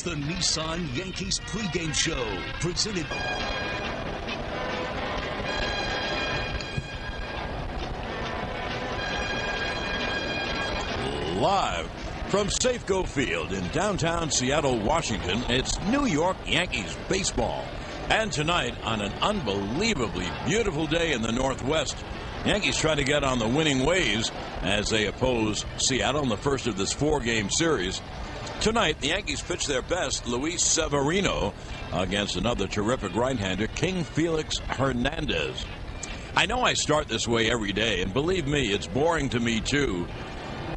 the Nissan Yankees pregame show, presented live from Safeco Field in downtown Seattle, Washington. It's New York Yankees baseball. And tonight, on an unbelievably beautiful day in the Northwest, Yankees try to get on the winning ways as they oppose Seattle in the first of this four-game series. Tonight, the Yankees pitch their best, Luis Severino, against another terrific right-hander, King Felix Hernandez. I know I start this way every day, and believe me, it's boring to me too.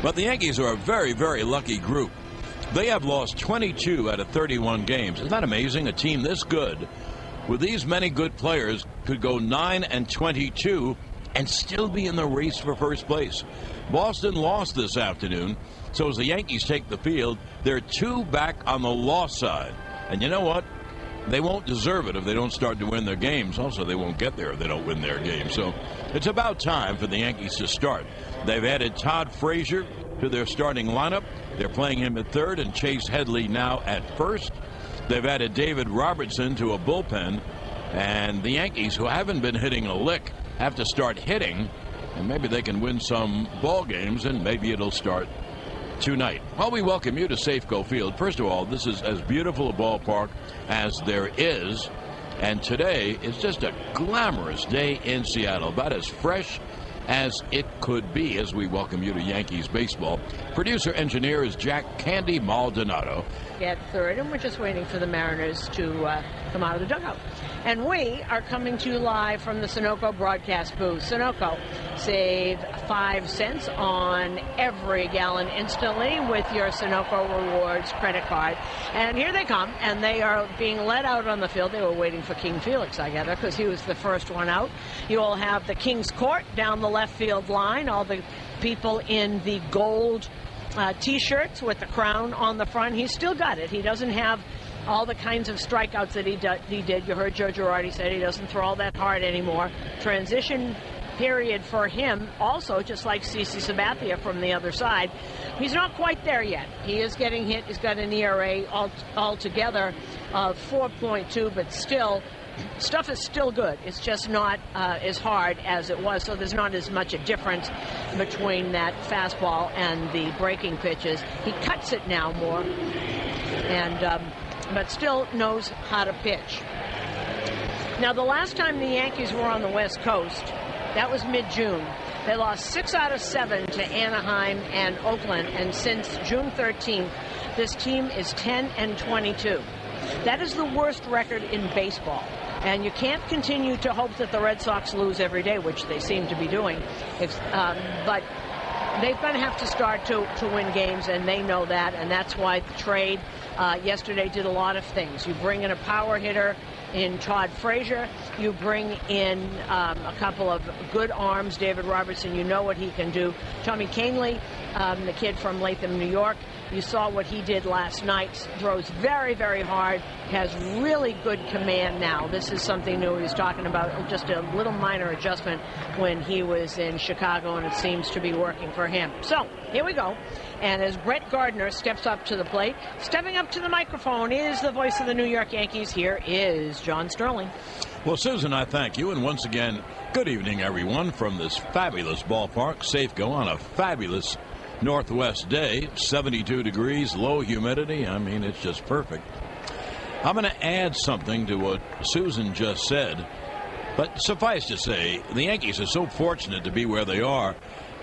But the Yankees are a very, very lucky group. They have lost 22 out of 31 games. Isn't that amazing? A team this good, with these many good players, could go 9-22 and still be in the race for first place. Boston lost this afternoon, so as the Yankees take the field, they're two back on the loss side. And you know what? They won't deserve it if they don't start to win their games. Also, they won't get there if they don't win their games. So it's about time for the Yankees to start. They've added Todd Frazier to their starting lineup. They're playing him at third and Chase Headley now at first. They've added David Robertson to a bullpen. And the Yankees, who haven't been hitting a lick, have to start hitting. And maybe they can win some ball games, and maybe it'll start tonight. Well, we welcome you to Safeco Field. First of all, this is as beautiful a ballpark as there is, and today is just a glamorous day in Seattle, about as fresh as it could be as we welcome you to Yankees baseball. Producer engineer is Jack Candy Maldonado. At third, and we're just waiting for the Mariners to come out of the dugout. And we are coming to you live from the Sunoco broadcast booth. Sunoco, save 5 cents on every gallon instantly with your Sunoco Rewards credit card. And here they come, and they are being led out on the field. They were waiting for King Felix, I gather, because he was the first one out. You will have the King's Court down the left field line, all the people in the gold T-shirts with the crown on the front. He's still got it. He doesn't have all the kinds of strikeouts that he did. You heard Joe Girardi said he doesn't throw all that hard anymore. Transition period for him also, just like CC Sabathia from the other side. He's not quite there yet. He is getting hit. He's got an ERA altogether of 4.2, but still, stuff is still good. It's just not as hard as it was, so there's not as much a difference between that fastball and the breaking pitches. He cuts it now more, and but still knows how to pitch. Now, the last time the Yankees were on the West Coast, that was mid-June. They lost 6 out of 7 to Anaheim and Oakland, and since June 13th, this team is 10-22. That is the worst record in baseball. And you can't continue to hope that the Red Sox lose every day, which they seem to be doing. But they're going to have to start to win games, and they know that. And that's why the trade yesterday did a lot of things. You bring in a power hitter in Todd Frazier. You bring in a couple of good arms. David Robertson, you know what he can do. Tommy Kahnle, the kid from Latham, New York. You saw what he did last night. Throws very, very hard. Has really good command now. This is something new he was talking about, just a little minor adjustment when he was in Chicago, and it seems to be working for him. So, here we go. And as Brett Gardner steps up to the plate, stepping up to the microphone is the voice of the New York Yankees. Here is John Sterling. Well, Susan, I thank you. And once again, good evening, everyone, from this fabulous ballpark, Safeco, on a fabulous Northwest day. 72 degrees, low humidity. I mean, it's just perfect. I'm going to add something to what Susan just said. But suffice to say, the Yankees are so fortunate to be where they are.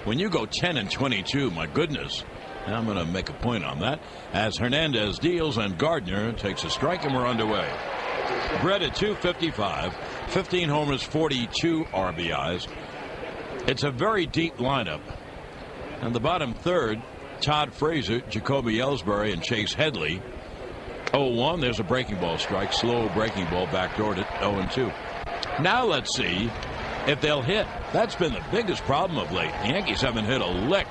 When you go 10-22, my goodness. And I'm going to make a point on that as Hernandez deals and Gardner takes a strike, and we're underway. Brett at 255, 15 homers, 42 RBIs. It's a very deep lineup. And the bottom third, Todd Frazier, Jacoby Ellsbury, and Chase Headley. 0-1, there's a breaking ball strike. Slow breaking ball backdoored at 0-2. Now let's see if they'll hit. That's been the biggest problem of late. The Yankees haven't hit a lick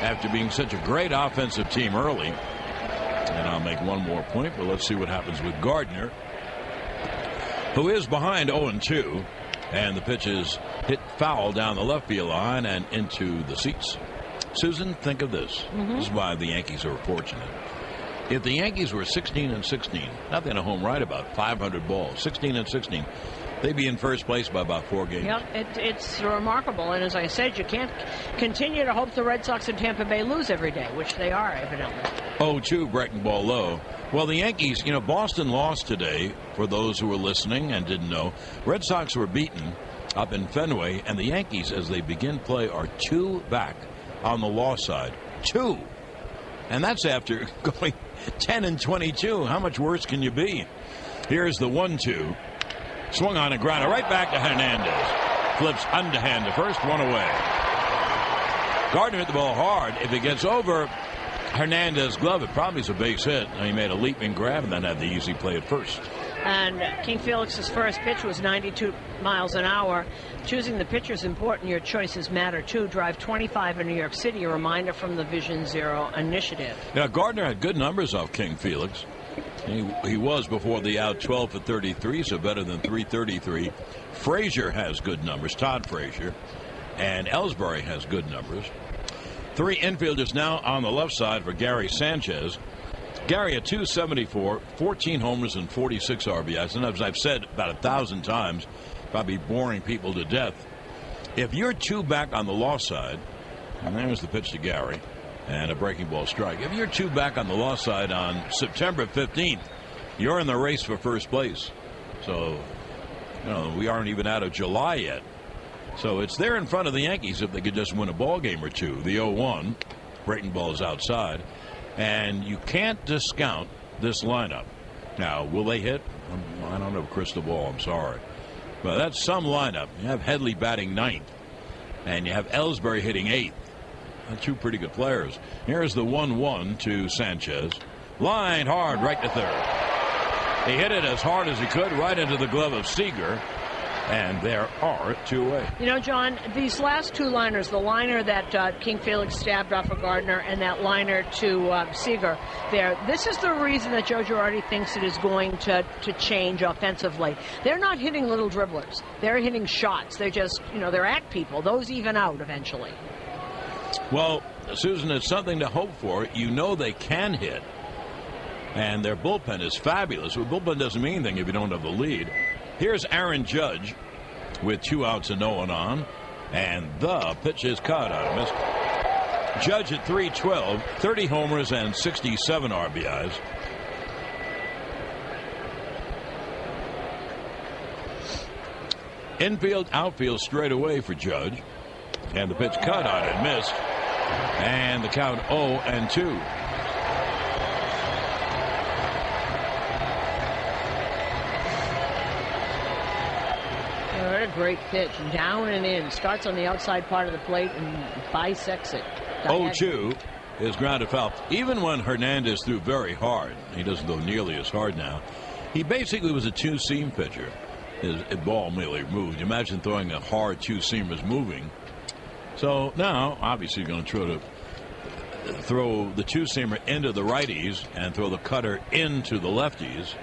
after being such a great offensive team early. And I'll make one more point, but let's see what happens with Gardner, who is behind 0-2. And the pitch is hit foul down the left field line and into the seats. Susan, think of this. This is why the Yankees are fortunate. If the Yankees were 16-16, nothing to home right about, 500 balls, 16-16, they'd be in first place by about 4 games. Yep, it's remarkable. And as I said, you can't continue to hope the Red Sox and Tampa Bay lose every day, which they are, evidently. 0-2, breaking ball low. Well, the Yankees, Boston lost today, for those who were listening and didn't know. Red Sox were beaten up in Fenway, and the Yankees, as they begin play, are 2 back on the loss side. 2. And that's after going 10-22. How much worse can you be? Here's the 1-2. Swung on a grounder right back to Hernandez. Flips underhand to first, 1 away. Gardner hit the ball hard. If it gets over Hernandez's glove, it probably is a base hit. He made a leaping grab and then had the easy play at first. And King Felix's first pitch was 92 miles an hour. Choosing the pitcher is important. Your choices matter, too. Drive 25 in New York City, a reminder from the Vision Zero initiative. Now, Gardner had good numbers off King Felix. He was before the out 12 for 33, so better than 333. Frazier has good numbers, Todd Frazier. And Ellsbury has good numbers. 3 infielders now on the left side for Gary Sanchez. Gary at 274, 14 homers and 46 RBIs. And as I've said about 1,000 times, probably boring people to death, if you're 2 back on the loss side, and there was the pitch to Gary, and a breaking ball strike. If you're 2 back on the loss side on September 15th, you're in the race for first place. So, we aren't even out of July yet. So it's there in front of the Yankees if they could just win a ball game or two. The 0-1, breaking ball is outside. And you can't discount this lineup. Now, will they hit? I don't know, crystal ball, I'm sorry. But that's some lineup. You have Headley batting 9th, and you have Ellsbury hitting 8th. That's 2 pretty good players. Here's the 1-1 to Sanchez. Lined hard right to third. He hit it as hard as he could right into the glove of Seager. And there are 2 away. John, these last 2 liners, the liner that King Felix stabbed off of Gardner and that liner to Seager, this is the reason that Joe Girardi thinks it is going to change offensively. They're not hitting little dribblers. They're hitting shots. They're just, they're at people. Those even out eventually. Well, Susan, it's something to hope for. They can hit. And their bullpen is fabulous. Well, bullpen doesn't mean anything if you don't have the lead. Here's Aaron Judge with 2 outs and no one on. And the pitch is caught out. Missed. Judge at 312, 30 homers and 67 RBIs. Infield, outfield straight away for Judge. And the pitch cut out and missed. And the count 0-2. What a great pitch. Down and in. Starts on the outside part of the plate and bisects it. 0-2 is grounded foul. Even when Hernandez threw very hard, he doesn't go nearly as hard now. He basically was a 2-seam pitcher. His ball merely moved. Imagine throwing a hard 2-seamers moving. So now, obviously, you're going to try to throw the 2-seamer into the righties and throw the cutter into the lefties.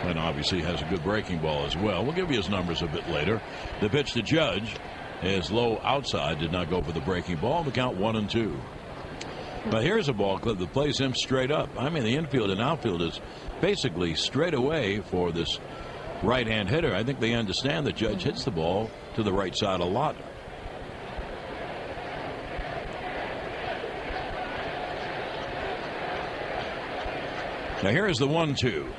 And obviously has a good breaking ball as well. We'll give you his numbers a bit later. The pitch to Judge is low outside. Did not go for the breaking ball. The count 1-2. But here's a ball club that plays him straight up. I mean, the infield and outfield is basically straight away for this right-hand hitter. I think they understand that Judge hits the ball to the right side a lot. Now here's the 1-2.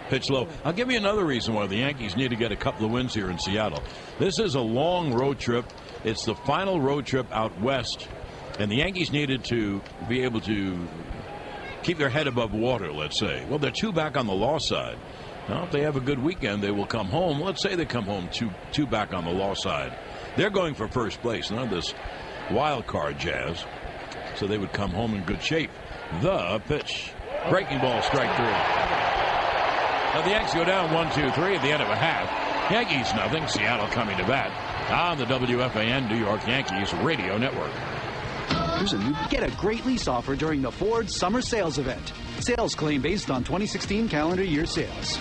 Pitch low. I'll give you another reason why the Yankees need to get a couple of wins here in Seattle. This is a long road trip. It's the final road trip out west, and the Yankees needed to be able to keep their head above water, let's say. Well, they're 2 back on the loss side. Now, if they have a good weekend, they will come home. Let's say they come home 2 back on the loss side. They're going for first place, none of this wild card jazz. So they would come home in good shape. The pitch. Breaking ball, strike 3. Now the Yankees go down 1-2-3 at the end of a half. Yankees nothing. Seattle coming to bat on the WFAN New York Yankees radio network. Here's a new get a great lease offer during the Ford Summer Sales Event. Sales claim based on 2016 calendar year sales.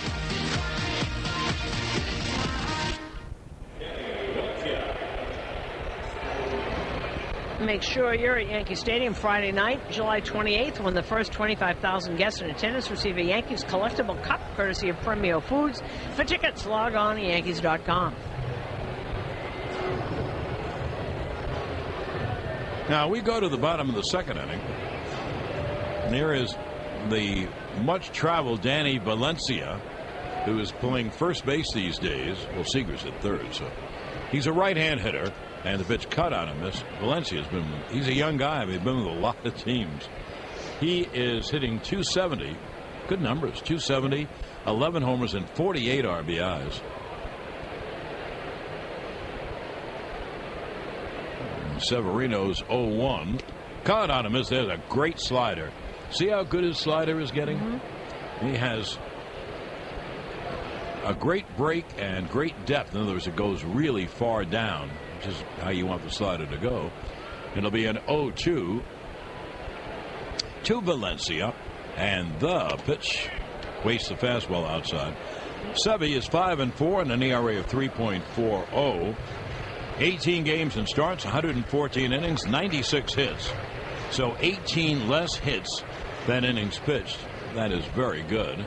Make sure you're at Yankee Stadium Friday night, July 28th, when the first 25,000 guests in attendance receive a Yankees collectible cup courtesy of Premio Foods. For tickets, log on to Yankees.com. Now we go to the bottom of the second inning. And here is the much-traveled Danny Valencia, who is playing first base these days. Well, Seager's at third, so he's a right-hand hitter. And the pitch cut on him. He's a young guy. He's been with a lot of teams. He is hitting .270. Good numbers. .270, 11 homers, and 48 RBIs. Severino's 0-1. Cut on him. There's a great slider. See how good his slider is getting? Mm-hmm. He has a great break and great depth. In other words, it goes really far down, which is how you want the slider to go. It'll be an 0-2 to Valencia, and the pitch wastes the fastball outside. Sevy is 5-4 and an ERA of 3.40. 18 games and starts, 114 innings, 96 hits. So 18 less hits than innings pitched. That is very good.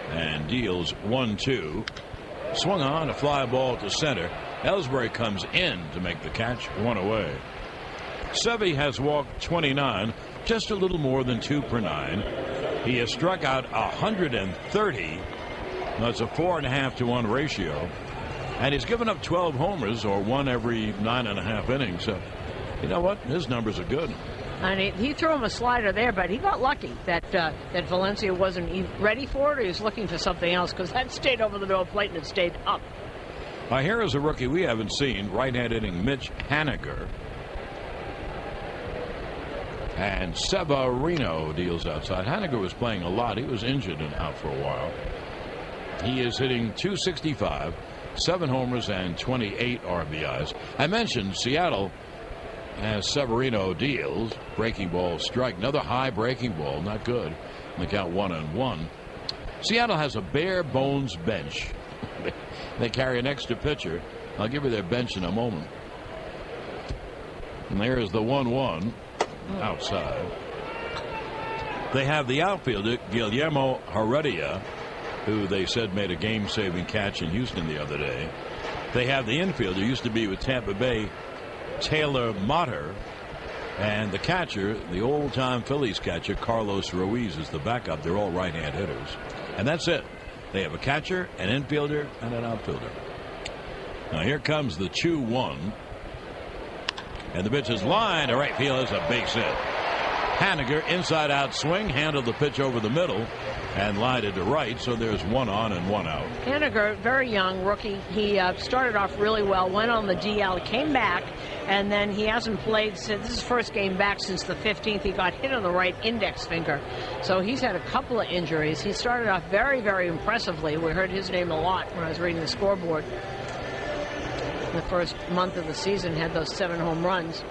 And deals 1-2. Swung on, a fly ball to center. Ellsbury comes in to make the catch, one away. Sevy has walked 29, just a little more than 2 per 9. He has struck out 130. That's a 4.5 to 1 ratio. And he's given up 12 homers, or one every 9.5 innings. So, you know what? His numbers are good. And he threw him a slider there, but he got lucky that Valencia wasn't ready for it, or he was looking for something else, because that stayed over the middle plate and it stayed up. Here is a rookie we haven't seen, right-hand hitting Mitch Haniger. And Severino deals outside. Haniger was playing a lot. He was injured and out for a while. He is hitting .265, 7 homers, and 28 RBIs. I mentioned Seattle as Severino deals. Breaking ball strike. Another high breaking ball. Not good. And they count 1-1. Seattle has a bare bones bench. They carry an extra pitcher. I'll give you their bench in a moment. And there's the 1-1 outside. They have the outfielder Guillermo Heredia, who they said made a game-saving catch in Houston the other day. They have the infielder, used to be with Tampa Bay, Taylor Motter, and the catcher, the old-time Phillies catcher, Carlos Ruiz, is the backup. They're all right-hand hitters. And that's it. They have a catcher, an infielder, and an outfielder. Now here comes the 2-1. And the pitch is lined to right field as a base hit. Haniger, inside-out swing, handled the pitch over the middle and lined it to right, so there's 1 on and 1 out. Haniger, very young rookie. He started off really well, went on the DL, came back, and then he hasn't played since. This is his first game back since the 15th. He got hit on the right index finger, so he's had a couple of injuries. He started off very, very impressively. We heard his name a lot when I was reading the scoreboard. The first month of the season, had those 7 home runs.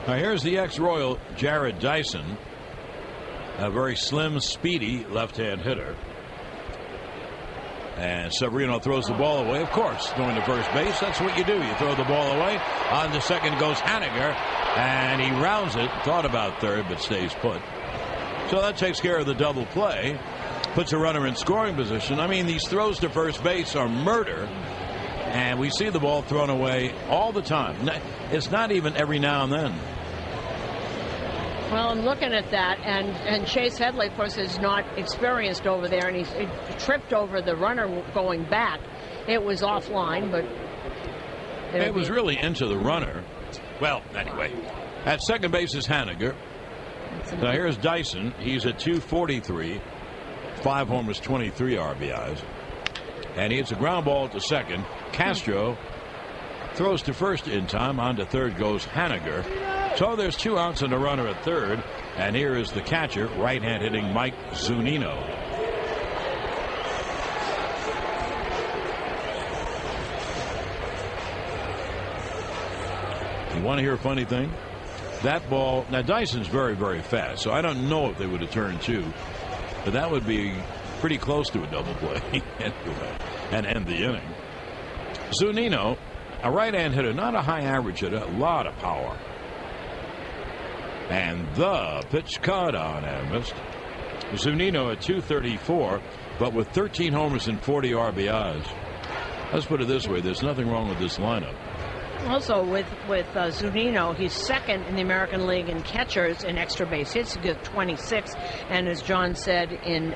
Now here's the ex-Royal Jared Dyson, a very slim, speedy left-hand hitter. And Severino throws the ball away, of course, going to first base. That's what you do. You throw the ball away. On to second goes Haniger, and he rounds it. Thought about third, but stays put. So that takes care of the double play. Puts a runner in scoring position. I mean, these throws to first base are murder. And we see the ball thrown away all the time. It's not even every now and then. Well, I'm looking at that, and Chase Headley, of course, is not experienced over there, and he tripped over the runner going back. It was offline, but it was really into the runner. Well, anyway, at second base is Haniger. Now here's Dyson. He's at .243, 5 homers, 23 RBIs. And he hits a ground ball to second. Castro throws to first in time. On to third goes Haniger. So there's 2 outs and a runner at third. And here is the catcher, right-hand hitting Mike Zunino. You want to hear a funny thing? That ball, now Dyson's very, very fast, so I don't know if they would have turned 2. But that would be pretty close to a double play anyway, and end the inning. Zunino A right-hand hitter, not a high average hitter, a lot of power. And the pitch caught on and missed. Zunino at 234, but with 13 homers and 40 RBIs. Let's put it this way, there's nothing wrong with this lineup. Also, with Zunino, he's second in the American League in catchers in extra base hits. He gets 26, and as John said, in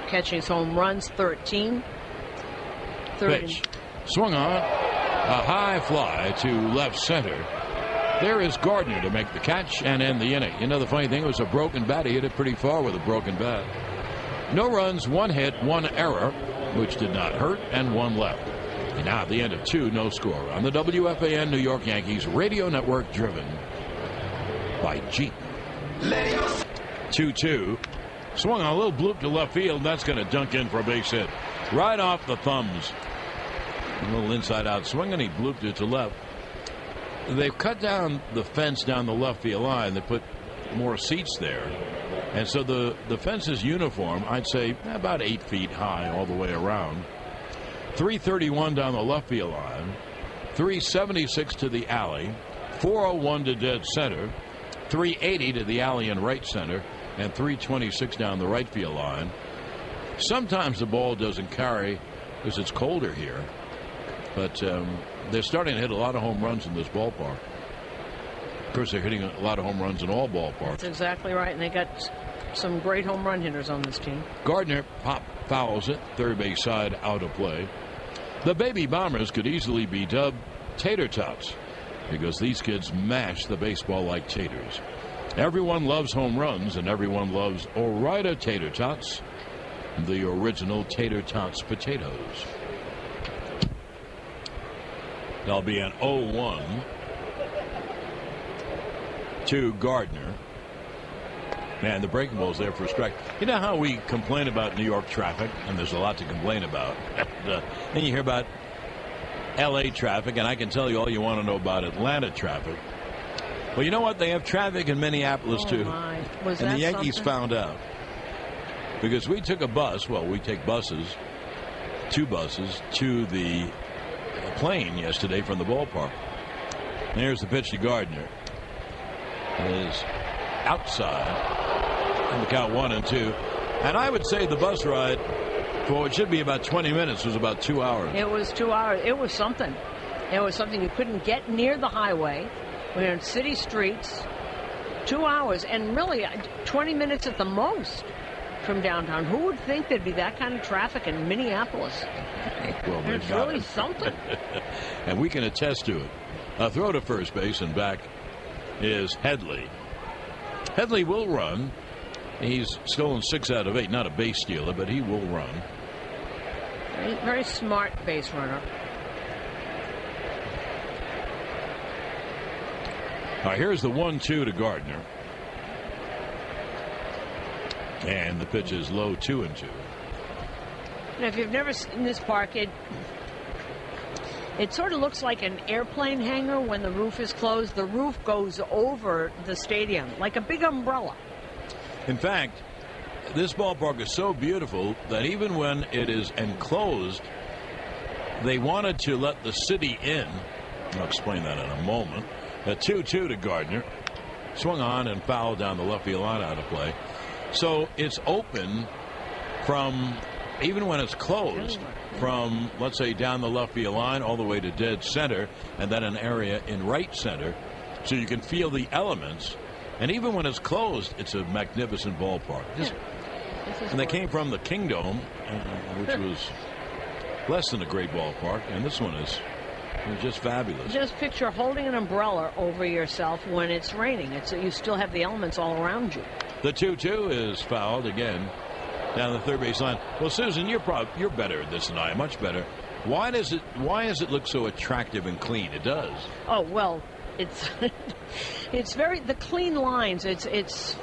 catching home runs, 13. Pitch. Swung on. A high fly to left center. There is Gardner to make the catch and end the inning. You know, the funny thing, it was a broken bat. He hit it pretty far with a broken bat. No runs, 1 hit, 1 error, which did not hurt, and 1 left. And now at the end of 2, no score. On the WFAN New York Yankees radio network, driven by Jeep. 2-2. Swung on a little bloop to left field. That's going to dunk in for a base hit. Right off the thumbs. A little inside-out swing, and he blooped it to left. They've cut down the fence down the left field line. They put more seats there. And so the fence is uniform, I'd say about 8 feet high all the way around. 331 down the left field line. 376 to the alley. 401 to dead center. 380 to the alley and right center. And 326 down the right field line. Sometimes the ball doesn't carry because it's colder here. But they're starting to hit a lot of home runs in this ballpark. Of course, they're hitting a lot of home runs in all ballparks. That's exactly right, and they got some great home run hitters on this team. Gardner fouls it, third base side, out of play. The Baby Bombers could easily be dubbed tater tots because these kids mash the baseball like taters. Everyone loves home runs, and everyone loves Ore-Ida tater tots, the original tater tots potatoes. There'll be an 0-1 to Gardner. Man, the breaking ball's there for a strike. You know how we complain about New York traffic, and there's a lot to complain about. Then you hear about L.A. traffic, and I can tell you all you want to know about Atlanta traffic. Well, you know what? They have traffic in Minneapolis, too. And the Yankees found out. Because we took a bus, well, we take buses, 2 buses, to the plane yesterday from the ballpark. And here's the pitch to Gardner. It is outside. And the count 1-2. And I would say the bus ride for what should be about 20 minutes was about 2 hours. It was 2 hours. It was something. It was something. You couldn't get near the highway. We were in city streets. 2 hours. And really 20 minutes at the most from downtown. Who would think there'd be that kind of traffic in Minneapolis? Well, it's really something. And we can attest to it. A throw to first base and back is Headley. Headley will run. He's stolen 6 out of 8. Not a base stealer, but he will run. Very smart base runner. All right, here's the 1-2 to Gardner. And the pitch is low, 2-2. Now, if you've never seen this park, it sort of looks like an airplane hangar when the roof is closed. The roof goes over the stadium like a big umbrella. In fact, this ballpark is so beautiful that even when it is enclosed, they wanted to let the city in. I'll explain that in a moment. A 2-2 to Gardner. Swung on and fouled down the left field line, out of play. So it's open from, even when it's closed, from, let's say, down the left field line all the way to dead center, and then an area in right center, so you can feel the elements. And even when it's closed, it's a magnificent ballpark. And they came from the Kingdome, which was less than a great ballpark, and this one is just fabulous. Just picture holding an umbrella over yourself when it's raining. You still have the elements all around you. The 2-2 is fouled again down the third base line. Well, Susan, you're better at this than I am, much better. Why does it look so attractive and clean? It does. Oh, well, it's very, the clean lines. It's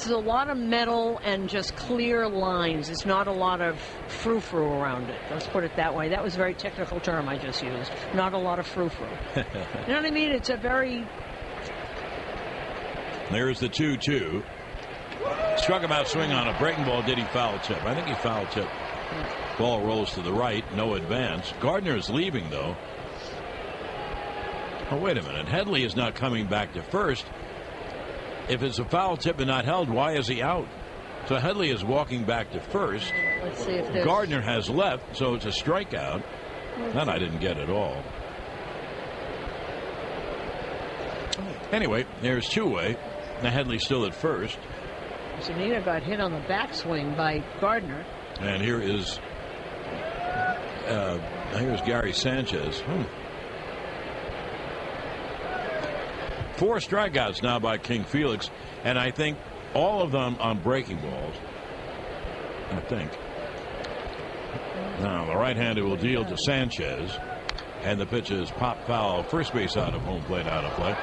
a lot of metal and just clear lines. It's not a lot of frou-frou around it. Let's put it that way. That was a very technical term I just used. Not a lot of frou-frou. You know what I mean? It's a very... There's the 2-2. Struck him out swing on a breaking ball. Did he foul tip? I think he foul tip. Ball rolls to the right. No advance. Gardner is leaving, though. Oh, wait a minute. Headley is not coming back to first. If it's a foul tip and not held, why is he out? So Headley is walking back to first. Let's see if there's... Gardner has left, so it's a strikeout. That I didn't get at all. Anyway, there's two-way. Now Headley's still at first. Zanino got hit on the backswing by Gardner. And here is here's Gary Sanchez. 4 strikeouts now by King Felix, and I think all of them on breaking balls. I think. Now the right-hander will deal to Sanchez, and the pitch is pop foul, first base out of home plate, out of play.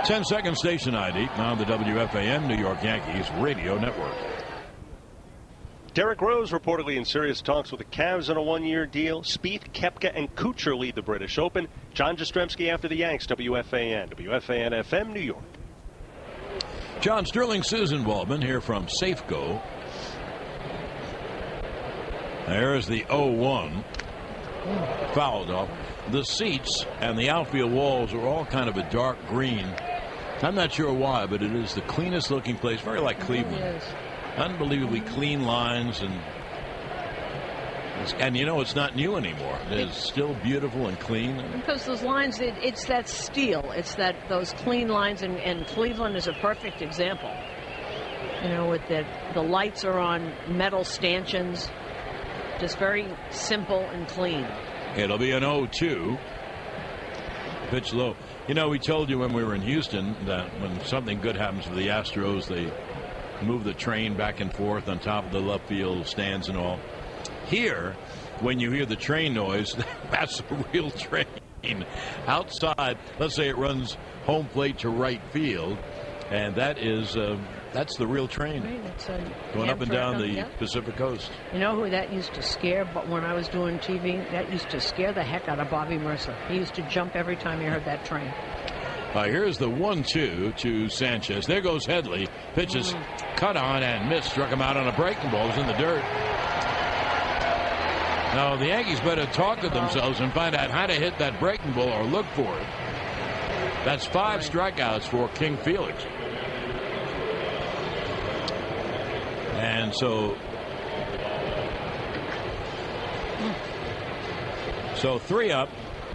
10-second station ID on the WFAN New York Yankees radio network. Derek Rose reportedly in serious talks with the Cavs on a 1-year deal. Spieth, Koepka, and Kuchar lead the British Open. John Jastrzemski after the Yanks. WFAN FM, New York. John Sterling's involvement here from Safeco. There's the 0-1. Fouled off. The seats and the outfield walls are all kind of a dark green. I'm not sure why, but it is the cleanest looking place, very like Cleveland. Unbelievably clean lines, and you know it's not new anymore. It's still beautiful and clean. Because those lines, it's that steel. It's those clean lines, and Cleveland is a perfect example. You know, with the lights are on metal stanchions, just very simple and clean. It'll be an 0-2. Pitch low. You know, we told you when we were in Houston that when something good happens to the Astros, they move the train back and forth on top of the left field stands and all. Here, when you hear the train noise, that's a real train. Outside, let's say it runs home plate to right field, and that's the real train. Right, going up and down the Pacific Coast. You know who that used to scare? But when I was doing TV, that used to scare the heck out of Bobby Mercer. He used to jump every time he heard that train. Here's the 1-2 to Sanchez. There goes Headley. Pitches cut on and missed. Struck him out on a breaking ball. It was in the dirt. Now the Yankees better talk to themselves and find out how to hit that breaking ball or look for it. That's 5 strikeouts for King Felix. And so 3 up.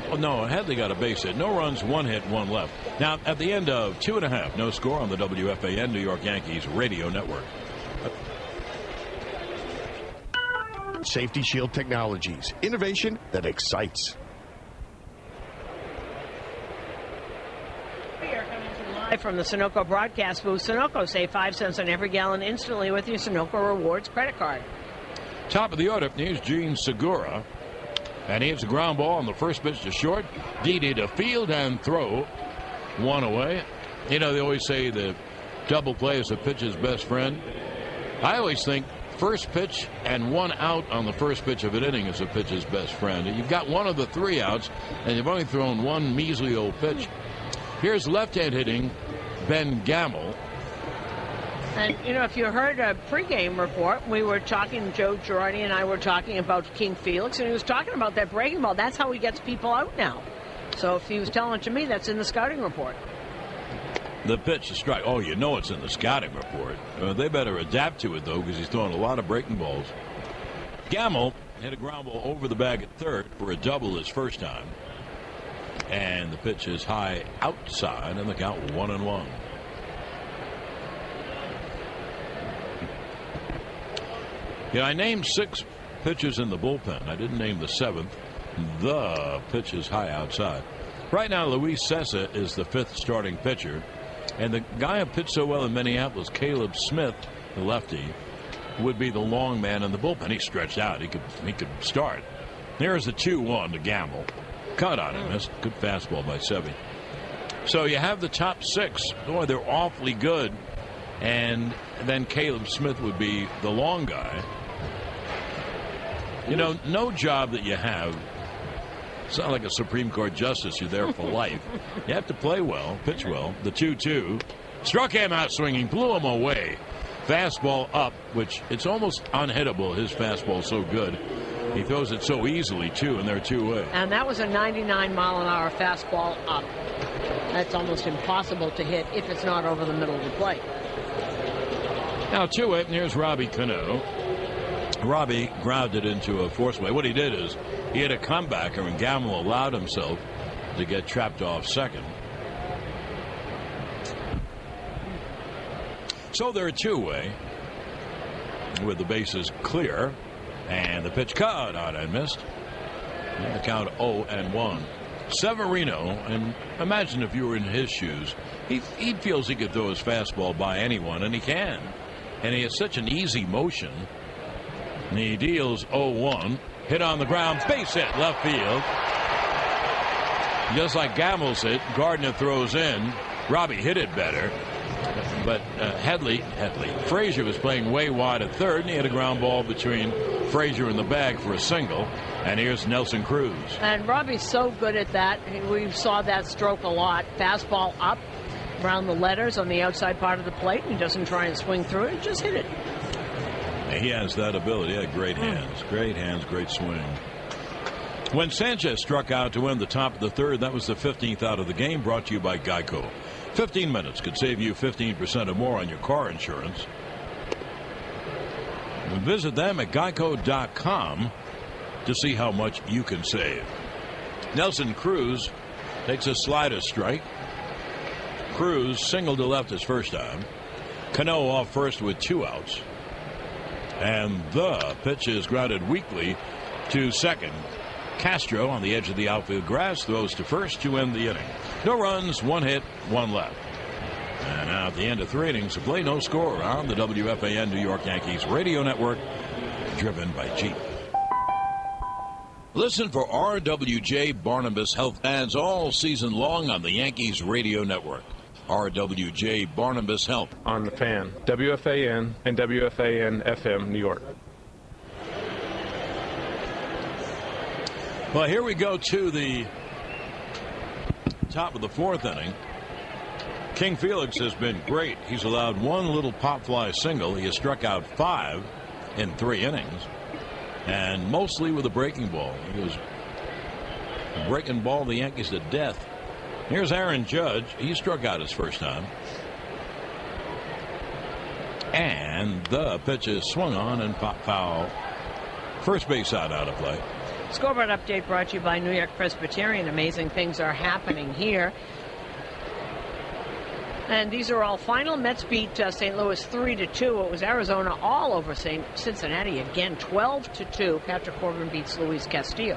Oh, no, Headley got a base hit. No runs, 1 hit, 1 left. Now, at the end of 2.5, no score on the WFAN New York Yankees radio network. Safety Shield Technologies. Innovation that excites. We are coming to you live from the Sunoco broadcast booth. Sunoco, save 5 cents on every gallon instantly with your Sunoco Rewards credit card. Top of the order, here's Gene Segura. And he hits a ground ball on the first pitch to short. Didi to field and throw. 1 away. You know, they always say the double play is the pitcher's best friend. I always think first pitch and 1 out on the first pitch of an inning is a pitcher's best friend. You've got 1 of the 3 outs, and you've only thrown 1 measly old pitch. Here's left-hand hitting Ben Gamble. And, you know, if you heard a pregame report, we were talking, Joe Girardi and I were talking about King Felix, and he was talking about that breaking ball. That's how he gets people out now. So if he was telling it to me, that's in the scouting report. The pitch, the strike. Oh, you know it's in the scouting report. They better adapt to it, though, because he's throwing a lot of breaking balls. Gamble hit a ground ball over the bag at third for a double his first time. And the pitch is high outside, and the count 1-1. Yeah, I named 6 pitchers in the bullpen. I didn't name the 7th. The pitch is high outside. Right now, Luis Cessa is the 5th starting pitcher. And the guy who pitched so well in Minneapolis, Caleb Smith, the lefty, would be the long man in the bullpen. He stretched out. He could start. There's the 2-1 to Gamble. Cut on him. That's a good fastball by Sevy. So you have the top 6. Boy, they're awfully good. And then Caleb Smith would be the long guy. You know, no job that you have, it's not like a Supreme Court justice. You're there for life. You have to play well, pitch well. The 2-2. Struck him out swinging, blew him away. Fastball up, which it's almost unhittable. His fastball so good. He throws it so easily, too, and they're two-way. And that was a 99-mile-an-hour fastball up. That's almost impossible to hit if it's not over the middle of the plate. Now 2-way, and here's Robbie Cano. Robbie grounded into a force play. What he did is he had a comebacker, and Gamble allowed himself to get trapped off second. So they're 2-way with the bases clear, and the pitch cut out and missed. And the count 0-1. Severino, and imagine if you were in his shoes, he feels he could throw his fastball by anyone, and he can. And he has such an easy motion. And he deals 0-1. Hit on the ground, base hit, left field. Just like Gamble's hit, Gardner throws in. Robbie hit it better. But Frazier was playing way wide at third, and he had a ground ball between Frazier and the bag for a single. And here's Nelson Cruz. And Robbie's so good at that. We saw that stroke a lot. Fastball up around the letters on the outside part of the plate. He doesn't try and swing through it. He just hit it. He has that ability. He had great hands. Great hands, great swing. When Sanchez struck out to win the top of the third, that was the 15th out of the game, brought to you by Geico. 15 minutes could save you 15% or more on your car insurance. And visit them at geico.com to see how much you can save. Nelson Cruz takes a slider strike. Cruz singled to left his first time. Cano off first with 2 outs. And the pitch is grounded weakly to second. Castro on the edge of the outfield grass throws to first to end the inning. No runs, 1 hit, 1 left. And now at the end of 3 innings, to play, no score on the WFAN New York Yankees radio network, driven by Jeep. Listen for RWJ Barnabas Health ads all season long on the Yankees radio network. RWJ Barnabas Health. On the Fan, WFAN and WFAN FM New York. Well, here we go to the top of the 4th inning. King Felix has been great. He's allowed 1 little pop fly single. He has struck out 5 in 3 innings, and mostly with a breaking ball. He was breaking ball the Yankees to death. Here's Aaron Judge. He struck out his first time. And the pitch is swung on and pop foul. First base out of play. Scoreboard update brought to you by New York Presbyterian. Amazing things are happening here. And these are all final. Mets beat St. Louis 3-2. It was Arizona all over Cincinnati again, 12-2. Patrick Corbin beats Luis Castillo.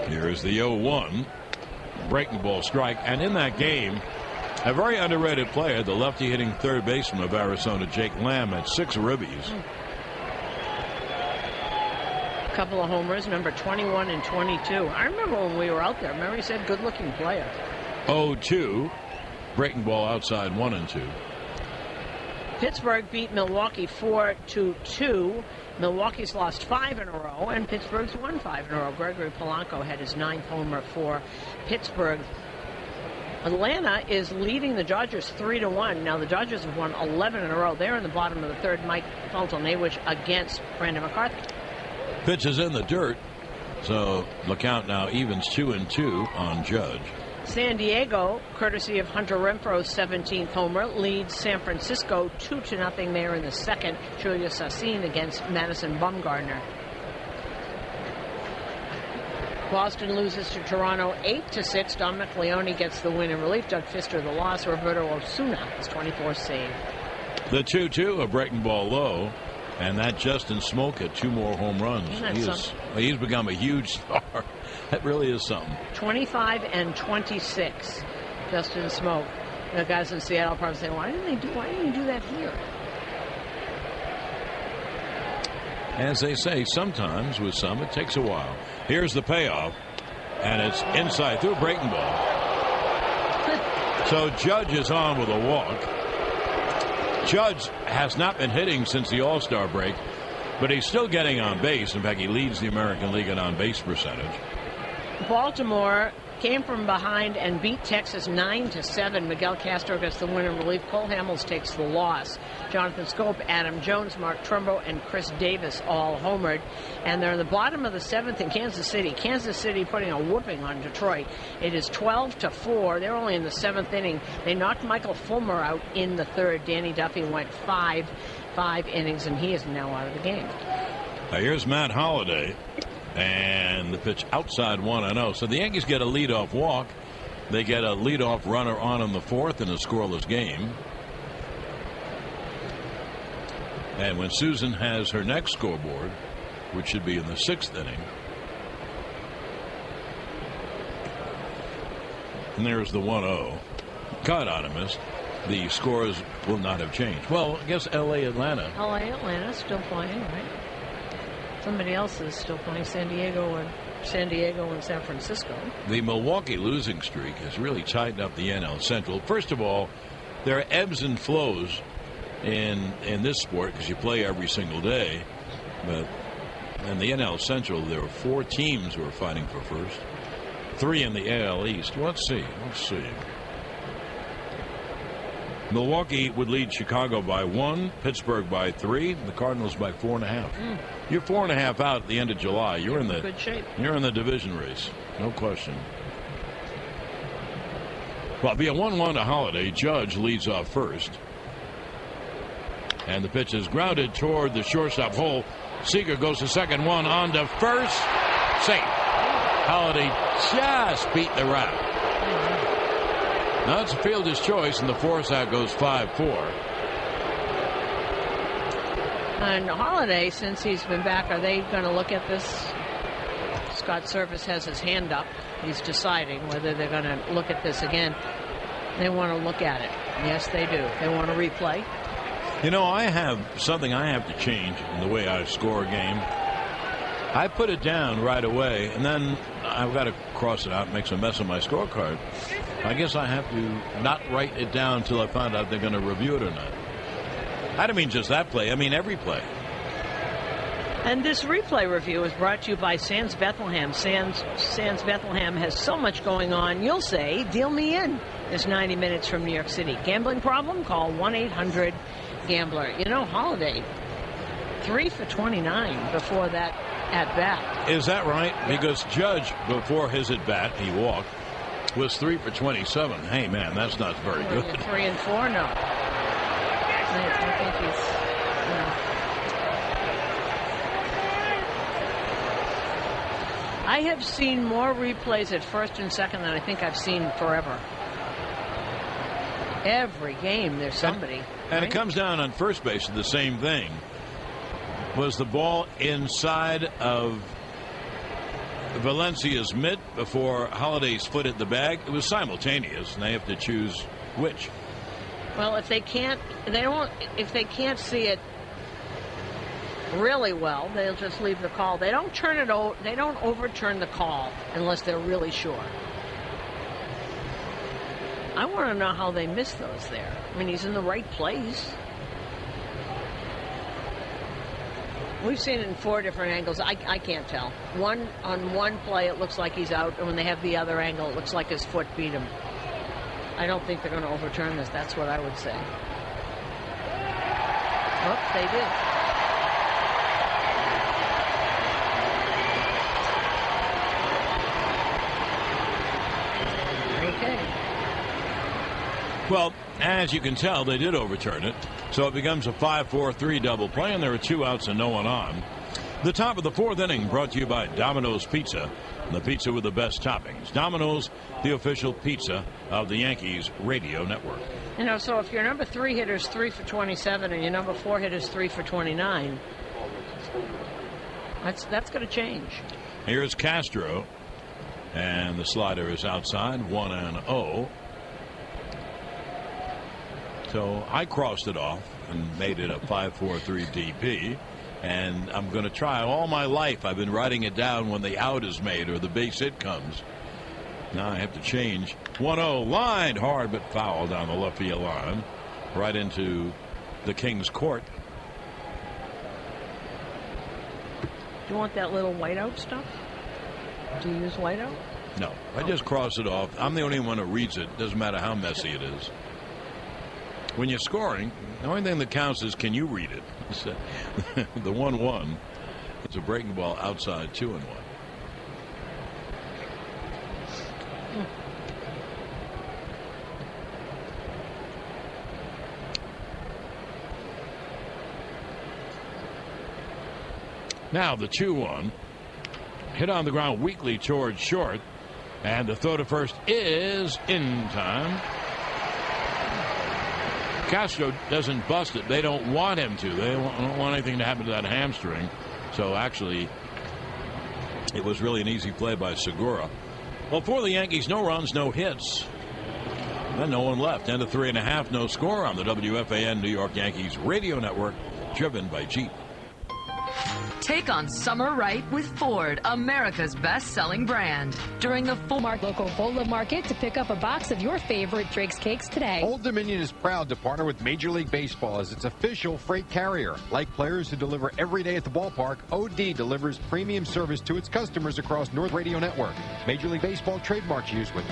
Here's the 0-1. Breaking ball strike. And in that game, a very underrated player, the lefty hitting third baseman of Arizona, Jake Lamb, had 6 ribbies. A couple of homers, number 21 and 22. I remember when we were out there. Remember he said good-looking player. 0-2. Breaking ball outside 1 and 2. Pittsburgh beat Milwaukee 4-2. Milwaukee's lost 5 in a row, and Pittsburgh's won 5 in a row. Gregory Polanco had his 9th homer for Pittsburgh. Atlanta is leading the Dodgers 3-1. Now the Dodgers have won 11 in a row. They're in the bottom of the 3rd. Mike Felton-Awich against Brandon McCarthy. Pitch is in the dirt, so the count now evens 2-2 on Judge. San Diego, courtesy of Hunter Renfroe's 17th homer, leads San Francisco 2-0 there in the 2nd. Julius Sassin against Madison Bumgarner. Boston loses to Toronto 8-6. Dominic Leone gets the win in relief. Doug Fister the loss. Roberto Osuna his 24th save. The 2-2, a breaking ball low. And that Justin Smoke had 2 more home runs. He's become a huge star. That really is something. 25 and 26. Justin Smoke. The guys in Seattle probably say, why didn't he do that here? As they say, sometimes with some it takes a while. Here's the payoff, and it's inside through a breaking ball. So Judge is on with a walk. Judge has not been hitting since the All-Star break, but he's still getting on base. In fact, he leads the American League in on-base percentage. Baltimore came from behind and beat Texas 9-7. Miguel Castro gets the win in relief. Cole Hamels takes the loss. Jonathan Scope, Adam Jones, Mark Trumbo, and Chris Davis all homered. And they're in the bottom of the 7th in Kansas City. Kansas City putting a whooping on Detroit. It is 12-4. They're only in the 7th inning. They knocked Michael Fulmer out in the 3rd. Danny Duffy went five innings, and he is now out of the game. Now here's Matt Holliday, and the pitch outside 1-0. So the Yankees get a leadoff walk. They get a leadoff runner on in the 4th in a scoreless game. And when Susan has her next scoreboard, which should be in the 6th inning, and there's the 1-0. God honest, the scores will not have changed. Well, I guess L.A. Atlanta Still playing, right? Somebody else is still playing. San Diego and San Francisco. The Milwaukee losing streak has really tightened up the NL Central. First of all, there are ebbs and flows in this sport because you play every single day. But in the NL Central, there are 4 teams who are fighting for first. 3 in the AL East. Let's see. Milwaukee would lead Chicago by 1, Pittsburgh by 3, the Cardinals by 4.5. You're 4.5 out at the end of July. You're in the good shape. You're in the division race, no question. Well, it'll be a 1-1 to Holiday. Judge leads off first, and the pitch is grounded toward the shortstop hole. Seager goes to second, one on to first, safe. Holiday just beat the route. Now it's a fielder's choice, and the force out goes 5-4. And Holiday, since he's been back, are they going to look at this? Scott Service has his hand up. He's deciding whether they're going to look at this again. They want to look at it. Yes, they do. They want to replay. You know, I have something I have to change in the way I score a game. I put it down right away, and then I've got to cross it out and make a mess of my scorecard. I guess I have to not write it down until I find out they're going to review it or not. I don't mean just that play. I mean every play. And this replay review is brought to you by Sands Bethlehem. Sands Bethlehem has so much going on. You'll say, deal me in. It's 90 minutes from New York City. Gambling problem? Call 1-800-GAMBLER. You know, Holiday, 3 for 29 before that at-bat. Is that right? Because Judge, before his at-bat, he walked, was 3 for 27. Hey, man, that's not very good. 3 and 4? No. I think he's, I have seen more replays at first and second than I think I've seen forever. Every game there's somebody. And it comes down on first base to the same thing. Was the ball inside of Valencia's mitt before Holiday's foot hit the bag? It was simultaneous, and they have to choose which. Well, if they can't see it really well, they'll just leave the call. They don't turn it over. They don't overturn the call unless they're really sure. I want to know how they missed those there. I mean, he's in the right place. We've seen it in 4 different angles. I can't tell. On one play, it looks like he's out, and when they have the other angle, it looks like his foot beat him. I don't think they're going to overturn this. That's what I would say. Oops, they did. Okay. Well, as you can tell, they did overturn it. So it becomes a 5-4-3 double play, and there are 2 outs and no one on. The top of the 4th inning brought to you by Domino's Pizza, the pizza with the best toppings. Domino's, the official pizza of the Yankees radio network. You know, so if your number 3 hitter's 3 for 27 and your number 4 hitter's 3 for 29, that's going to change. Here's Castro, and the slider is outside, 1-0. So I crossed it off and made it a 5-4-3 DP. And I'm going to try all my life. I've been writing it down when the out is made or the base hit comes. Now I have to change. 1-0, lined hard but foul down the left field line, right into the King's court. Do you want that little whiteout stuff? Do you use whiteout? No, I just cross it off. I'm the only one who reads it. Doesn't matter how messy it is. When you're scoring, the only thing that counts is can you read it? The 1-1. It's a breaking ball outside 2-1. Now the 2-1. Hit on the ground weakly towards short. And the throw to first is in time. Castro doesn't bust it. They don't want him to. They don't want anything to happen to that hamstring. So actually, it was really an easy play by Segura. Well, for the Yankees, no runs, no hits. Then no one left. End of 3.5, no score on the WFAN New York Yankees radio network, driven by Jeep. Take on summer right with Ford, America's best-selling brand. During the full local Vola Market to pick up a box of your favorite Drake's Cakes today. Old Dominion is proud to partner with Major League Baseball as its official freight carrier. Like players who deliver every day at the ballpark, OD delivers premium service to its customers across North Radio Network. Major League Baseball trademarks used with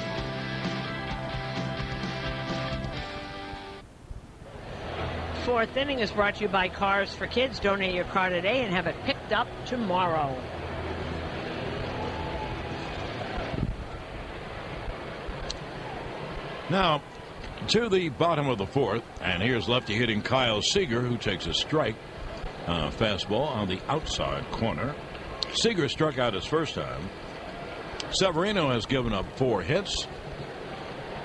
Fourth inning is brought to you by Cars for Kids. Donate your car today and have it picked up tomorrow. Now, to the bottom of the fourth, and here's lefty hitting Kyle Seager, who takes a strike. Fastball on the outside corner. Seager struck out his first time. Severino has given up 4 hits,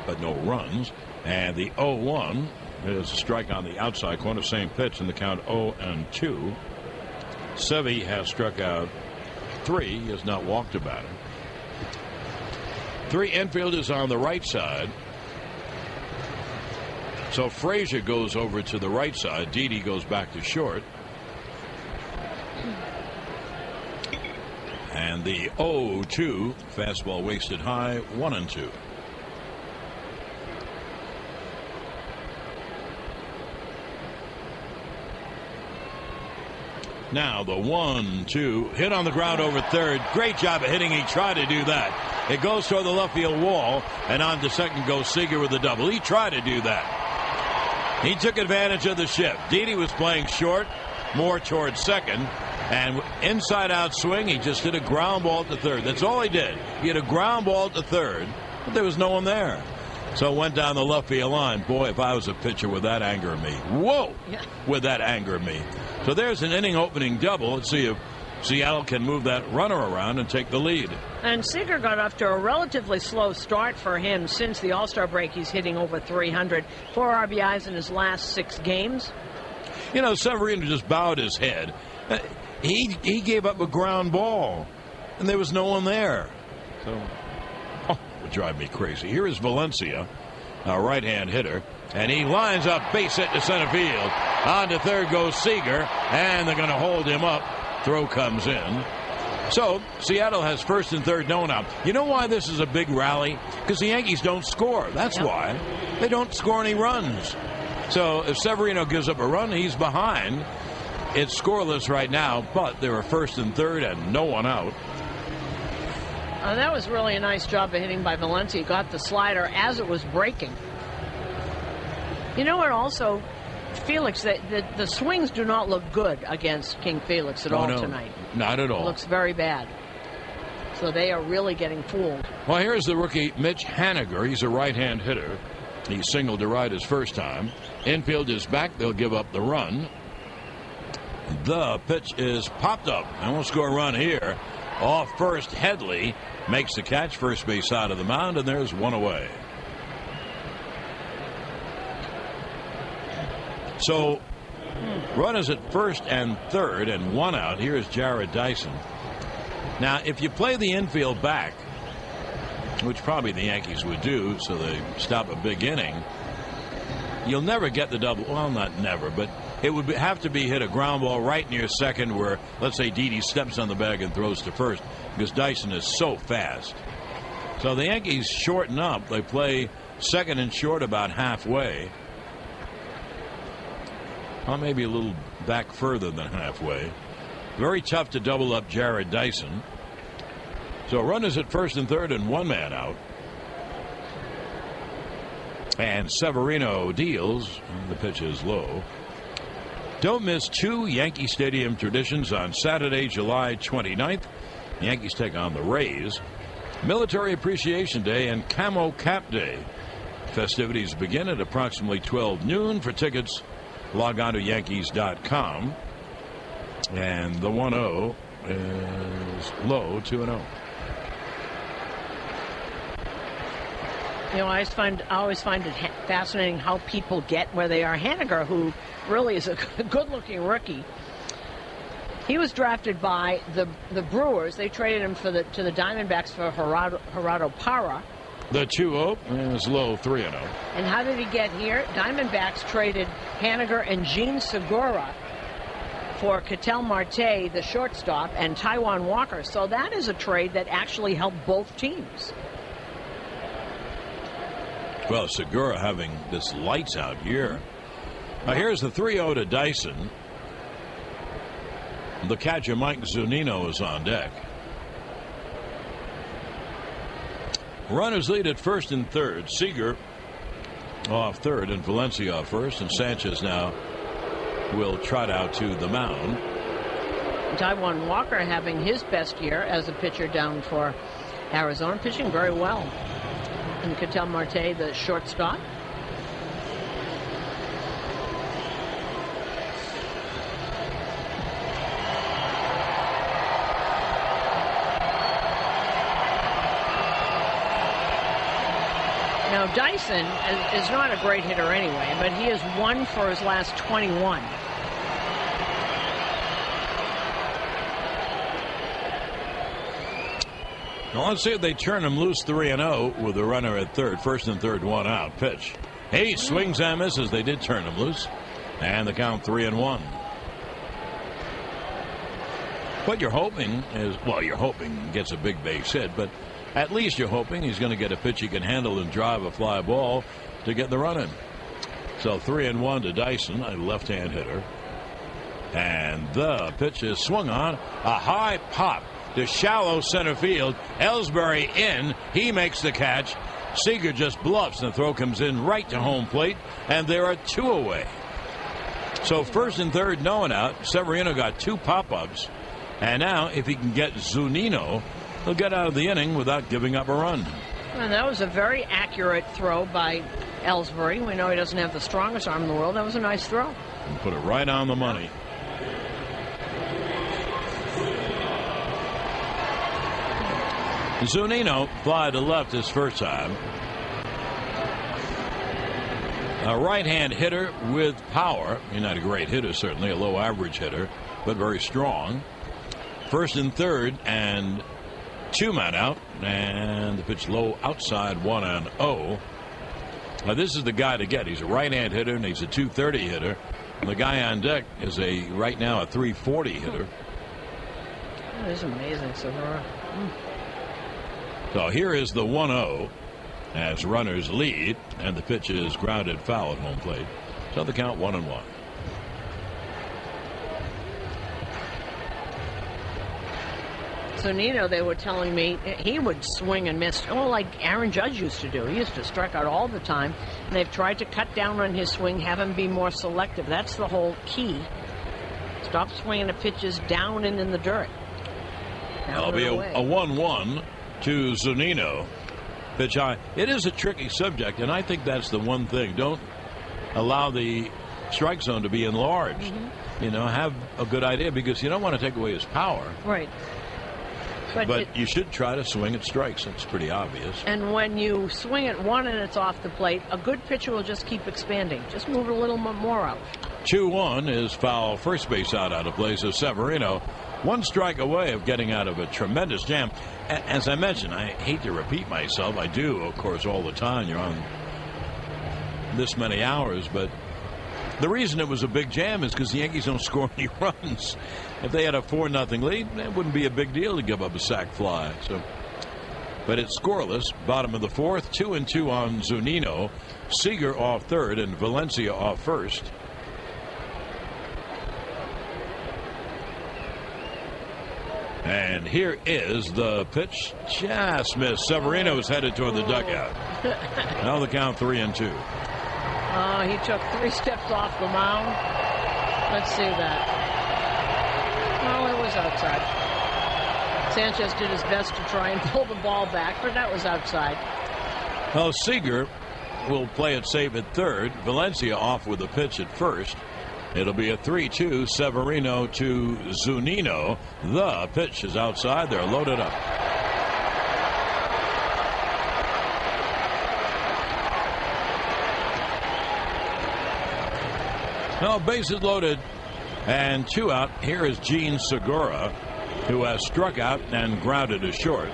but no runs. And the 0-1 is a strike on the outside corner, same pitch in the count 0-2. Sevy has struck out 3. He has not walked a batter. 3 infielders on the right side. So Frazier goes over to the right side. Didi goes back to short. And the 0-2 fastball wasted high, 1-2. Now the 1-2 hit on the ground over third. Great job of hitting. He tried to do that. It goes toward the left field wall, and on to second goes Seager with a double. He tried to do that. He took advantage of the shift. Didi was playing short, more towards second, and inside out swing. He just hit a ground ball to third. That's all he did. He hit a ground ball to third, but there was no one there. So it went down the left field line. Boy, if I was a pitcher, would that anger me? Whoa! Would that anger me? So there's an inning opening double. Let's see if Seattle can move that runner around and take the lead. And Seager got off to a relatively slow start for him since the All-Star break. He's hitting over 300. 4 RBIs in his last 6 games. You know, Severino just bowed his head. He gave up a ground ball, and there was no one there. So, it would drive me crazy. Here is Valencia, a right-hand hitter, and he lines up base hit to center field. On to third goes Seager, and they're going to hold him up. Throw comes in. So Seattle has first and third, no one out. You know why this is a big rally? Because the Yankees don't score. That's why. They don't score any runs. So if Severino gives up a run, he's behind. It's scoreless right now, but there are first and third and no one out. That was really a nice job of hitting by Valencia. He got the slider as it was breaking. You know what also, Felix, the swings do not look good against King Felix at all tonight. Not at all. It looks very bad. So they are really getting fooled. Well, here's the rookie Mitch Haniger. He's a right-hand hitter. He singled to right his first time. Infield is back. They'll give up the run. The pitch is popped up. And we'll score a run here. Off first, Headley makes the catch, first base side of the mound, and there's one away. So runners at first and third and one out. Here's Jared Dyson. Now, if you play the infield back, which probably the Yankees would do, so they stop a big inning, you'll never get the double. Well, not never, but it would have to be hit a ground ball right near second where, let's say, Didi steps on the bag and throws to first, because Dyson is so fast. So the Yankees shorten up. They play second and short about halfway. Well, maybe a little back further than halfway. Very tough to double up Jared Dyson. So runners at first and third and one man out. And Severino deals. The pitch is low. Don't miss two Yankee Stadium traditions on Saturday, July 29th. The Yankees take on the Rays. Military Appreciation Day and Camo Cap Day. Festivities begin at approximately 12 noon. For tickets, log on to Yankees.com. And the 1-0 is low, 2-0. You know, I always find it fascinating how people get where they are. Haniger, who really is a good-looking rookie, he was drafted by the Brewers. They traded him to the Diamondbacks for Gerardo Parra. The 2-0 is low, 3-0. And how did he get here? Diamondbacks traded Haniger and Gene Segura for Ketel Marte, the shortstop, and Taijuan Walker. So that is a trade that actually helped both teams. Well, Segura having this lights out year. Now here's the 3-0 to Dyson. The catcher Mike Zunino is on deck. Runners lead at first and third. Seager off third and Valencia off first, and Sanchez now will trot out to the mound. Taijuan Walker having his best year as a pitcher down for Arizona, pitching very well. And Ketel Marte, the shortstop. Now, Dyson is not a great hitter anyway, but he has 1 for his last 21. Now let's see if they turn him loose 3-0 with a runner at third. First and third, one out. Pitch. He swings and misses. They did turn him loose. And the count 3-1. What you're hoping is, well, you're hoping he gets a big base hit, but at least you're hoping he's going to get a pitch he can handle and drive a fly ball to get the run in. So 3-1 to Dyson, a left-hand hitter. And the pitch is swung on. A high pop to shallow center field. Ellsbury in. He makes the catch. Seager just bluffs, and the throw comes in right to home plate, and there are 2 away. So first and third, no one out. Severino got 2 pop-ups, and now if he can get Zunino, he'll get out of the inning without giving up a run. And that was a very accurate throw by Ellsbury. We know he doesn't have the strongest arm in the world. That was a nice throw. And put it right on the money. Zunino fly to left his first time. A right-hand hitter with power. He's not a great hitter, certainly, a low average hitter, but very strong. First and third, and 2 men out, and the pitch low outside, 1-0. Now this is the guy to get. He's a right-hand hitter, and he's a .230 hitter. And the guy on deck is right now a .340 hitter. That is amazing, Segura. So here is the 1-0 as runners lead, and the pitch is grounded foul at home plate. So the count 1-1. Zunino, they were telling me, he would swing and miss, like Aaron Judge used to do. He used to strike out all the time, and they've tried to cut down on his swing, have him be more selective. That's the whole key. Stop swinging the pitches down and in the dirt. That'll be a 1-1 to Zunino. Pitch high. It is a tricky subject, and I think that's the one thing. Don't allow the strike zone to be enlarged. You know, have a good idea, because you don't want to take away his power. Right. But you should try to swing at strikes. It's pretty obvious. And when you swing at one and it's off the plate, a good pitcher will just keep expanding. Just move it a little more out. 2-1 is foul. First base out of play. So Severino, 1 strike away of getting out of a tremendous jam. As I mentioned, I hate to repeat myself. I do, of course, all the time. You're on this many hours, but the reason it was a big jam is because the Yankees don't score any runs. If they had a 4-0 lead, it wouldn't be a big deal to give up a sac fly. So, but it's scoreless. Bottom of the 4th, 2-2 on Zunino. Seager off third and Valencia off first. And here is the pitch. Just missed. Severino is headed toward the dugout. Now the count 3-2. He took 3 steps off the mound. Let's see that. No, it was outside. Sanchez did his best to try and pull the ball back, but that was outside. Well, Seager will play it safe at third. Valencia off with the pitch at first. It'll be a 3-2, Severino to Zunino. The pitch is outside. They're loaded up. Now, bases loaded and 2 out. Here is Gene Segura, who has struck out and grounded to short.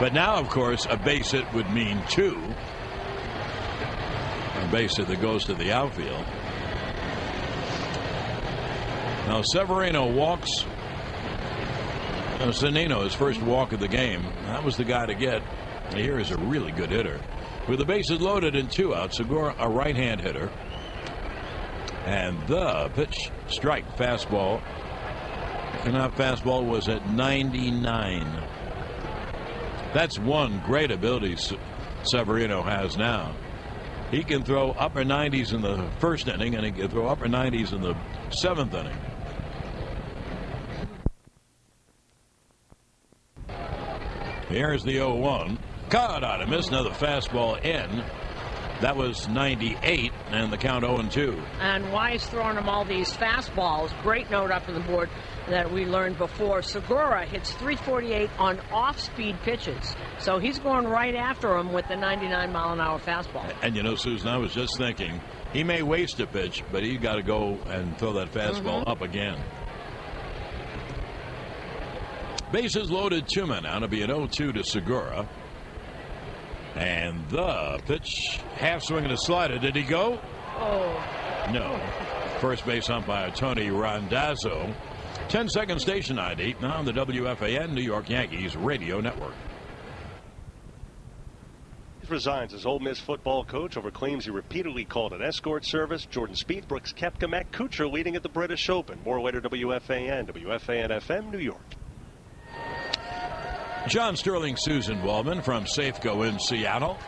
But now, of course, a base hit would mean 2. A base hit that goes to the outfield. Now Severino walks. Zunino, his first walk of the game. That was the guy to get. Here is a really good hitter. With the bases loaded and 2 out, Segura, a right-hand hitter. And the pitch, strike, fastball. And that fastball was at 99. That's one great ability Severino has now. He can throw upper 90s in the first inning, and he can throw upper 90s in the 7th inning. Here's the 0-1. Caught on a miss. Another fastball in. That was 98, and the count 0-2. And Wise throwing him all these fastballs. Great note up on the board that we learned before. Segura hits 348 on off-speed pitches. So he's going right after him with the 99-mile-an-hour fastball. And you know, Susan, I was just thinking, he may waste a pitch, but he's got to go and throw that fastball up again. Bases loaded, 2 men out. It'll be an 0-2 to Segura. And the pitch, half swing and a slider. Did he go? Oh. No. First base umpire Tony Randazzo. 10-second station ID now on the WFAN New York Yankees radio network. He resigns as Ole Miss football coach over claims he repeatedly called an escort service. Jordan Spieth, Brooks Koepka, Matt Kuchar leading at the British Open. More later, WFAN, WFAN FM, New York. John Sterling, Susan Waldman from Safeco in Seattle.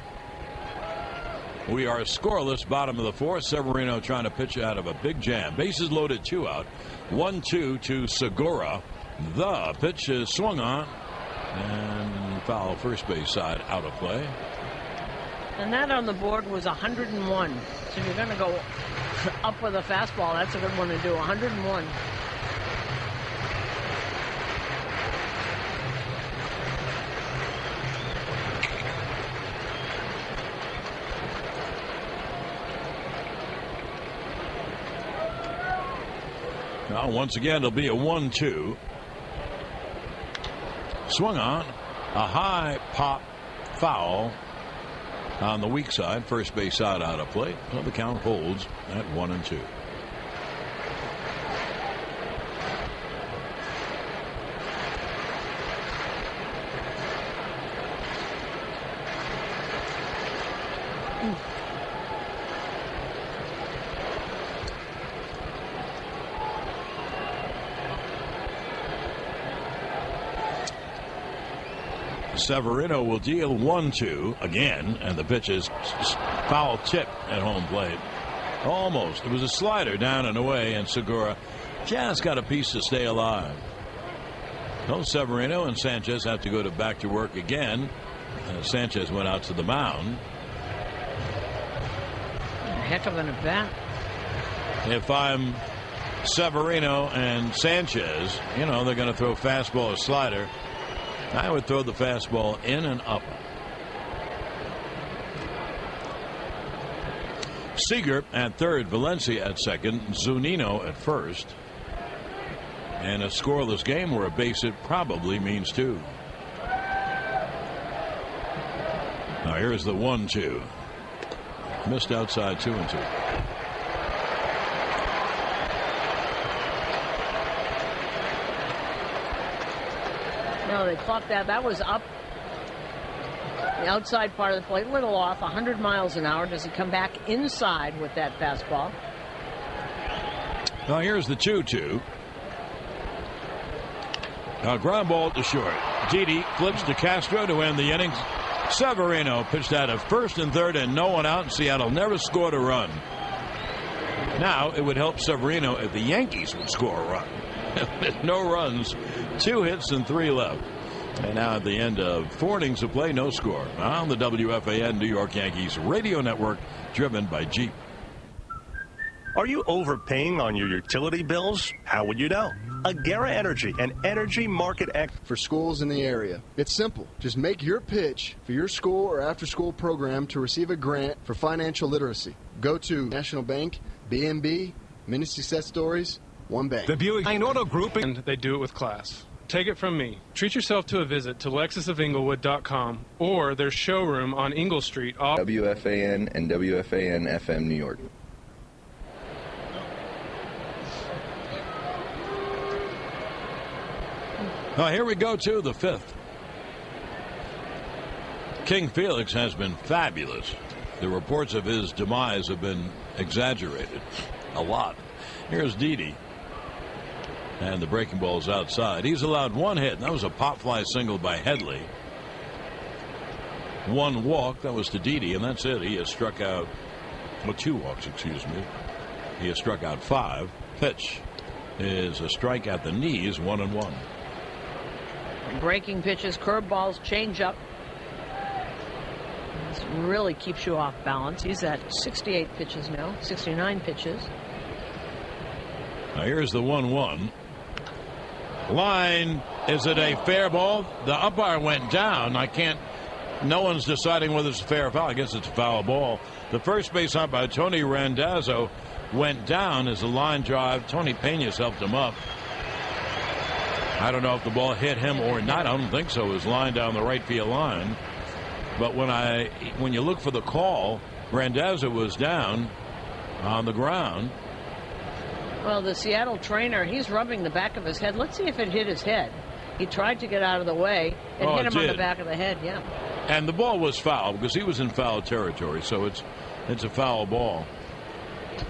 We are scoreless, bottom of the 4th. Severino trying to pitch out of a big jam. Bases loaded, 2 out. 1-2 to Segura. The pitch is swung on and foul, first base side, out of play. And that on the board was 101. So if you're going to go up with a fastball, that's a good one to do. 101. Now, once again, it'll be a 1-2. Swung on. A high pop foul on the weak side. First base side out of play. So the count holds at 1-2. Severino will deal 1-2 again, and the pitch is foul tip at home plate. Almost. It was a slider down and away, and Segura just got a piece to stay alive. So Severino and Sanchez have to go back to work again. Sanchez went out to the mound. Heck of an at bat. If I'm Severino and Sanchez, you know, they're going to throw fastball or slider. I would throw the fastball in and up. Seager at third, Valencia at second, Zunino at first. And a scoreless game where a base hit probably means 2. Now here's the 1-2. Missed outside, 2-2. No, they clocked that. That was up the outside part of the plate, a little off, 100 miles an hour. Does he come back inside with that fastball? Now here's the 2-2. A ground ball to short. Didi flips to Castro to end the innings. Severino pitched out of first and third and no one out, and Seattle never scored a run. Now it would help Severino if the Yankees would score a run. No runs, 2 hits and 3 left. And now at the end of 4 innings of play, no score. On the WFAN New York Yankees radio network, driven by Jeep. Are you overpaying on your utility bills? How would you know? Agera Energy, an energy market expert for schools in the area. It's simple. Just make your pitch for your school or after-school program to receive a grant for financial literacy. Go to National Bank, BNB, Mini Success Stories, one bank. The Buick Auto Group, and they do it with class. Take it from me. Treat yourself to a visit to lexusofinglewood.com or their showroom on Ingle Street off WFAN and WFAN FM New York. Here we go to the 5th. King Felix has been fabulous. The reports of his demise have been exaggerated a lot. Here's Didi. And the breaking ball is outside. He's allowed 1 hit. And that was a pop fly single by Headley. 1 walk. That was to Didi. And that's it. He has struck out. Well, 2 walks, excuse me. He has struck out 5. Pitch is a strike at the knees, 1-1. Breaking pitches, curveballs, changeup. This really keeps you off balance. He's at 68 pitches now, 69 pitches. Now here's the 1-1. Line, is it a fair ball? The umpire went down. No one's deciding whether it's a fair or foul. I guess it's a foul ball. The first base umpire, Tony Randazzo, went down as a line drive. Tony Peñas helped him up. I don't know if the ball hit him or not. I don't think so. It was lined down the right field line. But when you look for the call, Randazzo was down on the ground. Well, the Seattle trainer, he's rubbing the back of his head. Let's see if it hit his head. He tried to get out of the way. It hit him on the back of the head, yeah. And the ball was foul because he was in foul territory, so it's a foul ball.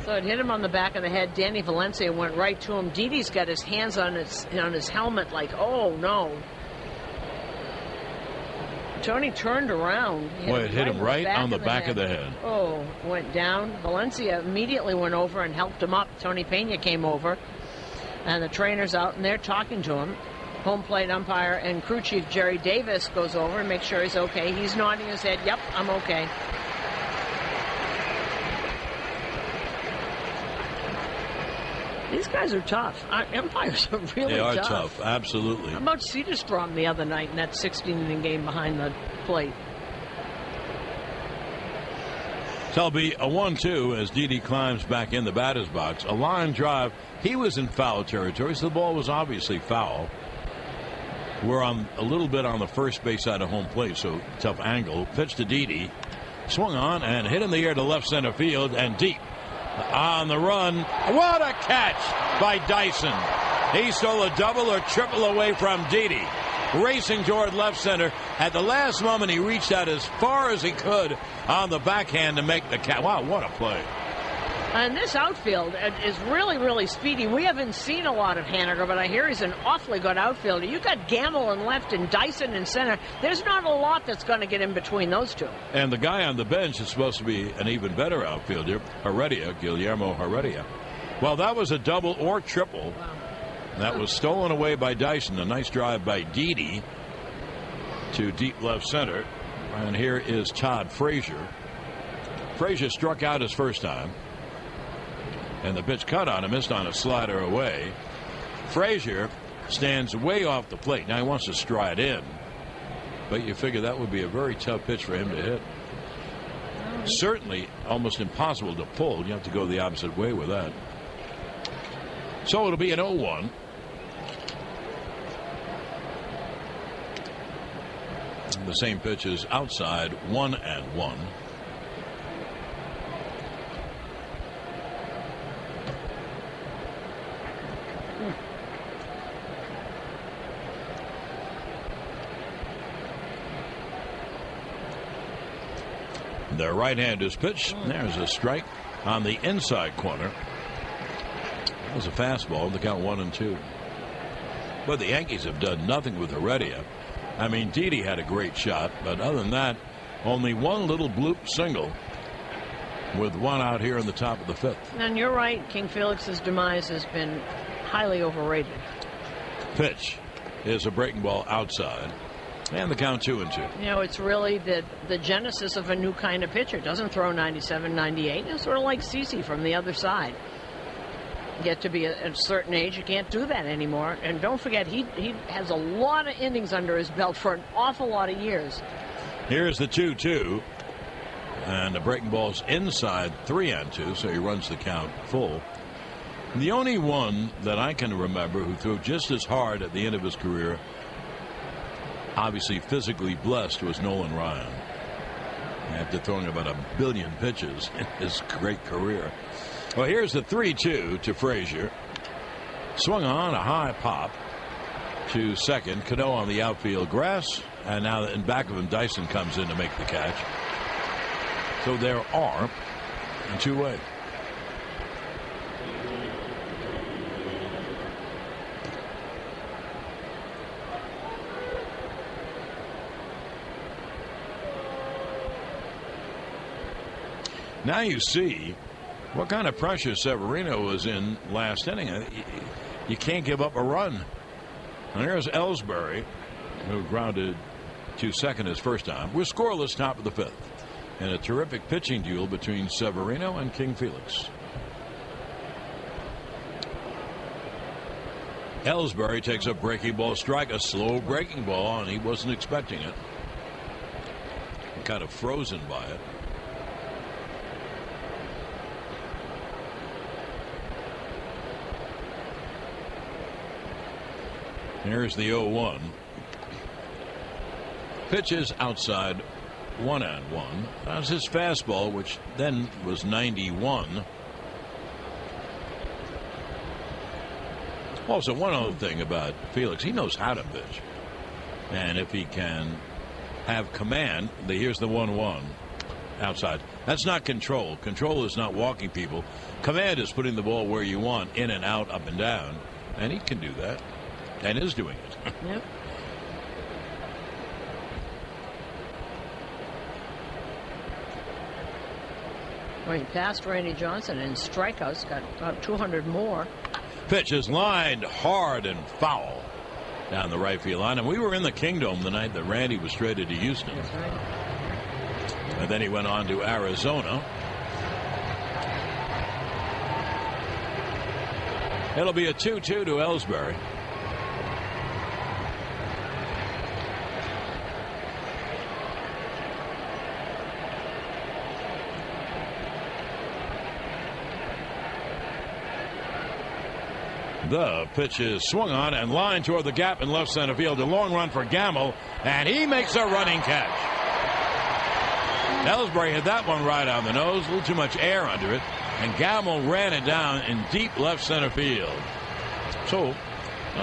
So it hit him on the back of the head. Danny Valencia went right to him. Didi's got his hands on his helmet like, oh, no. Tony turned around. It hit him right on the back of the head. Oh, went down. Valencia immediately went over and helped him up. Tony Peña came over, and the trainer's out, and they're talking to him. Home plate umpire and crew chief Jerry Davis goes over and makes sure he's okay. He's nodding his head. Yep, I'm okay. These guys are tough. Umpires are really tough. They are tough, absolutely. How about Cedarstrom the other night in that 16-inning game behind the plate? So it'll be a 1-2 as Didi climbs back in the batter's box. A line drive. He was in foul territory, so the ball was obviously foul. We're on a little bit on the first base side of home plate, so tough angle. Pitch to Didi. Swung on and hit in the air to left center field and deep. On the run. What a catch by Dyson. He stole a double or triple away from Didi. Racing toward left center. At the last moment, he reached out as far as he could on the backhand to make the catch. Wow, what a play. And this outfield is really, really speedy. We haven't seen a lot of Haniger, but I hear he's an awfully good outfielder. You got Gamble in left and Dyson in center. There's not a lot that's going to get in between those two. And the guy on the bench is supposed to be an even better outfielder, Guillermo Heredia. Well, that was a double or triple. Wow. That was stolen away by Dyson. A nice drive by Didi to deep left center. And here is Todd Frazier. Frazier struck out his first time. And the pitch cut on him, missed on a slider away. Frazier stands way off the plate. Now he wants to stride in. But you figure that would be a very tough pitch for him to hit. Certainly almost impossible to pull. You have to go the opposite way with that. So it'll be an 0-1. The same pitch is outside, 1-1. The right-hander's pitch. There's a strike on the inside corner. That was a fastball. The count 1-2. Well, the Yankees have done nothing with Heredia. I mean, Didi had a great shot, but other than that, only one little bloop single with one out here in the top of the fifth. And you're right, King Felix's demise has been highly overrated. Pitch is a breaking ball outside, and the count 2-2. You know, it's really the genesis of a new kind of pitcher. Doesn't throw 97, 98. It's sort of like CeCe from the other side. Get to be a certain age, you can't do that anymore. And don't forget, he has a lot of innings under his belt for an awful lot of years. Here's the 2-2, and the breaking ball's inside 3-2, so he runs the count full. The only one that I can remember who threw just as hard at the end of his career, obviously physically blessed, was Nolan Ryan. After throwing about 1 billion pitches in his great career. Well, here's the 3-2 to Frazier. Swung on a high pop to second. Cano on the outfield grass. And now in back of him, Dyson comes in to make the catch. So there are 2 away. Now you see what kind of pressure Severino was in last inning. You can't give up a run. And here's Ellsbury, who grounded to second his first time. We're scoreless top of the fifth in a terrific pitching duel between Severino and King Felix. Ellsbury takes a breaking ball strike, a slow breaking ball, and he wasn't expecting it. Kind of frozen by it. Here's the 0-1. Pitches outside 1-1. That's his fastball, which then was 91. Also, one other thing about Felix, he knows how to pitch. And if he can have command, here's the 1-1 outside. That's not control. Control is not walking people. Command is putting the ball where you want, in and out, up and down. And he can do that. And is doing it. Yep. Well, he passed Randy Johnson in strikeouts, got about 200 more. Pitch is lined hard and foul down the right field line. And we were in the Kingdom the night that Randy was traded to Houston. That's right. And then he went on to Arizona. It'll be a 2-2 to Ellsbury. The pitch is swung on and lined toward the gap in left center field. A long run for Gamble, and he makes a running catch. Ellsbury had that one right on the nose, a little too much air under it, and Gamble ran it down in deep left center field. So,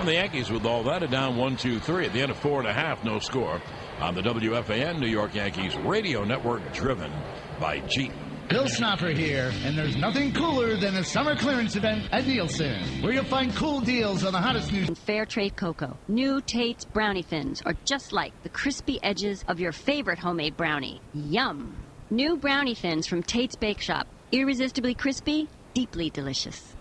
the Yankees with all that are down 1-2-3 at the end of 4.5, no score on the WFAN New York Yankees radio network, driven by Jeep. Bill Snopper here, and there's nothing cooler than a summer clearance event at Nielsen, where you'll find cool deals on the hottest new fair trade cocoa. New Tate's brownie fins are just like the crispy edges of your favorite homemade brownie. Yum! New brownie fins from Tate's Bake Shop. Irresistibly crispy, deeply delicious.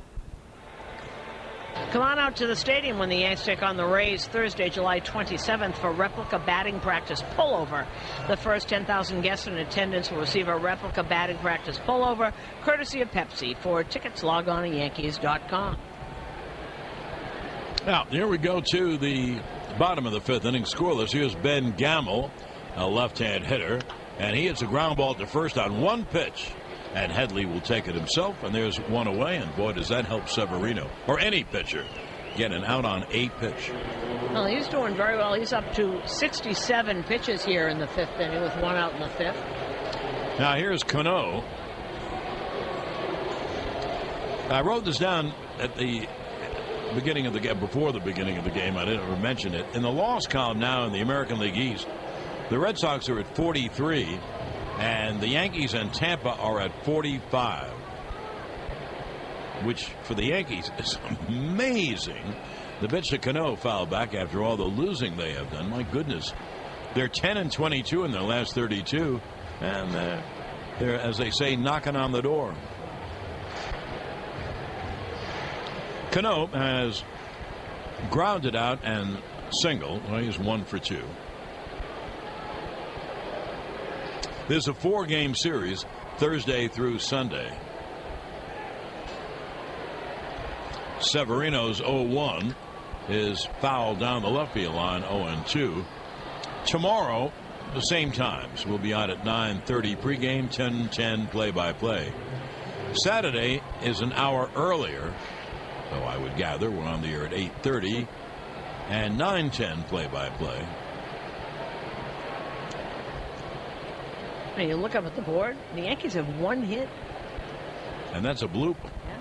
Come on out to the stadium when the Yanks take on the Rays Thursday, July 27th for replica batting practice pullover. The first 10,000 guests in attendance will receive a replica batting practice pullover, courtesy of Pepsi. For tickets, log on to Yankees.com. Now, here we go to the bottom of the fifth inning, scoreless. Here's Ben Gamble, a left-hand hitter, and he hits a ground ball to first on one pitch. And Headley will take it himself, and there's one away, and boy, does that help Severino, or any pitcher, get an out on 8 pitch. Well, he's doing very well. He's up to 67 pitches here in the fifth inning with one out in the fifth. Now here's Cano. I wrote this down at the beginning of the game, before the beginning of the game. I didn't ever mention it. In the loss column now in the American League East, the Red Sox are at 43. And the Yankees and Tampa are at 45, which for the Yankees is amazing. The pitch to Cano, foul back after all the losing they have done. My goodness. They're 10-22 in their last 32. And they're, as they say, knocking on the door. Cano has grounded out and single. Well, he's 1 for 2. This is a 4-game series, Thursday through Sunday. Severino's 0-1 is fouled down the left field line, 0-2. Tomorrow, the same times. We'll be on at 9:30 pregame, 10:10 play-by-play. Saturday is an hour earlier, so I would gather we're on the air at 8:30 and 9:10 play-by-play. When you look up at the board, the Yankees have 1 hit. And that's a bloop. Yeah.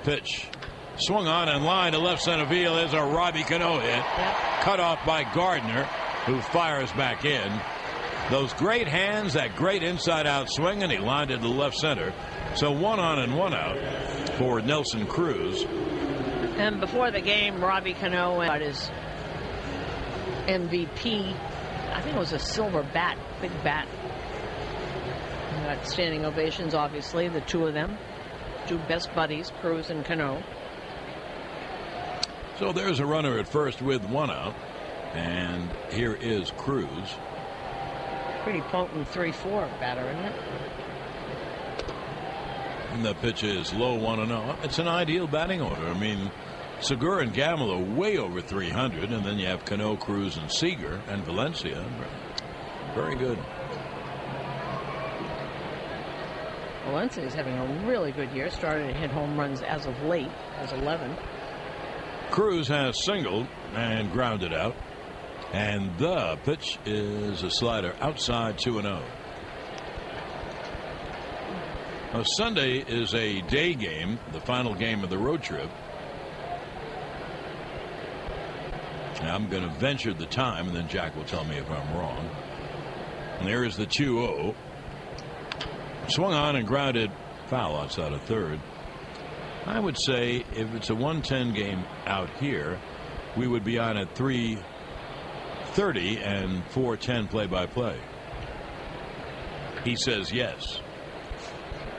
Pitch. Swung on and line to left center field. There's a Robbie Cano hit. Yep. Cut off by Gardner, who fires back in. Those great hands, that great inside-out swing, and he lined it to left center. So 1 on and 1 out for Nelson Cruz. And before the game, Robbie Cano got his MVP. I think it was a silver bat, big bat. He got standing ovations, obviously, the two of them. Two best buddies, Cruz and Cano. So there's a runner at first with 1 out. And here is Cruz. Pretty potent 3-4 batter, isn't it? And the pitch is low, 1-0. It's an ideal batting order. I mean, Segura and Gamble are way over 300, and then you have Cano, Cruz, and Seager, and Valencia. Very good. Valencia is having a really good year. Started to hit home runs as of late, as 11. Cruz has singled and grounded out. And the pitch is a slider outside, 2-0. Now, Sunday is a day game, the final game of the road trip. Now, I'm going to venture the time, and then Jack will tell me if I'm wrong. And there is the 2-0. Swung on and grounded foul outside of third. I would say if it's a 110 game out here, we would be on at 3:30 and 4:10 play-by-play. He says yes.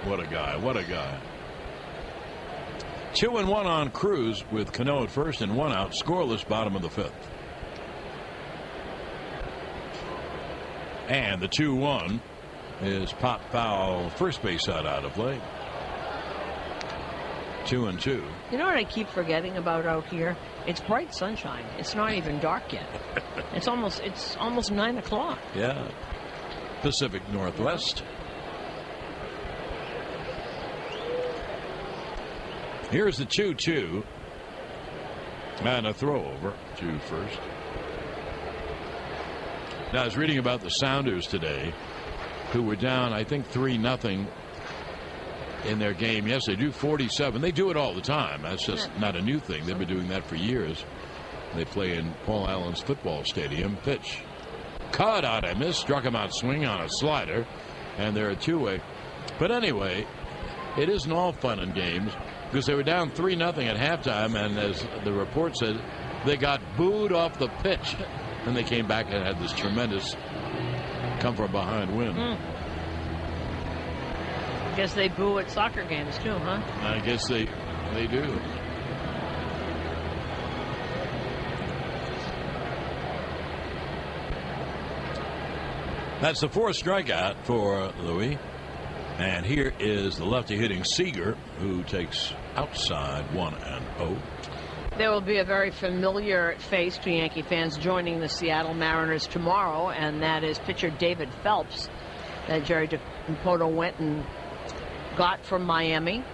What a guy. What a guy. 2-1 on Cruz with Cano at first and 1 out. Scoreless, bottom of the 5th. And the 2-1 is pop foul, first base side out of play. 2-2. You know what I keep forgetting about out here? It's bright sunshine. It's not even dark yet. It's almost 9 o'clock. Yeah. Pacific Northwest. Here's the 2-2. And a throw over to first. Now, I was reading about the Sounders today, who were down, I think, 3-0 in their game. Yes, they do 47. They do it all the time. That's just not a new thing. They've been doing that for years. They play in Paul Allen's football stadium. Pitch. Caught out and missed. Struck him out swing on a slider. And they're a 2-way. But anyway, it isn't all fun and games because they were down 3-0 at halftime. And as the report said, they got booed off the pitch. And they came back and had this tremendous come from behind win. I guess they boo at soccer games too, huh? I guess they do. That's the 4th strikeout for Louis. And here is the lefty hitting Seager, who takes outside 1-0. There will be a very familiar face to Yankee fans joining the Seattle Mariners tomorrow, and that is pitcher David Phelps that Jerry DiPoto went and got from Miami.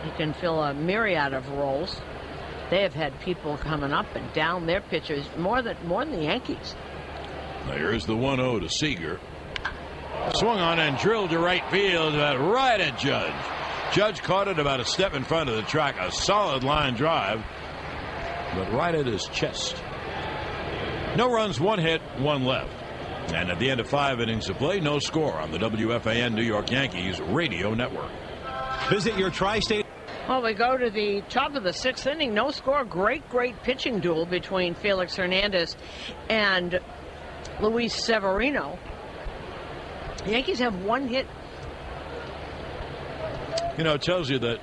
He can fill a myriad of roles. They have had people coming up and down their pitchers more than the Yankees. Now here's the 1-0 to Seager. Swung on and drilled to right field, right at Judge. Judge caught it about a step in front of the track. A solid line drive, but right at his chest. No runs, 1 hit, 1 left. And at the end of 5 innings of play, no score on the WFAN New York Yankees radio network. Visit your tri-state. Well, we go to the top of the 6th inning. No score. Great pitching duel between Felix Hernandez and Luis Severino. The Yankees have one hit. You know, it tells you that,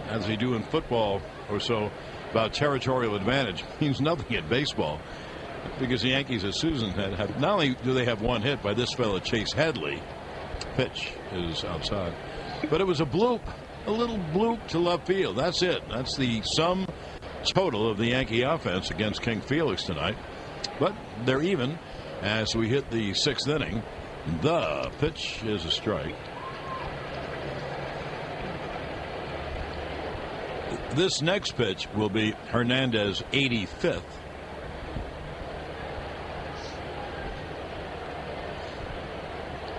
as they do in football or so, about territorial advantage means nothing in baseball. Because the Yankees, as Susan have not only do they have one hit by this fella Chase Headley, pitch is outside, but it was a bloop, a little bloop to left field. That's it. That's the sum total of the Yankee offense against King Felix tonight. But they're even as we hit the 6th inning. The pitch is a strike. This next pitch will be Hernandez 85th.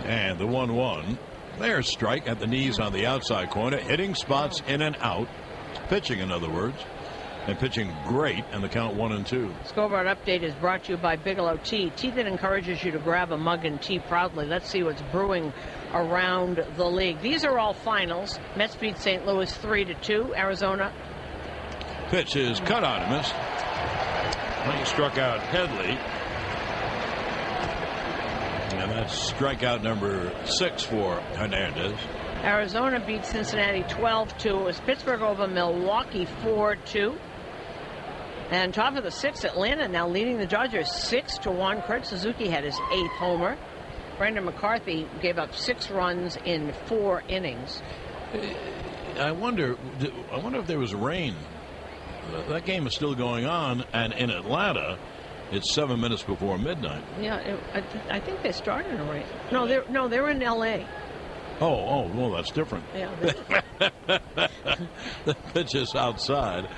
And the 1-1. There's strike at the knees on the outside corner. Hitting spots in and out. Pitching, in other words. And pitching great, and the count 1-2. Scoreboard update is brought to you by Bigelow Tea. Tea that encourages you to grab a mug and tea proudly. Let's see what's brewing around the league. These are all finals. Mets beat St. Louis 3-2. Arizona. Pitch is cut on and missed. He struck out Headley. And that's strikeout number 6 for Hernandez. Arizona beat Cincinnati 12-2. It was Pittsburgh over Milwaukee 4-2. And top of the 6th, Atlanta now leading the Dodgers 6-1. Kurt Suzuki had his 8th homer. Brendan McCarthy gave up 6 runs in 4 innings. I wonder if there was rain. That game is still going on, and in Atlanta, it's 7 minutes before midnight. Yeah, I think they started in rain. No, they're in L.A. Oh, well, that's different. Yeah. The pitch is outside.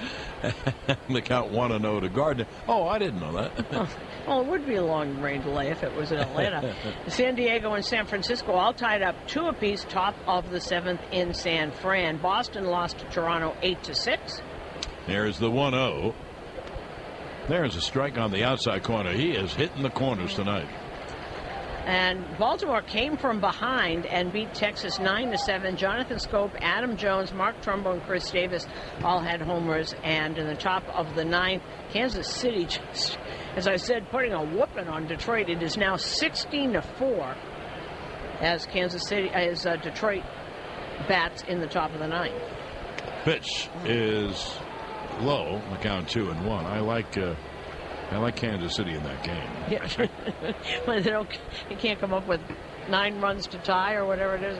The count 1-0 to Gardner. Oh, I didn't know that. Well, it would be a long rain delay if it was in Atlanta. San Diego and San Francisco all tied up 2 apiece, top of the 7th in San Fran. Boston lost to Toronto 8-6. There's the 1-0. There's a strike on the outside corner. He is hitting the corners tonight. And Baltimore came from behind and beat Texas 9-7. Jonathan Scope, Adam Jones, Mark Trumbo, and Chris Davis all had homers. And in the top of the 9th, Kansas City, just, as I said, putting a whooping on Detroit. It is now 16-4 as Detroit bats in the top of the 9th. Pitch is low. The count 2-1. I like Kansas City in that game. Yeah. When you can't come up with 9 runs to tie or whatever it is.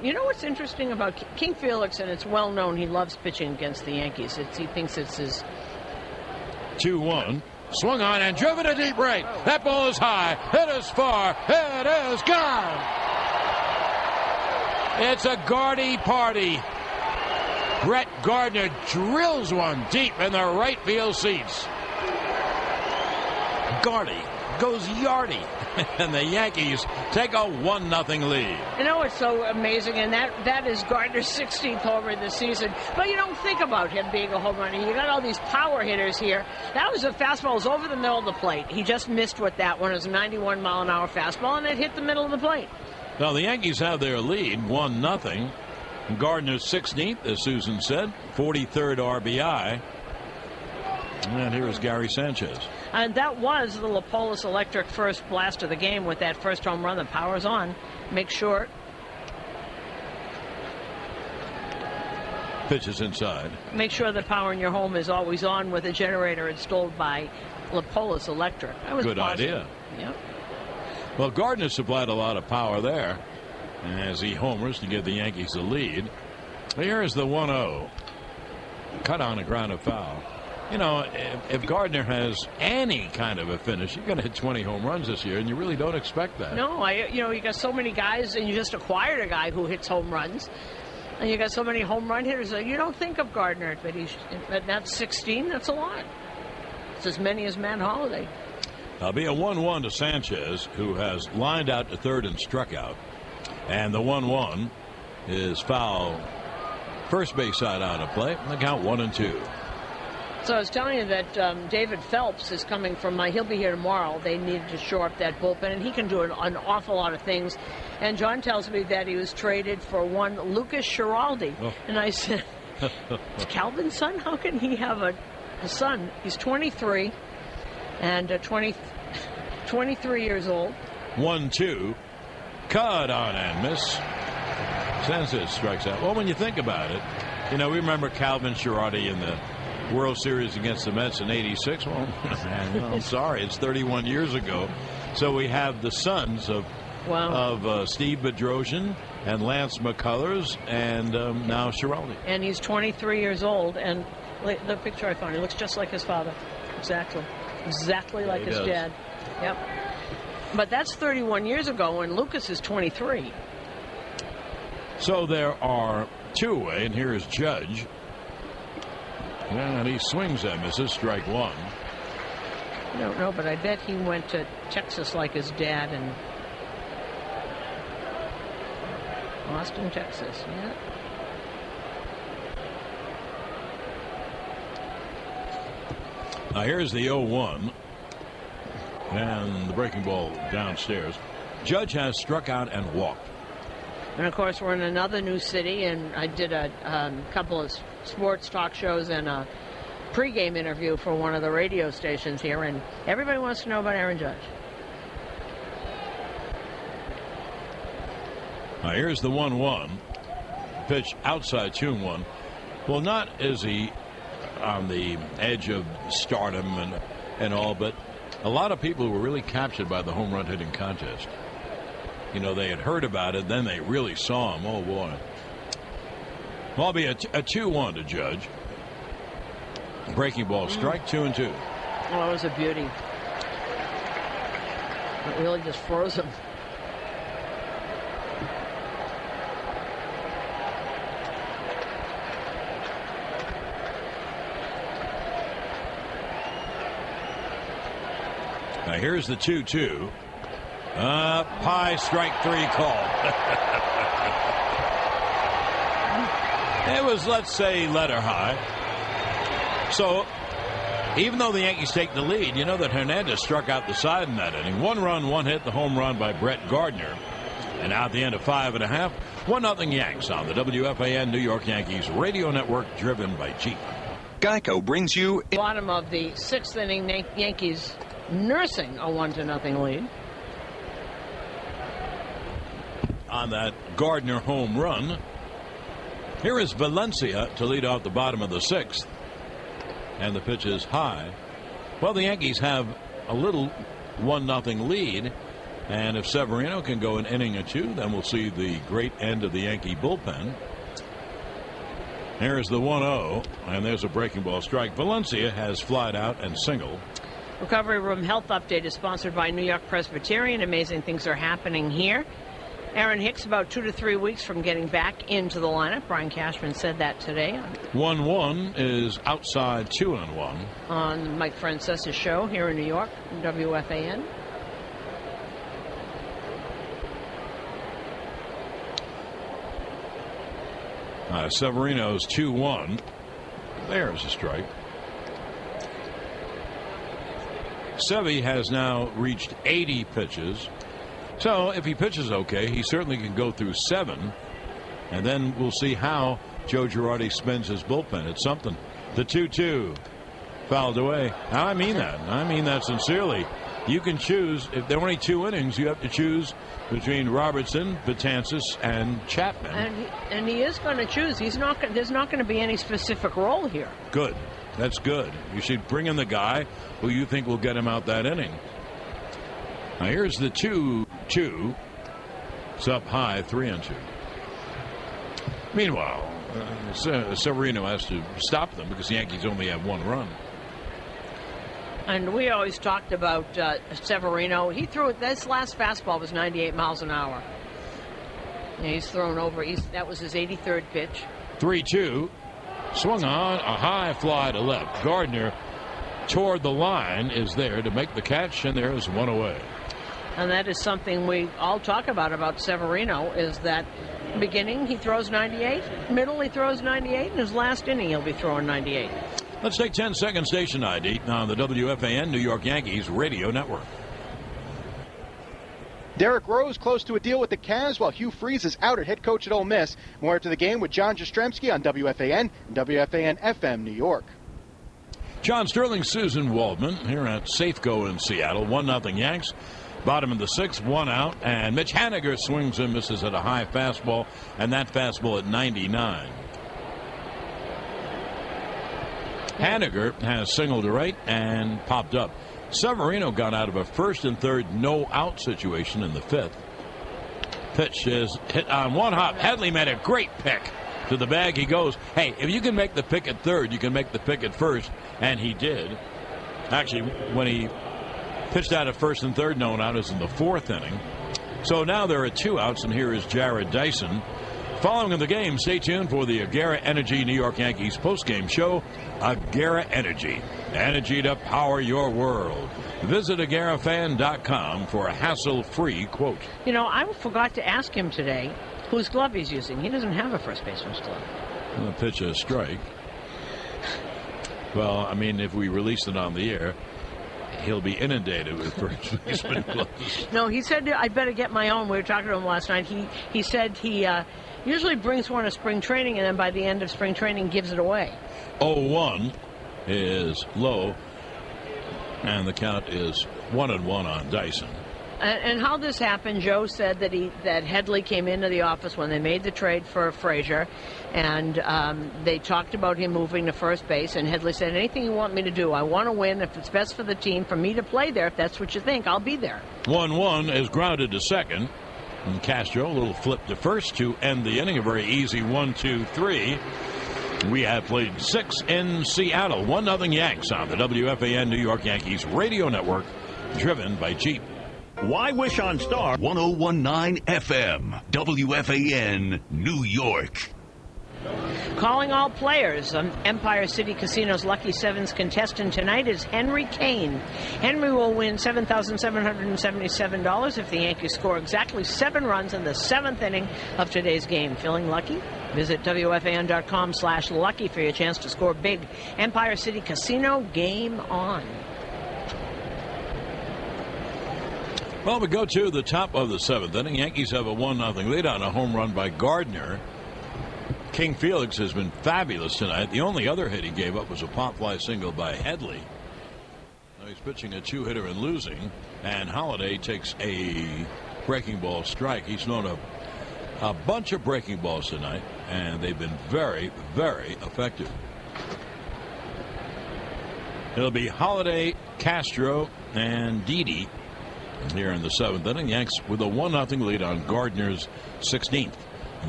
You know what's interesting about King Felix, and it's well known he loves pitching against the Yankees. He thinks it's his. 2-1. Swung on and driven to deep right. That ball is high. It is far. It is gone. It's a Gardy party. Brett Gardner drills one deep in the right field seats. Gardy goes yardy, and the Yankees take a 1-0 lead. You know what's so amazing, and that is Gardner's 16th homer in the season. But you don't think about him being a home runner. You got all these power hitters here. That was a fastball. It was over the middle of the plate. He just missed with that one. It was a 91-mile-an-hour fastball, and it hit the middle of the plate. Now the Yankees have their lead, 1-0. Gardner's 16th, as Susan said, 43rd RBI. And here is Gary Sanchez. And that was the Lepolis Electric first blast of the game with that first home run. The power's on. Make sure. Pitch is inside. Make sure the power in your home is always on with a generator installed by Lepolis Electric. That was good idea. Yep. Well, Gardner supplied a lot of power there as he homers to give the Yankees the lead. Here is the 1-0. Cut on a ground of foul. You know, if Gardner has any kind of a finish, you're going to hit 20 home runs this year, and you really don't expect that. No, you got so many guys, and you just acquired a guy who hits home runs, and you got so many home run hitters. You don't think of Gardner, but that's 16. That's a lot. It's as many as Matt Holliday. That'll be a 1-1 to Sanchez, who has lined out to third and struck out, and the 1-1 is foul. First base side out of play. The count 1-2. So I was telling you that David Phelps is coming from he'll be here tomorrow. They needed to shore up that bullpen, and he can do an awful lot of things. And John tells me that he was traded for one Lucas Schiraldi. Oh. And I said, Calvin's son? How can he have a son? He's 23 and 23 years old. 1-2. Cut on and miss. Sanchez strikes out. Well, when you think about it, we remember Calvin Girardi in the World Series against the Mets in '86. Well, man, I'm sorry, it's 31 years ago. So we have the sons of Steve Bedrosian and Lance McCullers and now Girardi. And he's 23 years old, and the picture I found, he looks just like his father. Exactly like his dad. Yep. But that's 31 years ago, and Lucas is 23. So there are two away, and here is Judge. And he swings and misses, strike one. I don't know, but I bet he went to Texas like his dad in Austin, Texas. Yeah. Now here's the 0-1. And the breaking ball downstairs. Judge has struck out and walked. And, of course, we're in another new city, and I did a couple of sports talk shows and a pregame interview for one of the radio stations here, and everybody wants to know about Aaron Judge. Now, here's the 1-1. Pitch outside 2-1. Well, not is he on the edge of stardom and all, but a lot of people were really captured by the home run hitting contest. They had heard about it, then they really saw him. Oh, boy. Well, it'll be a 2-1 to Judge. Breaking ball, strike 2-2. Oh, it was a beauty. It really just froze him. Now, here's the 2-2. High, strike 3 call. It was, let's say, letter high. So, even though the Yankees take the lead, you know that Hernandez struck out the side in that inning. 1 run, 1 hit, the home run by Brett Gardner. And now at the end of 5.5, 1-0 Yanks on the WFAN New York Yankees radio network, driven by Jeep. Geico brings you bottom of the 6th inning, Yankees nursing a 1-0 lead. On that Gardner home run. Here is Valencia to lead off the bottom of the 6th. And the pitch is high. Well, the Yankees have a little 1-0 lead. And if Severino can go an inning or two, then we'll see the great end of the Yankee bullpen. Here is the 1-0. And there's a breaking ball strike. Valencia has flied out and singled. Recovery Room Health Update is sponsored by New York Presbyterian. Amazing things are happening here. Aaron Hicks about 2 to 3 weeks from getting back into the lineup. Brian Cashman said that today. 1-1 is outside 2-1. On Mike Francesa's show here in New York, WFAN. Severino's 2-1. There's a strike. Sevy has now reached 80 pitches. So if he pitches okay, he certainly can go through 7. And then we'll see how Joe Girardi spends his bullpen. It's something. The 2-2 fouled away. Now, I mean that. I mean that sincerely. You can choose. If there are only 2 innings, you have to choose between Robertson, Betances, and Chapman. And he is going to choose. He's not. There's not going to be any specific role here. Good. That's good. You should bring in the guy who you think will get him out that inning. Now here's the 2-2. It's up high, 3-2. Meanwhile, Severino has to stop them because the Yankees only have 1 run. And we always talked about Severino. He threw it. This last fastball was 98 miles an hour. And he's thrown over. That was his 83rd pitch. 3-2. Swung on a high fly to left. Gardner toward the line, is there to make the catch, and there's 1 away. And that is something we all talk about Severino, is that beginning he throws 98, middle he throws 98, and his last inning he'll be throwing 98. Let's take 10-second station ID on the WFAN New York Yankees radio network. Derrick Rose close to a deal with the Cavs, while Hugh Freeze is out at head coach at Ole Miss. More after the game with John Jastrzemski on WFAN and WFAN FM New York. John Sterling, Susan Waldman here at Safeco in Seattle. 1-0 Yanks. Bottom of the sixth, 1 out, and Mitch Haniger swings and misses at a high fastball, and that fastball at 99. Haniger has singled to right and popped up. Severino got out of a first and third no-out situation in the fifth. Pitch is hit on one hop. Headley made a great pick. To the bag he goes. Hey, if you can make the pick at third, you can make the pick at first, and he did. Actually, when he pitched out at first and third, no out is in the fourth inning. So now there are 2 outs, and here is Jared Dyson. Following in the game, stay tuned for the Agera Energy New York Yankees postgame show. Agera Energy. Energy to power your world. Visit agerafan.com for a hassle-free quote. You know, I forgot to ask him today whose glove he's using. He doesn't have a first baseman's glove. The pitch a strike. Well, I mean, if we release it on the air, he'll be inundated with first baseman gloves. No, he said I better get my own. We were talking to him last night. He said he usually brings one to spring training, and then by the end of spring training gives it away. 0-1 is low, and the count is 1-1 on Dyson. And how this happened, Joe said that Headley came into the office when they made the trade for Frazier, and they talked about him moving to first base, and Headley said, anything you want me to do, I want to win. If it's best for the team for me to play there, if that's what you think, I'll be there. 1-1 is grounded to second, and Castro, a little flip to first to end the inning, a very easy 1-2-3. We have played 6 in Seattle. 1-0 Yanks on the WFAN New York Yankees radio network, driven by Jeep. Why Wish on Star 1019 FM, WFAN, New York. Calling all players. Empire City Casino's Lucky Sevens contestant tonight is Henry Kane. Henry will win $7,777 if the Yankees score exactly 7 runs in the 7th inning of today's game. Feeling lucky? Visit WFAN.com/lucky for your chance to score big. Empire City Casino, game on. Well, we go to the top of the 7th inning. Yankees have a 1-0 lead on a home run by Gardner. King Felix has been fabulous tonight. The only other hit he gave up was a pop fly single by Headley. Now he's pitching a 2-hitter and losing, and Holiday takes a breaking ball strike. He's thrown a bunch of breaking balls tonight, and they've been very, very effective. It'll be Holiday, Castro, and Didi here in the 7th inning. Yanks with a 1-0 lead on Gardner's 16th.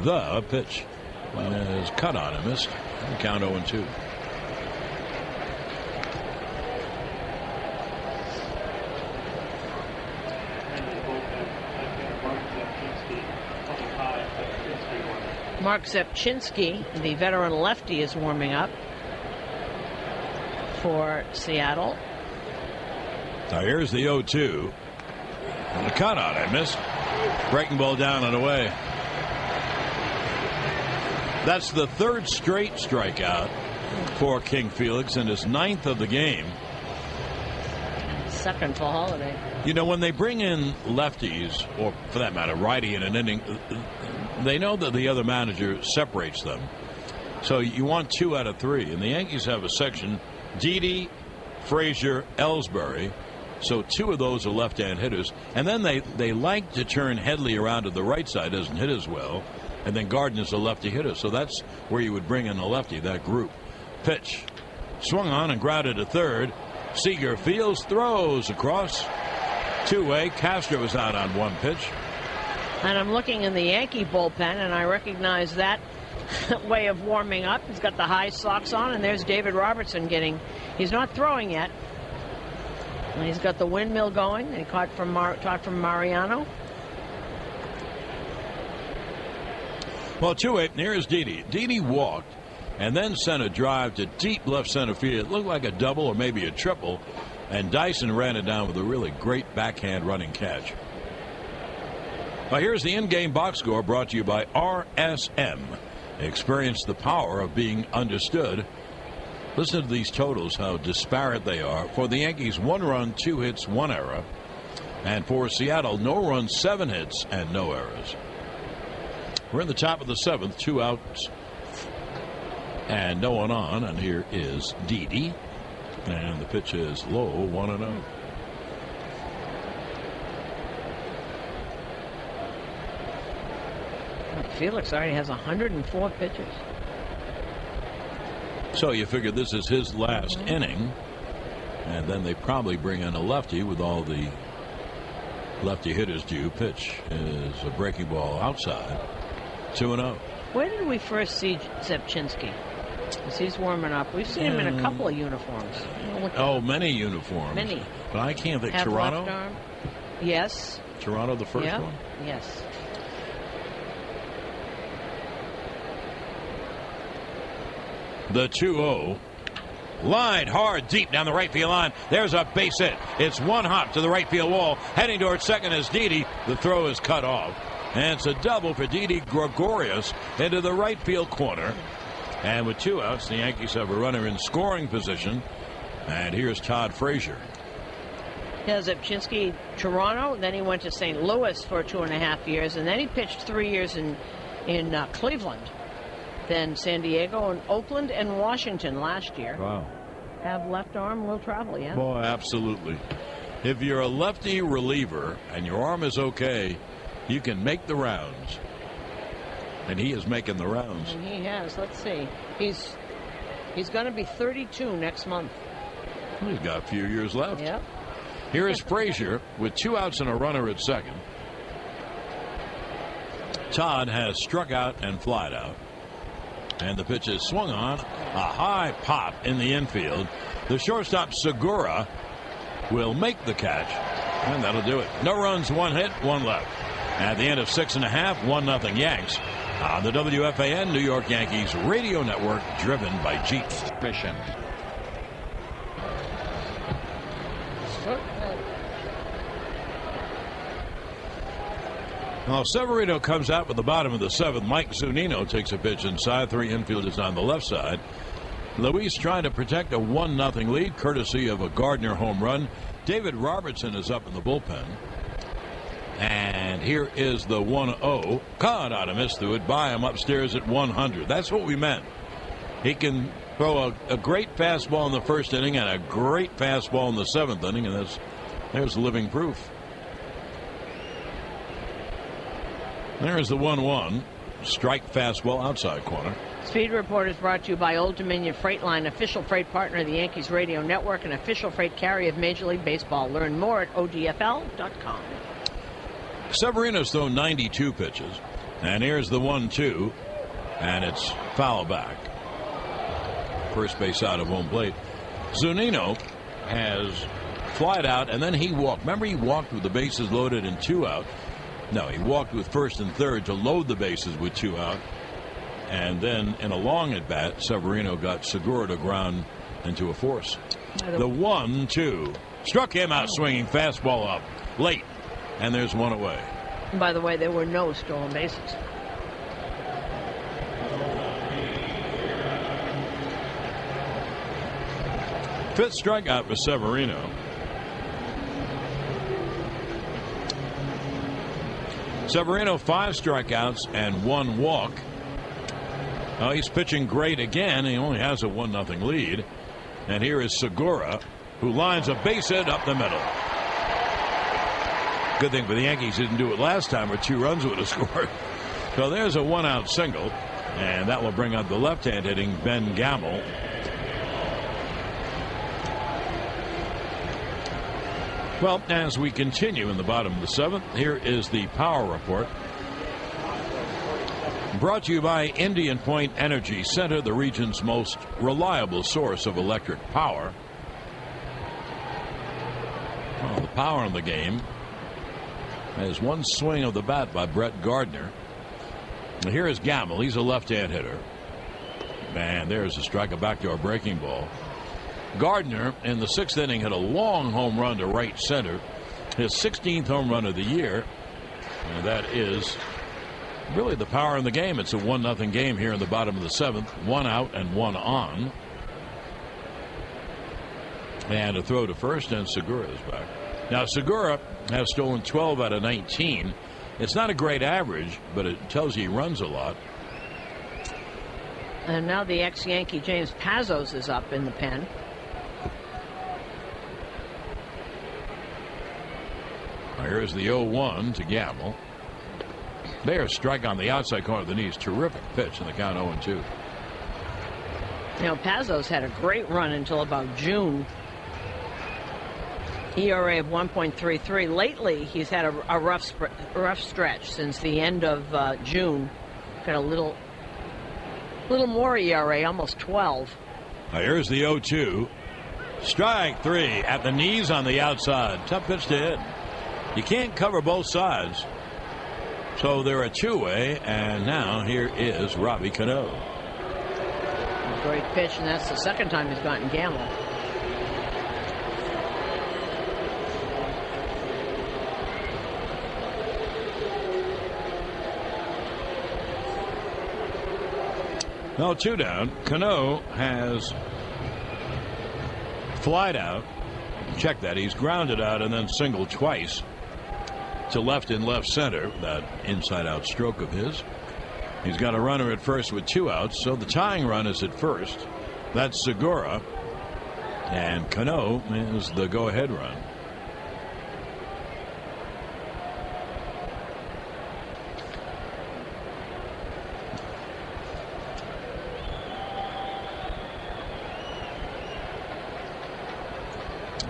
The pitch is cut on and missed. Count 0-2. Mark Zepchinski, the veteran lefty, is warming up for Seattle. Now here's the 0-2. And the cut on it, missed. Breaking ball down and away. That's the 3rd straight strikeout for King Felix and his 9th of the game. 2nd for Holiday. You know, when they bring in lefties, or for that matter, righty in an inning, they know that the other manager separates them. So you want 2 out of 3. And the Yankees have a section, Didi, Frazier, Ellsbury. So 2 of those are left-hand hitters. And then they like to turn Headley around to the right side, doesn't hit as well. And then Gardner's a lefty hitter. So that's where you would bring in a lefty, that group. Pitch. Swung on and grounded to third. Seager fields, throws across. 2-way. Castro is out on 1 pitch. And I'm looking in the Yankee bullpen, and I recognize that way of warming up. He's got the high socks on, and there's David Robertson he's not throwing yet. And he's got the windmill going. He caught from Mariano. Well, 2-8, here's Didi. Didi walked and then sent a drive to deep left center field. It looked like a double or maybe a triple, and Dyson ran it down with a really great backhand running catch. Well, here's the in-game box score brought to you by RSM. Experience the power of being understood. Listen to these totals, how disparate they are. For the Yankees, 1 run, 2 hits, 1 error. And for Seattle, no runs, 7 hits, and no errors. We're in the top of the 7th, 2 outs, and no one on. And here is Didi, and the pitch is low, 1-0. Felix already has 104 pitches. So you figure this is his last inning, and then they probably bring in a lefty with all the lefty hitters do. Pitch is a breaking ball outside, 2-0. Where did we first see Zepchinski? As he's warming up, we've seen him in a couple of uniforms. Oh, many uniforms. Many. But I can't think. Have Toronto? left arm. Yes. Toronto, the first one? Yes. The 2-0. Line hard deep down the right field line. There's a base hit. It's one hop to the right field wall. Heading towards second is Didi. The throw is cut off. And it's a double for Didi Gregorius into the right field corner. And with 2 outs, the Yankees have a runner in scoring position. And here's Todd Frazier. Yeah, Zepchinski, Toronto. Then he went to St. Louis for 2.5 years. And then he pitched 3 years in Cleveland. Then San Diego and Oakland and Washington last year. Wow. Have left arm will travel, yeah? Boy, absolutely. If you're a lefty reliever and your arm is okay, you can make the rounds. And he is making the rounds. And he has. Let's see. He's going to be 32 next month. He's got a few years left. Yep. Here is Frazier with 2 outs and a runner at second. Todd has struck out and flied out. And the pitch is swung on. A high pop in the infield. The shortstop Segura will make the catch. And that'll do it. No runs, 1 hit, 1 left. At the end of 6.5, 1-0 Yanks. On the WFAN New York Yankees radio network, driven by Jeep. Mission. Well, Severino comes out with the bottom of the 7th. Mike Zunino takes a pitch inside. 3 infielders on the left side. Luis trying to protect a 1-0 lead, courtesy of a Gardner home run. David Robertson is up in the bullpen. And here is the 1-0. Caught on a miss through it by him upstairs at 100. That's what we meant. He can throw a great fastball in the first inning and a great fastball in the 7th inning, and there's living proof. There's the 1-1. Strike fastball outside corner. Speed Report is brought to you by Old Dominion Freight Line, official freight partner of the Yankees radio network and official freight carrier of Major League Baseball. Learn more at odfl.com. Severino's thrown 92 pitches. And here's the 1-2. And it's foul back. First base out of home plate. Zunino has flied out, and then he walked. Remember, he walked with the bases loaded and 2 out. No, he walked with first and third to load the bases with 2 out. And then in a long at bat, Severino got Segura to ground into a force. The 1-2 struck him out swinging, fastball up late, and there's 1 away. And by the way, there were no stolen bases. Fifth strikeout for Severino. Severino 5 strikeouts and 1 walk. Oh, he's pitching great again. He only has a 1-0 lead. And here is Segura, who lines a base hit up the middle. Good thing for the Yankees didn't do it last time, or 2 runs would have scored. So there's a 1-out single, and that will bring up the left-hand hitting Ben Gamble. Well, as we continue in the bottom of the 7th, here is the power report. Brought to you by Indian Point Energy Center, the region's most reliable source of electric power. Well, the power in the game has 1 swing of the bat by Brett Gardner. And here is Gamble. He's a left-hand hitter. Man, there's a strike, a backdoor breaking ball. Gardner in the 6th inning hit a long home run to right center, his 16th home run of the year, and that is really the power in the game. It's a 1-0 game here in the bottom of the 7th. 1 out and 1 on, and a throw to first, and Segura is back. Now, Segura has stolen 12 out of 19. It's not a great average, but it tells you he runs a lot. And now the ex-Yankee James Pazos is up in the pen. Here's the 0-1 to Gamble. There's strike on the outside corner of the knees. Terrific pitch, in the count 0-2. You know, Pazos had a great run until about June. ERA of 1.33. Lately, he's had a rough stretch since the end of June. Got a little more ERA, almost 12. Now here's the 0-2. Strike 3 at the knees on the outside. Tough pitch to hit. You can't cover both sides. So they're a two-way, and now here is Robbie Cano. Great pitch, and that's the second time he's gotten Gamble. No, 2 down. Cano has flied out. Check that. He's grounded out and then singled twice to left and left center. That inside-out stroke of his. He's got a runner at first with 2 outs, so the tying run is at first. That's Segura. And Cano is the go-ahead run.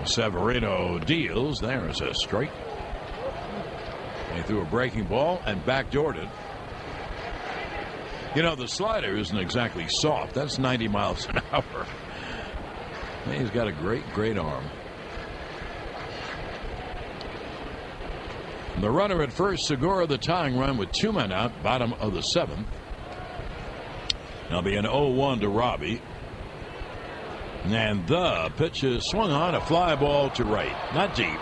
Severino deals. There's a strike. He threw a breaking ball and backdoored it. You know, the slider isn't exactly soft. That's 90 miles an hour. He's got a great arm. The runner at first, Segura, the tying run with 2 men out, bottom of the 7th. There'll be an 0-1 to Robbie. And the pitch is swung on, a fly ball to right. Not deep.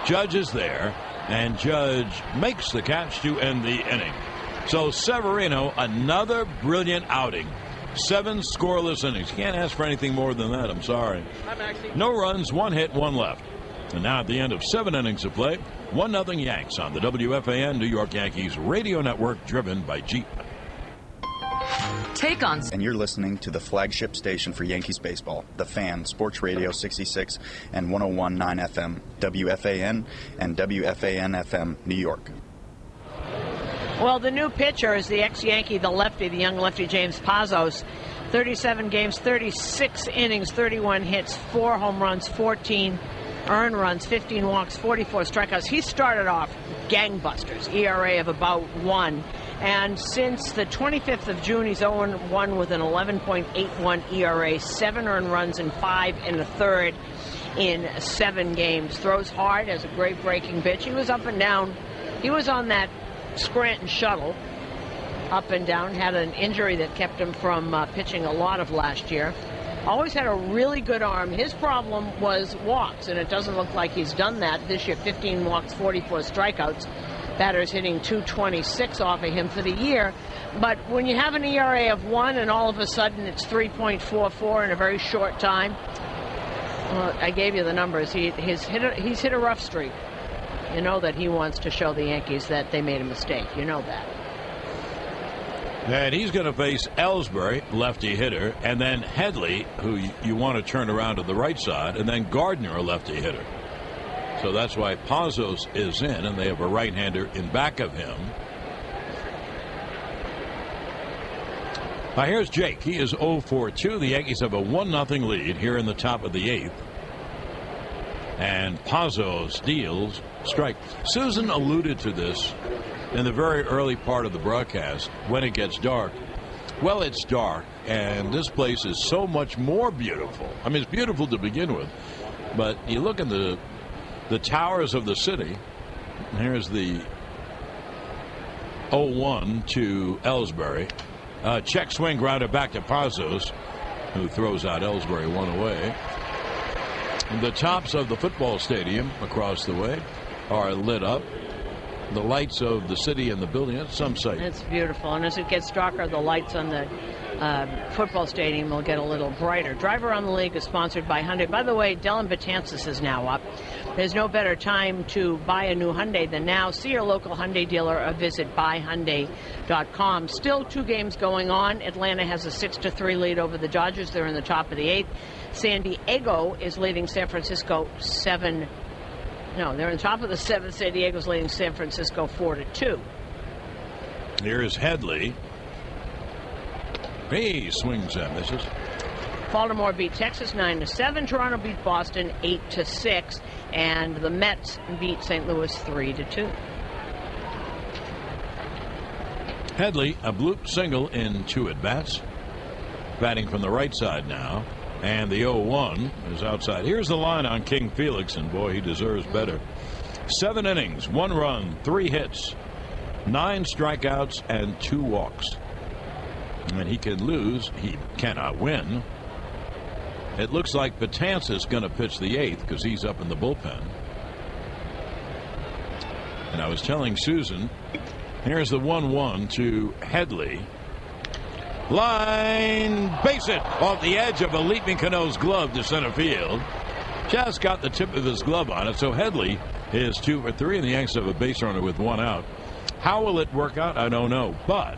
Judge is there, and Judge makes the catch to end the inning. So Severino, another brilliant outing. 7 scoreless innings. Can't ask for anything more than that, I'm sorry. No runs, 1 hit, 1 left. And now at the end of 7 innings of play, 1-0 Yanks on the WFAN New York Yankees radio network, driven by Jeep. Take on. And you're listening to the flagship station for Yankees baseball, The Fan, Sports Radio 66 and 101.9 FM, WFAN and WFAN FM, New York. Well, the new pitcher is the ex-Yankee, the lefty, the young lefty, James Pazos. 37 games, 36 innings, 31 hits, 4 home runs, 14 earned runs, 15 walks, 44 strikeouts. He started off gangbusters, ERA of about 1. And since the 25th of June, he's 0-1 with an 11.81 ERA, 7 earned runs and 5 1/3 in 7 games. Throws hard, has a great breaking pitch. He was up and down. He was on that Scranton shuttle, up and down. Had an injury that kept him from pitching a lot of last year. Always had a really good arm. His problem was walks, and it doesn't look like he's done that this year. 15 walks, 44 strikeouts. Batters hitting .226 off of him for the year. But when you have an ERA of 1 and all of a sudden it's 3.44 in a very short time, well, I gave you the numbers. He's hit a rough streak. You know that he wants to show the Yankees that they made a mistake. You know that. And he's going to face Ellsbury, lefty hitter, and then Headley, who you want to turn around to the right side, and then Gardner, a lefty hitter. So that's why Pazos is in, and they have a right-hander in back of him. Now here's Jake. He is 0-4-2. The Yankees have a 1-0 lead here in the top of the 8th. And Pazos deals strike. Susan alluded to this in the very early part of the broadcast when it gets dark. Well, it's dark, and this place is so much more beautiful. I mean, it's beautiful to begin with, but you look at the towers of the city. Here's the 0-1 to Ellsbury. Check swing grounded back to Pazos, who throws out Ellsbury 1 away. The tops of the football stadium across the way are lit up. the lights of the city and the building. It's some sight. It's beautiful. And as it gets darker, the lights on the football stadium will get a little brighter. Drive Around the League is sponsored by Hyundai. By the way, Dylan Betances is now up. There's no better time to buy a new Hyundai than now. See your local Hyundai dealer or visit buyhyundai.com. Still 2 games going on. Atlanta has a 6-3 lead over the Dodgers. They're in the top of the 8th. San Diego is leading San Francisco 7. No, they're in the top of the 7th. San Diego's leading San Francisco 4-2. Here's Headley. He swings and misses. Baltimore beat Texas 9-7. Toronto beat Boston 8-6, and the Mets beat St. Louis 3-2. Headley, a bloop single in 2 at-bats. Batting from the right side now, and the 0-1 is outside. Here's the line on King Felix, and boy, he deserves better. 7 innings, 1 run, 3 hits, 9 strikeouts, and 2 walks. And he can lose. He cannot win. It looks like Betances is going to pitch the 8th because he's up in the bullpen. And I was telling Susan, here's the 1-1 to Headley. Line, base it off the edge of a leaping Cano's glove to center field. Just got the tip of his glove on it. So Headley is 2 for 3, and the Yankees have a base runner with 1 out. How will it work out? I don't know. But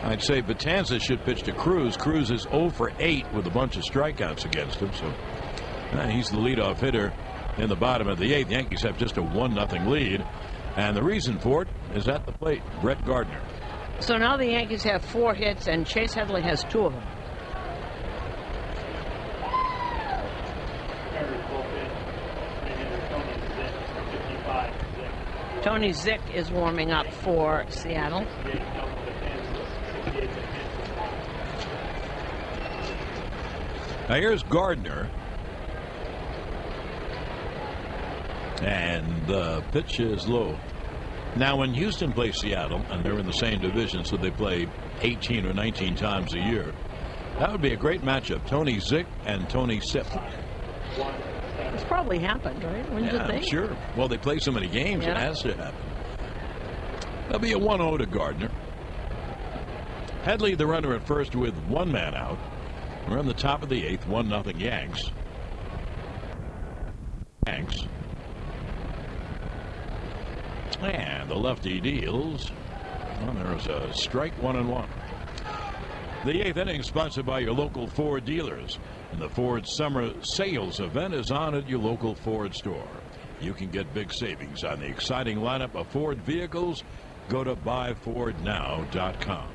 I'd say Betances should pitch to Cruz. Cruz is 0 for 8 with a bunch of strikeouts against him. So he's the leadoff hitter in the bottom of the 8th. Yankees have just a 1-0 lead. And the reason for it is at the plate, Brett Gardner. So now the Yankees have 4 hits, and Chase Headley has 2 of them. Tony Zick is warming up for Seattle. Now here's Gardner. And the pitch is low. Now when Houston plays Seattle, and they're in the same division, so they play 18 or 19 times a year, that would be a great matchup. Tony Zick and Tony Sipp. It's probably happened, right? Wouldn't you think? Sure. Well, they play so many games, it has to happen. That'll be a 1-0 to Gardner. Headley, the runner at first with 1 man out. We're in the top of the 8th, 1-0 Yanks. And the lefty deals. Well, there's a strike, 1-1. The 8th inning sponsored by your local Ford dealers. And the Ford Summer Sales event is on at your local Ford store. You can get big savings on the exciting lineup of Ford vehicles. Go to buyfordnow.com.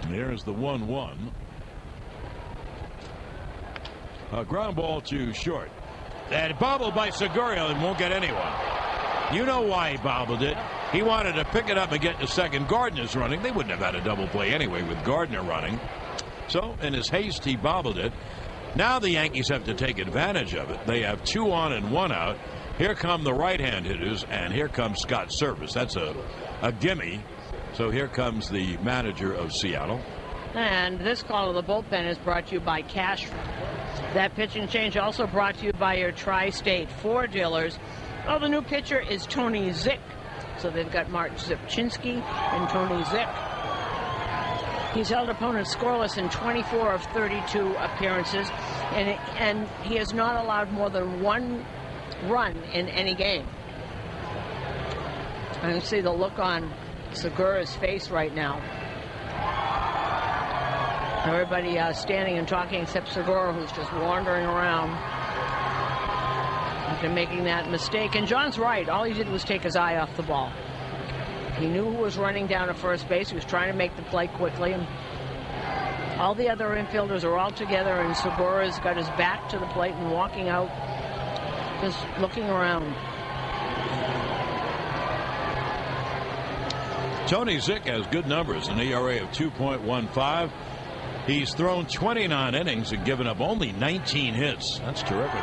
Here's the 1-1. A ground ball to short. And bobbled by Segura and won't get anyone. You know why he bobbled it. He wanted to pick it up and get to second. Gardner's running. They wouldn't have had a double play anyway with Gardner running. So in his haste, he bobbled it. Now the Yankees have to take advantage of it. They have 2 on and 1 out. Here come the right-hand hitters, and here comes Scott Service. That's a gimme. So here comes the manager of Seattle. And this call of the bullpen is brought to you by Cash. That pitching change also brought to you by your Tri-State Ford dealers. Oh, the new pitcher is Tony Zick. So they've got Mark Zipchinski and Tony Zick. He's held opponents scoreless in 24 of 32 appearances, and he has not allowed more than 1 run in any game. I can see the look on Segura's face right now. Everybody standing and talking except Segura, who's just wandering around after making that mistake. And John's right. All he did was take his eye off the ball. He knew who was running down at first base. He was trying to make the play quickly. And all the other infielders are all together, and Segura's got his back to the plate and walking out, just looking around. Tony Zick has good numbers, an ERA of 2.15. He's thrown 29 innings and given up only 19 hits. That's terrific.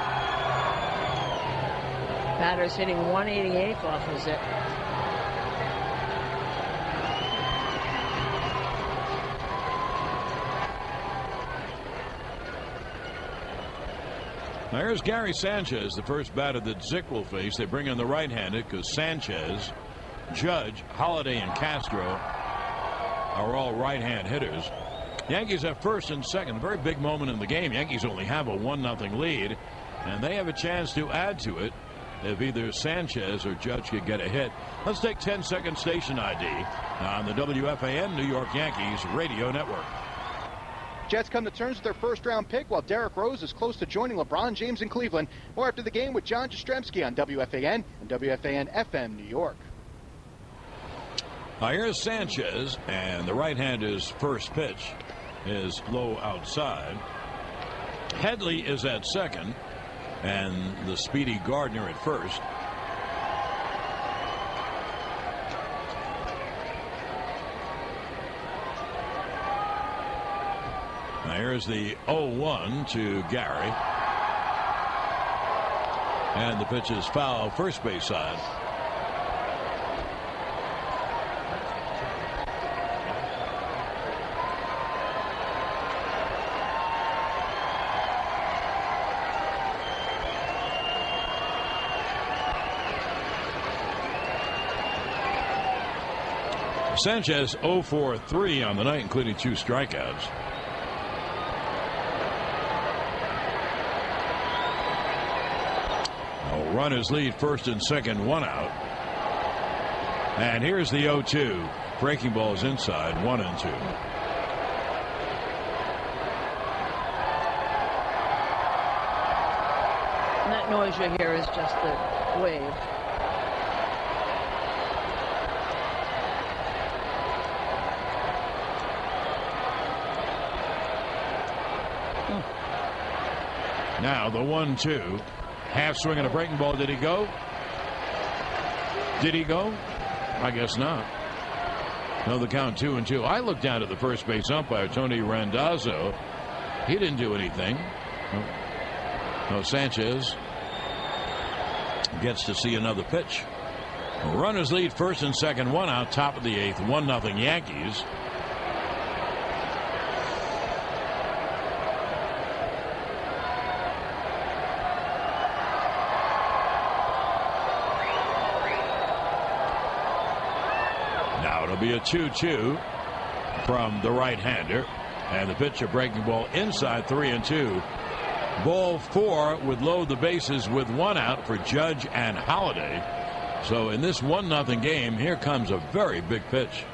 Batter's hitting 188 off of Zick. Here's Gary Sanchez, the first batter that Zick will face. They bring in the right-handed because Sanchez, Judge, Holiday, and Castro are all right-hand hitters. Yankees have first and second. Very big moment in the game. Yankees only have a 1-0 lead, and they have a chance to add to it if either Sanchez or Judge could get a hit. Let's take 10-second station ID on the WFAN New York Yankees radio network. Jets come to terms with their first-round pick, while Derrick Rose is close to joining LeBron James in Cleveland. More after the game with John Jastrzemski on WFAN and WFAN-FM New York. Here's Sanchez, and the right-hander's first pitch is low outside. Headley is at second, and the speedy Gardner at first. Here's the 0-1 to Gary. And the pitch is foul, first base side. Sanchez 0 for 3 on the night, including 2 strikeouts. Runners lead first and second, 1 out. And here's the 0-2. Breaking balls inside, 1-2. And that noise you hear is just the wave. Now the 1-2. Half swing and a breaking ball. Did he go? Did he go? I guess not. No, the count 2-2. I looked down at the first base umpire, Tony Randazzo. He didn't do anything. No, Sanchez gets to see another pitch. Runners lead first and second, 1 out, top of the 8th, 1-0 Yankees. It'll be a 2-2 from the right-hander, and the pitch, a breaking ball inside, 3-2. Ball 4 would load the bases with 1 out for Judge and Holiday. So in this 1-0 game, here comes a very big pitch.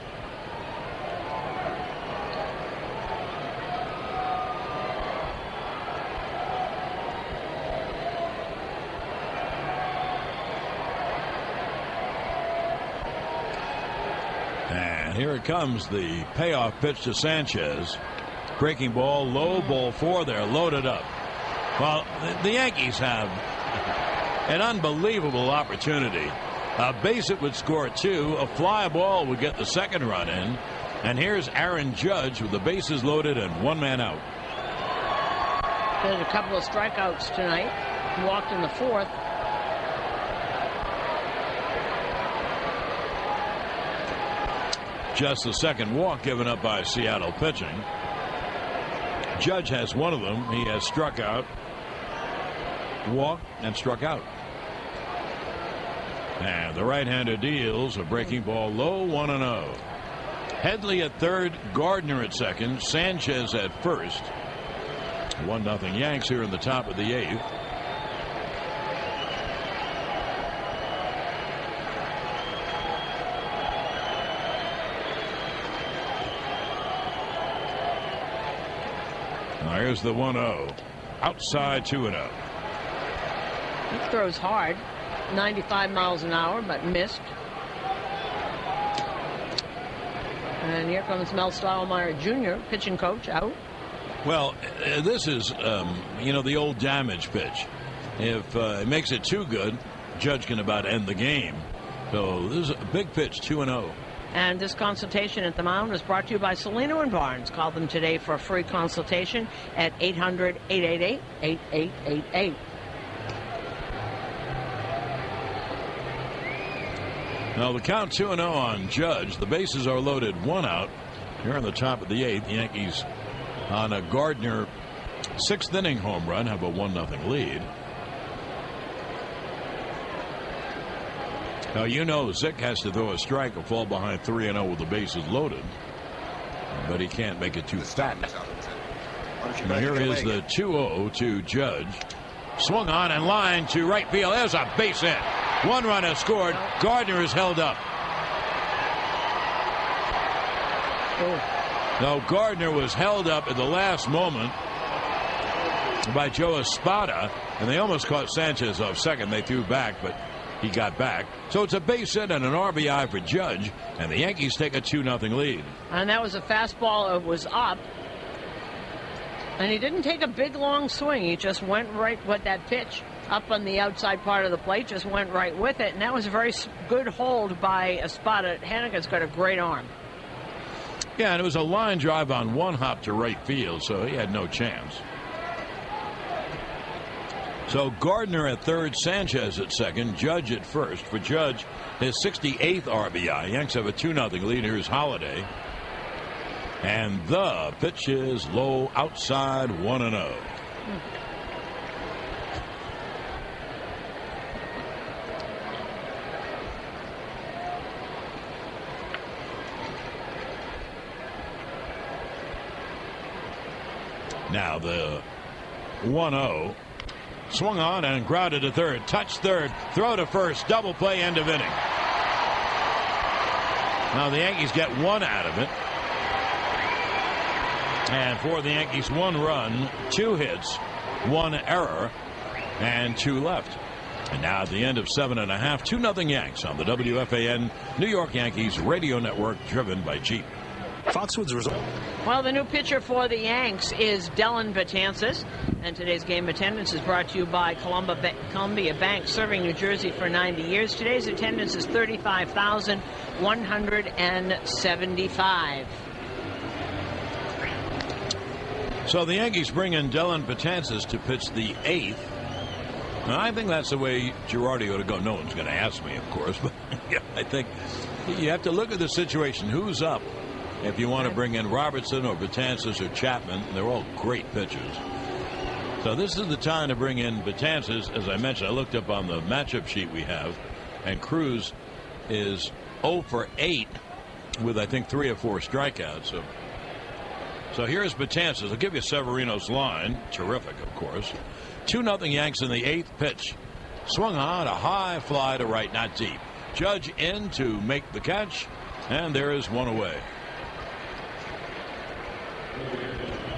Here it comes, the payoff pitch to Sanchez. Breaking ball, low, ball 4 there, loaded up. Well, the Yankees have an unbelievable opportunity. A base hit would score 2, a fly ball would get the second run in, and here's Aaron Judge with the bases loaded and 1 man out. There's a couple of strikeouts tonight. He walked in the 4th. Just the second walk given up by Seattle pitching. Judge has 1 of them. He has struck out, walked, and struck out. And the right-hander deals a breaking ball low, 1-0. Headley at third, Gardner at second, Sanchez at first. 1-0 Yanks here in the top of the 8th. Here's the 1-0. Outside, 2-0. He throws hard. 95 miles an hour, but missed. And here comes Mel Stottlemyre Jr., pitching coach, out. Well, this is, the old damage pitch. If it makes it too good, Judge can about end the game. So this is a big pitch, 2-0. And this consultation at the mound was brought to you by Salino and Barnes. Call them today for a free consultation at 800-888-8888. Now the count 2-0 on Judge. The bases are loaded, 1 out. Here on the top of the 8th, the Yankees on a Gardner Sixth inning home run, have a 1-0 lead. Now, you know, Zick has to throw a strike or fall behind 3-0 with the bases loaded, but he can't make it too fat. Now, here is the 2-0 to Judge. Swung on and line to right field. There's a base hit. One run has scored. Gardner is held up. No, Gardner was held up at the last moment by Joe Espada, and they almost caught Sanchez off second. They threw back, but he got back. So it's a base hit and an RBI for Judge, and the Yankees take a 2-0 lead. And that was a fastball. It was up. And he didn't take a big, long swing. He just went right with that pitch up on the outside part of the plate, just went right with it. And that was a very good hold by Espada. Haneke's got a great arm. Yeah, and it was a line drive on one hop to right field, so he had no chance. So Gardner at third, Sanchez at second, Judge at first. For Judge, his 68th RBI. Yanks have a 2-0 lead. Here's Holiday. And the pitch is low outside, 1-0. Now the 1-0. Swung on and grounded to third. Touch third. Throw to first. Double play, end of inning. Now the Yankees get one out of it. And for the Yankees, 1 run, 2 hits, 1 error, and 2 left. And now at the end of 7.5, 2-0 Yanks on the WFAN New York Yankees radio network, driven by Jeep. Foxwoods result. Well, the new pitcher for the Yanks is Dellin Betances. And today's game attendance is brought to you by Columbia Bank, serving New Jersey for 90 years. Today's attendance is 35,175. So the Yankees bring in Dellin Betances to pitch the 8th. Now, I think that's the way Girardi ought to go. No one's going to ask me, of course, but yeah, I think you have to look at the situation. Who's up? If you want to bring in Robertson or Betances or Chapman, they're all great pitchers. So this is the time to bring in Betances. As I mentioned, I looked up on the matchup sheet we have, and Cruz is 0 for 8 with, I think, 3 or 4 strikeouts. So here's Betances. I'll give you Severino's line. Terrific, of course. 2-0 Yanks in the 8th pitch. Swung on, a high fly to right, not deep. Judge in to make the catch, and there is one away.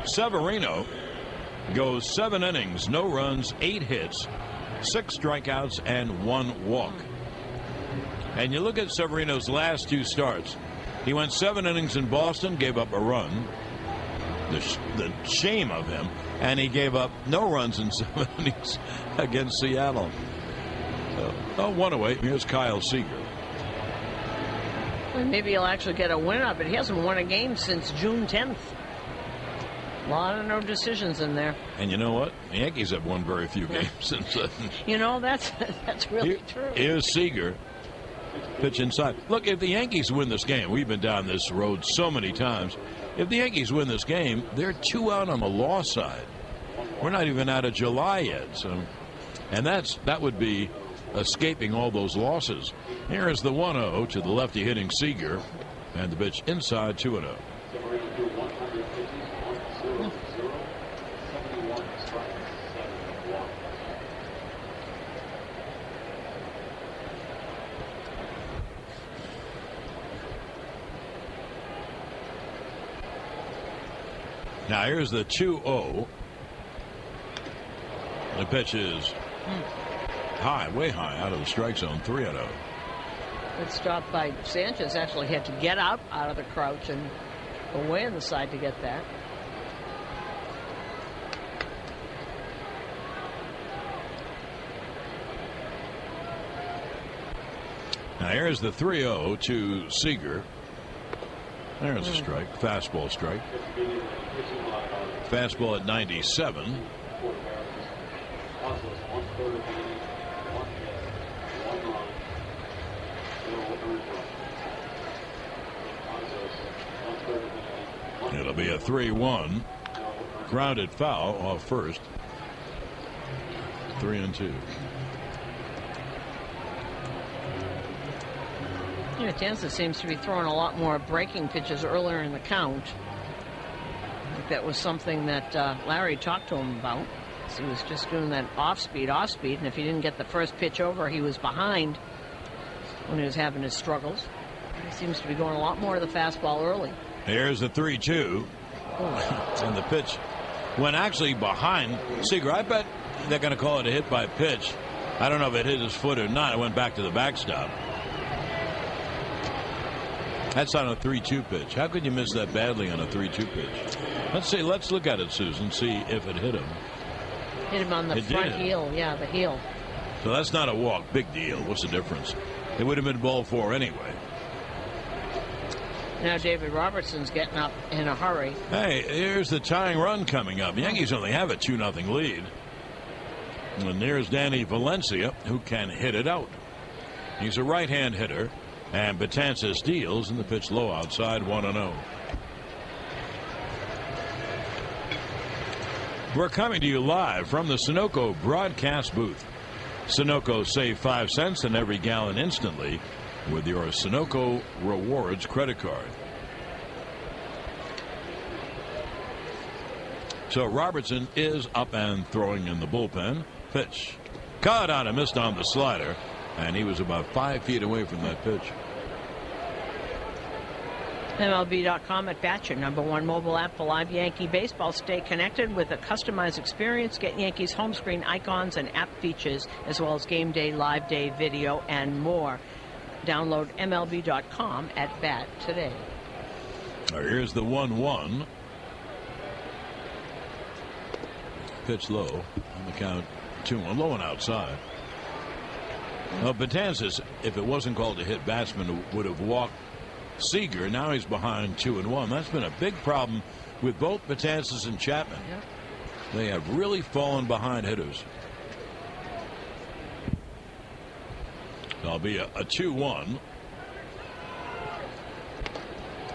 Severino goes 7 innings, no runs, 8 hits, 6 strikeouts, and 1 walk. And you look at Severino's last 2 starts. He went 7 innings in Boston, gave up a run. The shame of him, and he gave up no runs in 7 innings against Seattle. 1 away. Here's Kyle Seager. Well, maybe he'll actually get a win up, but he hasn't won a game since June 10th. A lot of no decisions in there. And you know what? The Yankees have won very few games since then. You know, that's really true. Here's Seager. Pitch inside. Look, if the Yankees win this game, we've been down this road so many times. If the Yankees win this game, they're 2 out on the loss side. We're not even out of July yet. And that would be escaping all those losses. Here is the 1-0 to the lefty hitting Seager. And the pitch inside, 2-0. Now here's the 2-0. The pitch is high, way high, out of the strike zone, 3-0. It's dropped by Sanchez. Actually had to get out of the crouch and away on the side to get that. Now here's the 3-0 to Seager. There's a strike. Fastball strike. Fastball at 97. It'll be a 3-1. Grounded foul off first. 3-2. Tanza seems to be throwing a lot more breaking pitches earlier in the count. I think that was something that Larry talked to him about. He was just doing that off-speed, and if he didn't get the first pitch over, he was behind when he was having his struggles. He seems to be going a lot more to the fastball early. Here's the 3-2. And the pitch went actually behind Seager. I bet they're going to call it a hit by pitch. I don't know if it hit his foot or not. It went back to the backstop. That's on a 3-2 pitch. How could you miss that badly on a 3-2 pitch? Let's see. Let's look at it, Susan. See if it hit him. Hit him on the front heel. Yeah, the heel. So that's not a walk. Big deal. What's the difference? It would have been ball 4 anyway. Now David Robertson's getting up in a hurry. Hey, here's the tying run coming up. The Yankees only have a 2-0 lead. And there's Danny Valencia, who can hit it out. He's a right-hand hitter. And Betances deals, and the pitch low outside, 1-0. We're coming to you live from the Sunoco broadcast booth. Sunoco save 5 cents in every gallon instantly with your Sunoco Rewards credit card. So Robertson is up and throwing in the bullpen. Pitch. Caught on and missed on the slider. And he was about 5 feet away from that pitch. MLB.com at bat, your #1 mobile app for live Yankee baseball. Stay connected with a customized experience. Get Yankees home screen icons and app features, as well as game day, live day video, and more. Download MLB.com at bat today. Here's the 1-1. Pitch low on the count, 2-1, low and outside. Well, Betances, if it wasn't called a hit batsman, would have walked Seager. Now he's behind 2-1. That's been a big problem with both Betances and Chapman. Yep. They have really fallen behind hitters. There'll be a 2-1.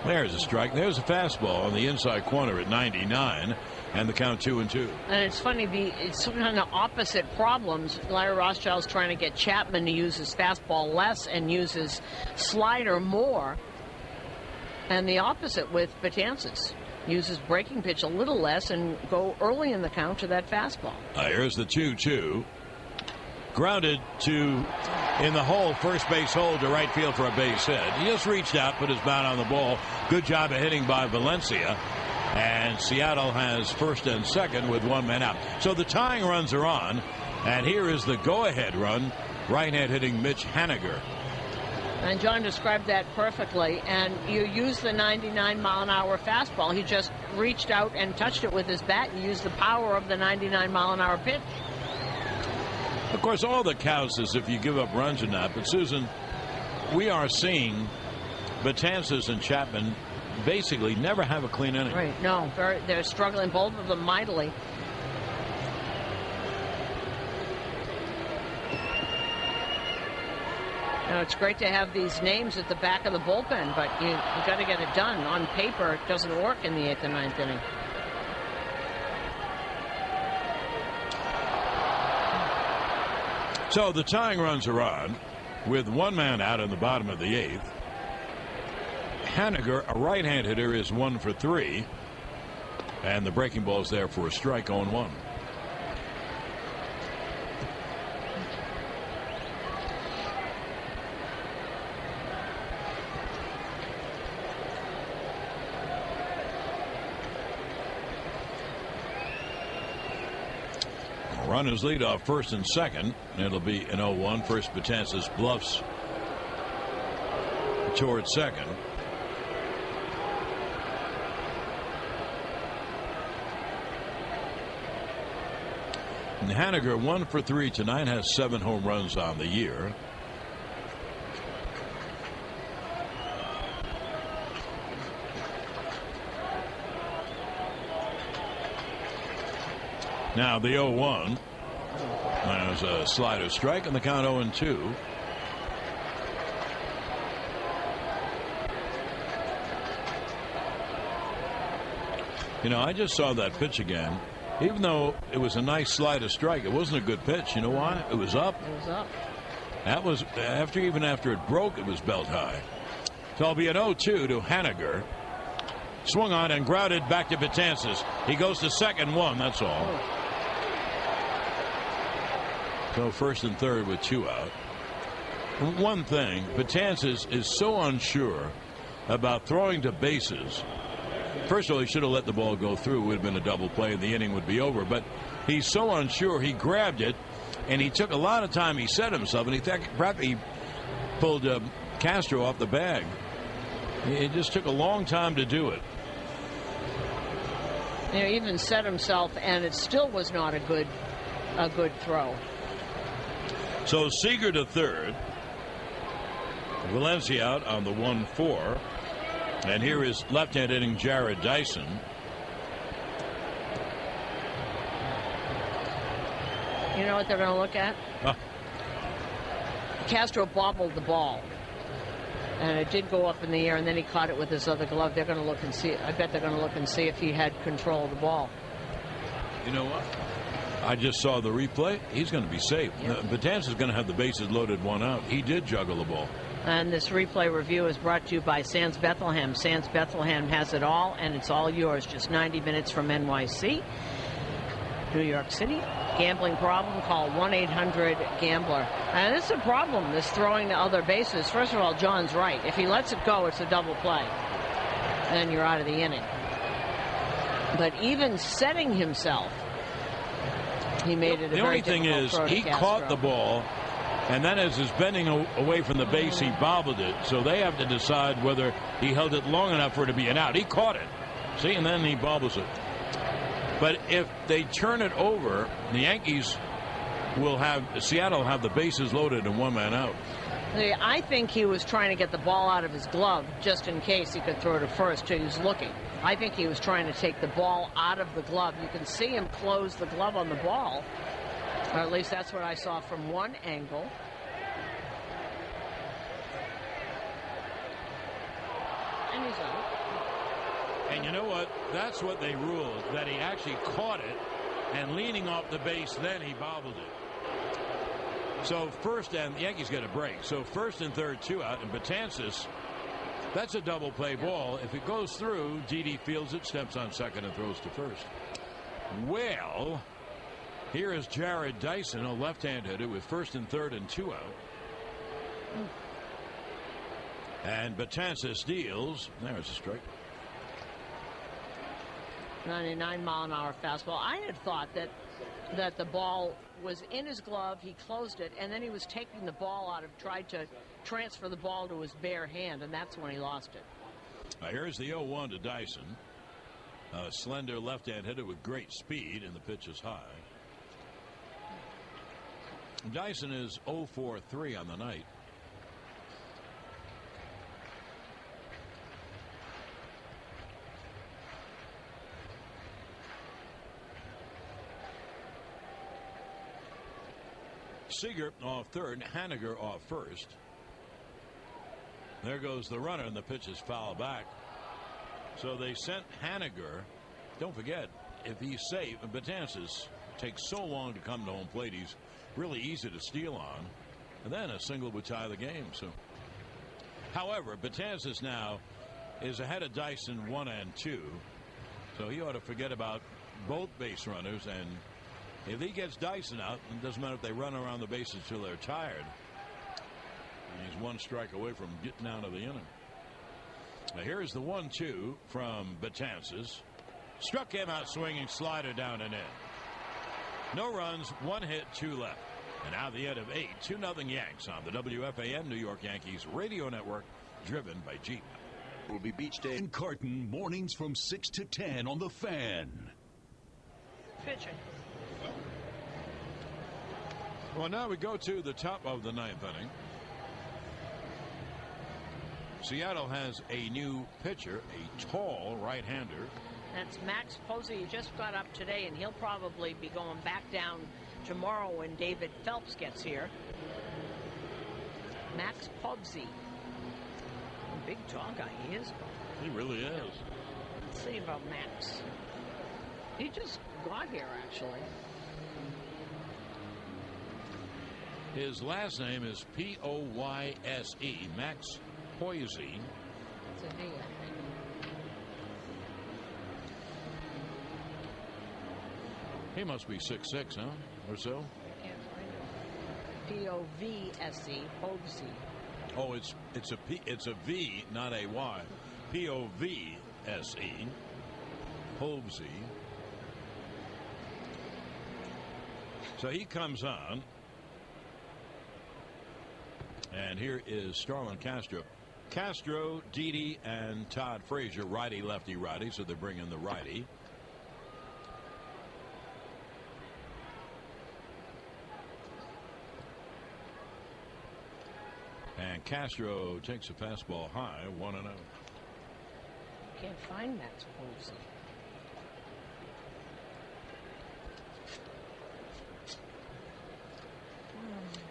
There's a strike. There's a fastball on the inside corner at 99. And the count 2-2. And it's funny, it's kind of opposite problems. Larry Rothschild's trying to get Chapman to use his fastball less and use his slider more. And the opposite with Betances. Use his breaking pitch a little less and go early in the count to that fastball. Here's the 2-2. Grounded to in the hole, first base hole to right field for a base hit. He just reached out, put his bat on the ball. Good job of hitting by Valencia. And Seattle has first and second with 1 man out. So the tying runs are on. And here is the go-ahead run. Right-hand hitting Mitch Haniger. And John described that perfectly. And you use the 99-mile-an-hour fastball. He just reached out and touched it with his bat and used the power of the 99-mile-an-hour pitch. Of course, all that counts is if you give up runs or not. But, Susan, we are seeing Betances and Chapman basically never have a clean inning. Right. No, they're struggling, both of them, mightily. Now, it's great to have these names at the back of the bullpen, but you got to get it done. On paper, it doesn't work in the 8th and 9th inning. So the tying runs are on with 1 man out in the bottom of the 8th. Haniger, a right-hand hitter, is 1 for 3. And the breaking ball is there for a strike, 0-1. Runners lead off first and second. It'll be an 0-1. First, Betances bluffs towards second. And Haniger, 1 for 3 tonight, has 7 home runs on the year. Now the 0-1. There's a slider strike and the count 0-2. You know, I just saw that pitch again. Even though it was a nice slider strike, it wasn't a good pitch. You know why? It was up. It was up. That was even after it broke, it was belt high. So it'll be an 0-2 to Haniger. Swung on and grounded back to Betances. He goes to second, one. That's all. So first and third with 2 out. One thing, Betances is so unsure about throwing to bases. First of all, he should have let the ball go through. It would have been a double play and the inning would be over. But he's so unsure. He grabbed it and he took a lot of time. He set himself and he pulled Castro off the bag. It just took a long time to do it. You know, even set himself, and it still was not a good throw. So Seager to third. Valencia out on the 1-4. And here is left-hand hitting Jared Dyson. You know what they're going to look at? Castro bobbled the ball. And it did go up in the air, and then he caught it with his other glove. They're going to look and see. I bet they're going to look and see if he had control of the ball. You know what? I just saw the replay. He's going to be safe. Yep. Betances is going to have the bases loaded, 1 out. He did juggle the ball. And this replay review is brought to you by Sands Bethlehem. Sands Bethlehem has it all, and it's all yours. Just 90 minutes from NYC, New York City. Gambling problem? Call 1-800-GAMBLER. And this is a problem, this throwing to other bases. First of all, John's right. If he lets it go, it's a double play. And you're out of the inning. But even setting himself, he made it a very difficult throw to Castro. The only thing is, he caught the ball, and then as he's bending away from the base, he bobbled it. So they have to decide whether he held it long enough for it to be an out. He caught it. See, and then he bobbles it. But if they turn it over, the Yankees Seattle have the bases loaded and 1 man out. I think he was trying to get the ball out of his glove just in case he could throw it to first. He was looking. I think he was trying to take the ball out of the glove. You can see him close the glove on the ball. Or at least that's what I saw from one angle. And he's out. And you know what? That's what they ruled, that he actually caught it, and leaning off the base, then he bobbled it. So first, and the Yankees get a break. So first and third, 2 out, and Betances, that's a double play ball. If it goes through, Didi fields it, steps on second, and throws to first. Well, here is Jared Dyson, a left-hand hitter, with first and third and 2 out. And Betances deals. There's a strike. 99-mile-an-hour fastball. I had thought that the ball was in his glove. He closed it, and then he was taking the ball out tried to transfer the ball to his bare hand, and that's when he lost it. Here's the 0-1 to Dyson. A slender left-hand hitter with great speed, and the pitch is high. Dyson is 0-for-3 on the night. Seager off third, Haniger off first. There goes the runner, and the pitch is foul back. So they sent Haniger. Don't forget, if he's safe, and Betances takes so long to come to home plate, he's really easy to steal on. And then a single would tie the game. So, however, Betances now is ahead of Dyson 1 and 2. So he ought to forget about both base runners, and if he gets Dyson out, it doesn't matter if they run around the bases till they're tired. And he's 1 strike away from getting out of the inning. Now here's the 1-2 from Betances. Struck him out swinging, slider down and in. No runs, 1 hit, 2 left. And now the end of 8, 2-0 Yanks on the WFAN New York Yankees radio network, driven by Jeep. Will be Beach Day in Carton, mornings from 6 to 10 on The Fan. Pitching. Well, now we go to the top of the 9th inning. Seattle has a new pitcher, a tall right-hander. That's Max Posey. He just got up today, and he'll probably be going back down tomorrow when David Phelps gets here. Max Posey. big tall guy. He is. He really is. Let's see about Max. He just got here, actually. His last name is Poyse, Max Poyse. It's a V, I think. He must be 6'6", huh? Or so? I can't find him. Povse, Povse. Oh, it's a V, not a Y. Povse, Povse. So he comes on. And here is Starlin Castro. Castro, Didi, and Todd Frazier, righty, lefty, righty. So they bring in the righty. And Castro takes a fastball high, 1-0. Can't find Max Povse.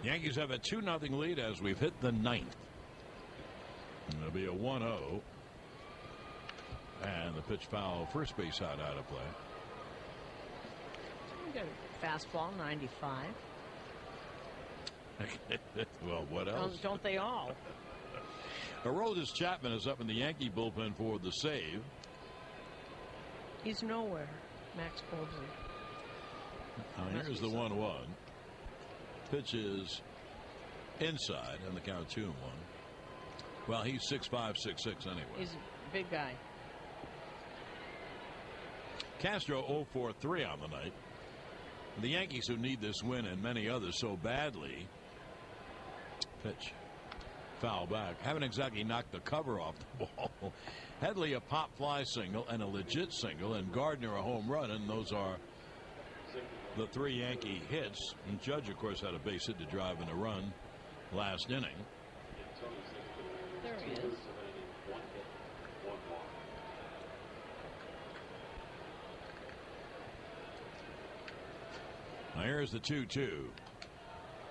Yankees have a 2-0 lead as we've hit the ninth. It'll be a 1-0. And the pitch foul, first base side out of play. We got a fastball, 95. Well, what else? Don't they all? Aroldis Chapman is up in the Yankee bullpen for the save. He's nowhere, Max Povse. Here's the 1-1. Pitch is inside, and the count 2-1. Well, he's 6'5", 6'6" anyway. He's a big guy. Castro 0-for-3 on the night. The Yankees, who need this win and many others so badly. Pitch. Foul back. Haven't exactly knocked the cover off the ball. Headley a pop fly single and a legit single, and Gardner a home run, and those are the 3 Yankee hits. And Judge, of course, had a base hit to drive in a run last inning. There he is. Now here's the 2-2.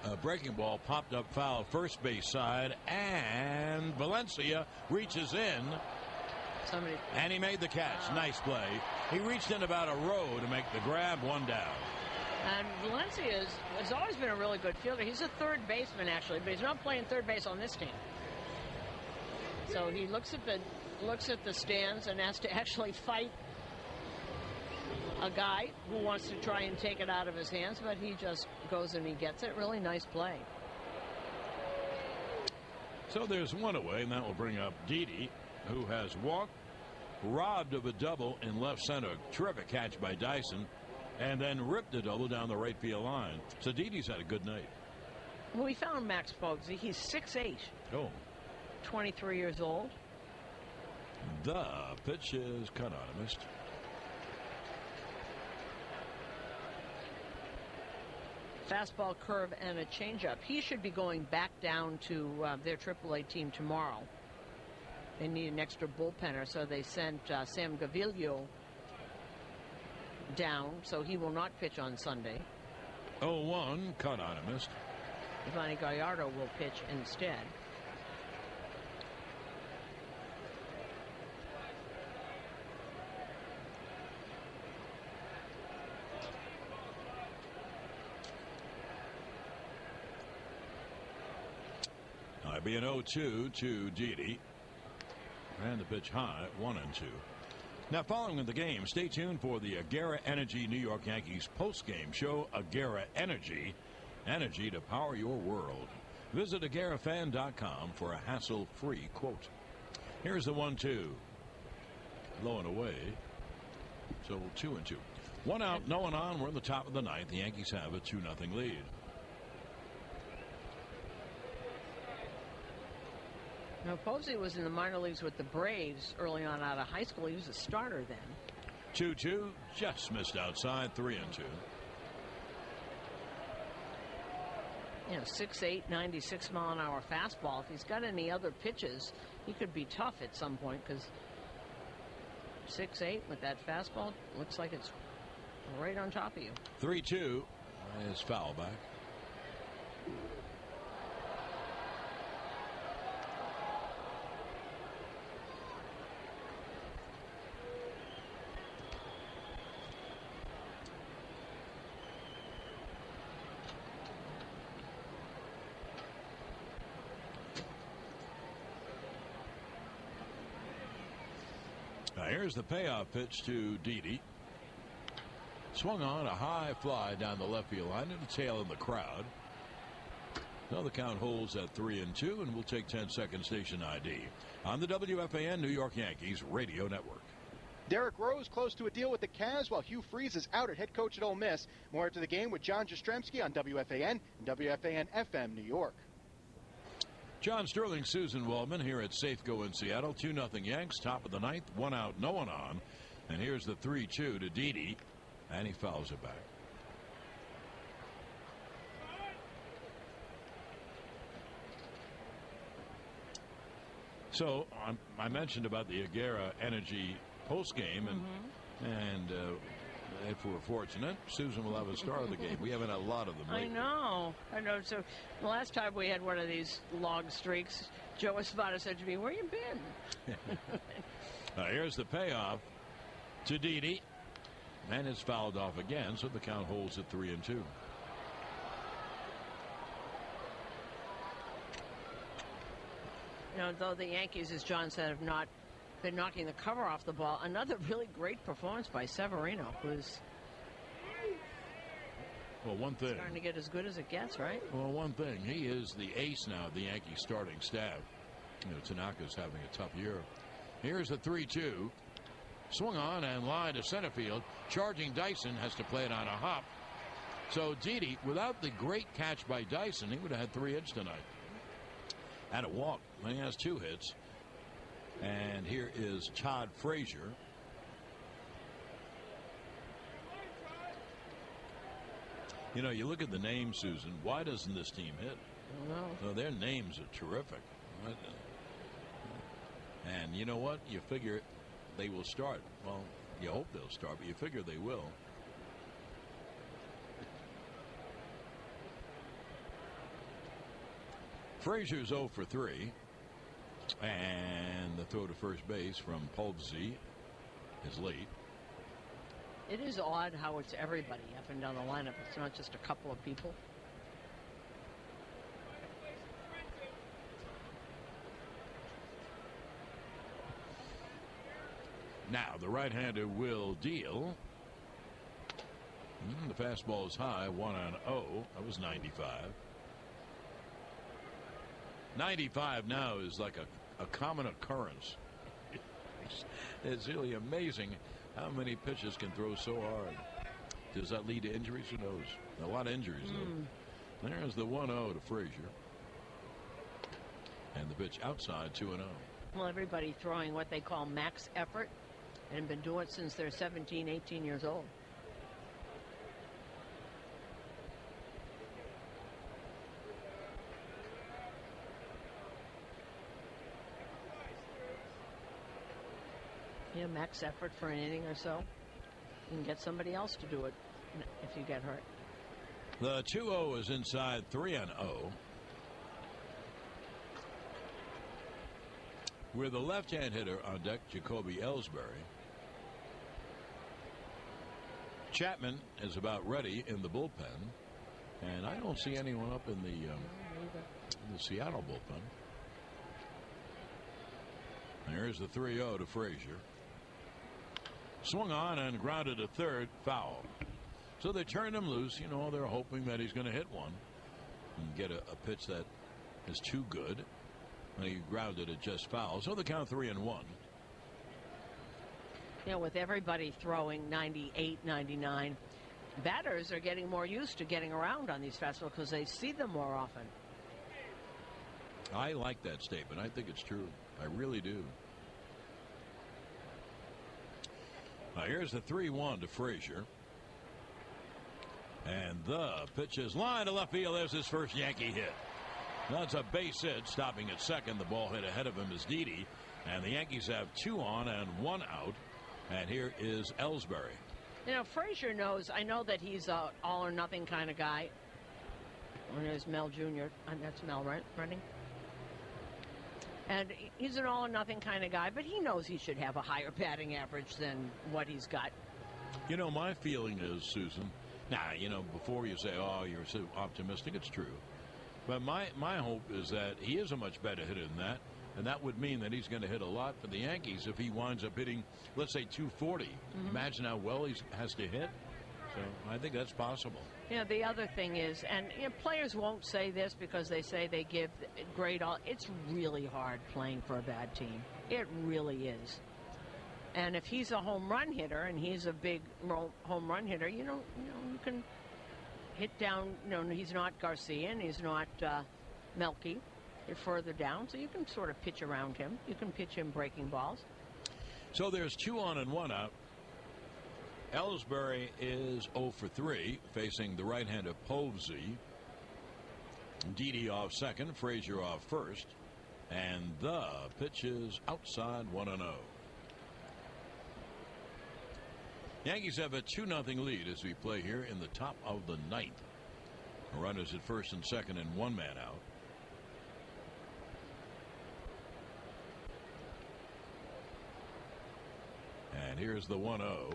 A breaking ball popped up foul first base side, and Valencia reaches in. And he made the catch. Nice play. He reached in about a row to make the grab, 1 down. And Valencia has always been a really good fielder. He's a third baseman, actually, but he's not playing third base on this team. So he looks at the stands and has to actually fight a guy who wants to try and take it out of his hands, but he just goes and he gets it. Really nice play. So there's 1 away, and that will bring up Didi, who has walked, robbed of a double in left center. Terrific catch by Dyson, and then ripped a double down the right field line. So Didi's had a good night. Well, we found Max Povse. He's 6'8". Oh. 23 years old. The pitch is cut on him. Missed. Fastball, curve, and a changeup. He should be going back down to their AAA team tomorrow. They need an extra bullpenner, so they sent Sam Gaviglio down, so he will not pitch on Sunday. 0-1, cut on him. Missed. Giovanni Gallardo will pitch instead. It'll be an 0-2 to Didi. And the pitch high, 1-2. Now, following the game, stay tuned for the Agera Energy New York Yankees post-game show. Agera Energy, energy to power your world. Visit agerafan.com for a hassle-free quote. Here's the 1-2. Low and away. So 2-2. 1 out, no one on. We're in the top of the ninth. The Yankees have a 2-0 lead. Now, Povse was in the minor leagues with the Braves early on out of high school. He was a starter then. 2-2, just missed outside, 3-2. You know, 6'8", 96-mile-an-hour fastball. If he's got any other pitches, he could be tough at some point, because 6'8" with that fastball looks like it's right on top of you. 3-2 is foul back. Now here's the payoff pitch to Didi. Swung on a high fly down the left field line and a tail in the crowd. Now the count holds at 3-2, and we'll take 10-second station ID on the WFAN New York Yankees radio network. Derek Rose close to a deal with the Cavs, while Hugh Freeze is out at head coach at Ole Miss. More after the game with John Jastrzemski on WFAN and WFAN FM New York. John Sterling, Susan Waldman here at Safeco in Seattle. 2-0 Yanks, top of the ninth, 1 out, no one on. And here's the 3-2 to Didi, and he fouls it back. So I mentioned about the Aguirre Energy post game, and if we're fortunate, Susan will have a star of the game. We haven't had a lot of them lately. I know. So the last time we had one of these long streaks, Joe Espada said to me, "Where you been?" Here's the payoff to Didi, and it's fouled off again, so the count holds at 3-2. Though the Yankees, as John said, have not been knocking the cover off the ball, another really great performance by Severino, who's one thing starting to get as good as it gets, right? Well, one thing, he is the ace now of the Yankees starting staff. Tanaka's having a tough year. Here's the 3-2. Swung on and line to center field. Charging Dyson has to play it on a hop. So Didi, without the great catch by Dyson, he would have had 3 hits tonight. And a walk. He has 2 hits. And here is Todd Frazier. You look at the name, Susan. Why doesn't this team hit? I don't know. No, their names are terrific. And you know what? You figure they will start. Well, you hope they'll start, but you figure they will. Frazier's 0 for 3. And the throw to first base from Pulvzy is late. It is odd how it's everybody up and down the lineup. It's not just a couple of people. Now the right-hander will deal. The fastball is high, 1-0. That was 95. 95 now is like a common occurrence. It's really amazing how many pitchers can throw so hard. Does that lead to injuries? Who knows? A lot of injuries, though. There's the 1-0 to Frazier. And the pitch outside, 2-0. Well, everybody throwing what they call max effort and been doing it since they're 17, 18 years old. Max effort for an inning or so. You can get somebody else to do it if you get hurt. The 2-0 is inside, 3-0. With the left-hand hitter on deck, Jacoby Ellsbury. Chapman is about ready in the bullpen, and I don't see anyone up in the Seattle bullpen. There's the 3-0 to Frazier. Swung on and grounded to third, foul. So they turned him loose. They're hoping that he's going to hit one and get a pitch that is too good. And he grounded it just foul. So the count 3-1. With everybody throwing 98, 99, batters are getting more used to getting around on these fastballs because they see them more often. I like that statement. I think it's true. I really do. Now here's the 3-1 to Frazier. And the pitch is line to left field. There's his first Yankee hit. That's a base hit. Stopping at second. The ball hit ahead of him is Didi. And the Yankees have 2 on and 1 out. And here is Ellsbury. Frazier knows. I know that he's an all-or-nothing kind of guy. And there's Mel Jr. And that's Mel, right? Running. And he's an all-or-nothing kind of guy, but he knows he should have a higher batting average than what he's got. My feeling is, Susan, before you say, oh, you're so optimistic, it's true. But my hope is that he is a much better hitter than that. And that would mean that he's going to hit a lot for the Yankees if he winds up hitting, let's say, 240. Imagine how well he has to hit. So I think that's possible. Yeah, the other thing is, and players won't say this because they say they give great all. It's really hard playing for a bad team. It really is. And if he's a home run hitter and he's a big home run hitter, you can hit down. He's not Garcia and he's not Melky. You're further down, so you can sort of pitch around him. You can pitch him breaking balls. So there's 2 on and 1 out. Ellsbury is 0 for 3, facing the right-hander Povsey. Didi off second, Frazier off first, and the pitch is outside 1-0. Yankees have a 2-0 lead as we play here in the top of the 9th. Runners at first and second and 1 man out. And here's the 1-0.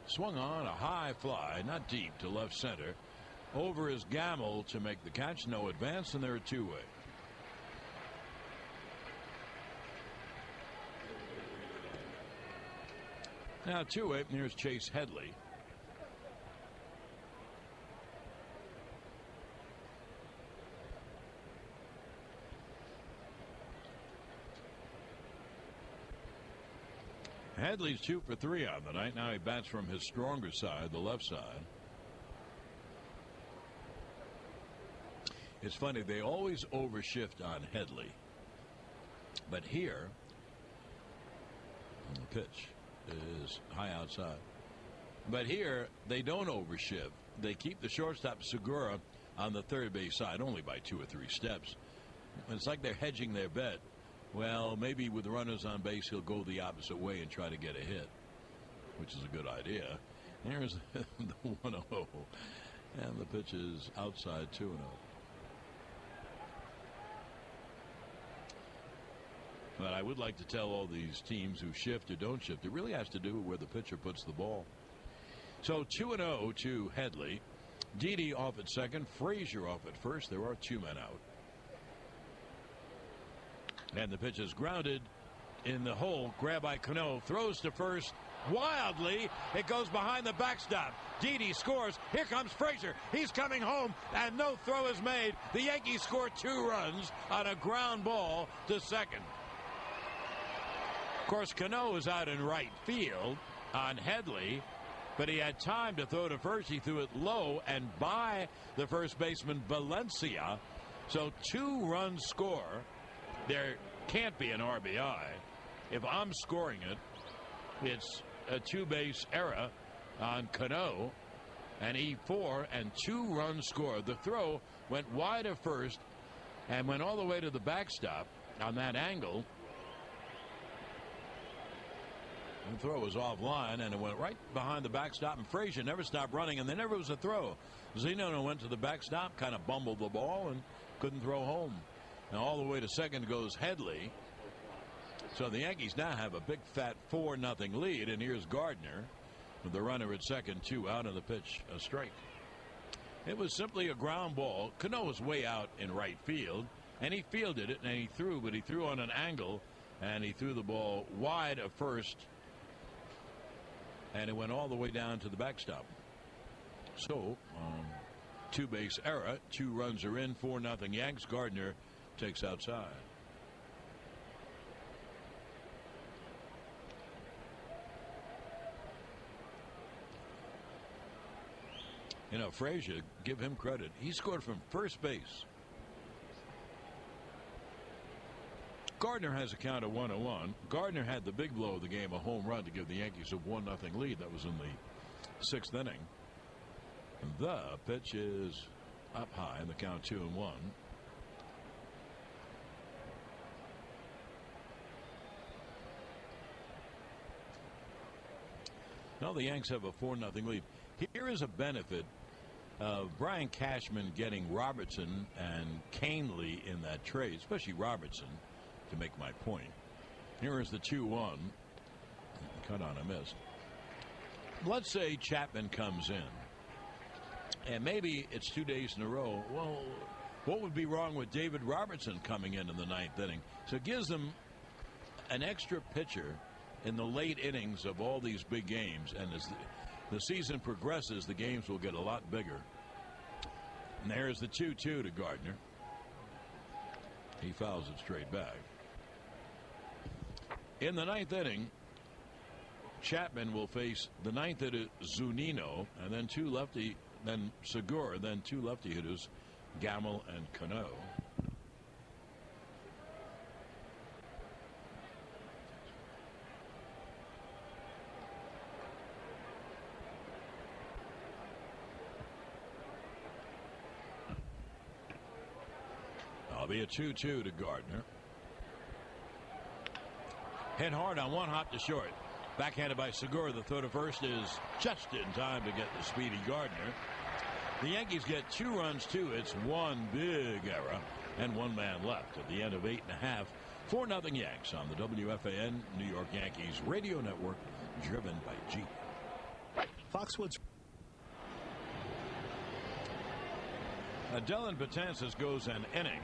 Swung on a high fly, not deep, to left center. Over is Gamble to make the catch. No advance, and they're a 2-way. Now 2-way, here's Chase Headley. Headley's 2 for 3 on the night. Now he bats from his stronger side, the left side. It's funny, they always overshift on Headley. But here, the pitch is high outside. But here, they don't overshift. They keep the shortstop Segura on the third base side, only by 2 or 3 steps. It's like they're hedging their bet. Well, maybe with runners on base, he'll go the opposite way and try to get a hit, which is a good idea. Here's the 1-0, and the pitch is outside 2-0. But I would like to tell all these teams who shift or don't shift, it really has to do with where the pitcher puts the ball. So 2-0 to Headley. Didi off at second, Frazier off at first. There are 2 men out. And the pitch is grounded in the hole. Grab by Cano. Throws to first. Wildly. It goes behind the backstop. Didi scores. Here comes Frazier. He's coming home. And no throw is made. The Yankees score 2 runs on a ground ball to second. Of course, Cano is out in right field on Headley. But he had time to throw to first. He threw it low and by the first baseman Valencia. So 2 runs score. There can't be an RBI. If I'm scoring it, it's a 2-base error on Cano, an E4, and 2 runs scored. The throw went wide of first and went all the way to the backstop on that angle. The throw was offline, and it went right behind the backstop, and Frazier never stopped running, and there never was a throw. Zeno went to the backstop, kind of bumbled the ball, and couldn't throw home. Now all the way to second goes Headley. So the Yankees now have a big fat 4-0 lead, and here's Gardner with the runner at second, 2 out, and the pitch a strike. It was simply a ground ball. Cano was way out in right field, and he fielded it, and he threw, but he threw on an angle, and he threw the ball wide of first, and it went all the way down to the backstop. So 2-base error. 2 runs are in. 4-0 Yanks. Gardner takes outside. Frazier, give him credit. He scored from first base. Gardner has a count of 1-1. Gardner had the big blow of the game, a home run to give the Yankees a 1-0 lead. That was in the 6th inning. The pitch is up high in the count, 2-1. Now the Yanks have a 4-0 lead. Here is a benefit of Brian Cashman getting Robertson and Canely in that trade, especially Robertson, to make my point. Here is the 2-1. Cut on a miss. Let's say Chapman comes in, and maybe it's 2 days in a row. Well, what would be wrong with David Robertson coming in the 9th inning? So it gives them an extra pitcher in the late innings of all these big games, and as the season progresses, the games will get a lot bigger. And there's the 2-2 to Gardner. He fouls it straight back. In the ninth inning, Chapman will face the ninth hitter Zunino, and then then Segura, then two lefty hitters, Gamel and Cano. It'll be a 2-2 to Gardner. Hit hard on one hop to short. Backhanded by Segura. The throw to first is just in time to get the speedy Gardner. The Yankees get 2 runs, 2 hits, 1 big error, and 1 man left at the end of 8.5. 4-0 Yanks on the WFAN New York Yankees radio network, driven by Jeep. Foxwoods. Dylan Betances goes an inning.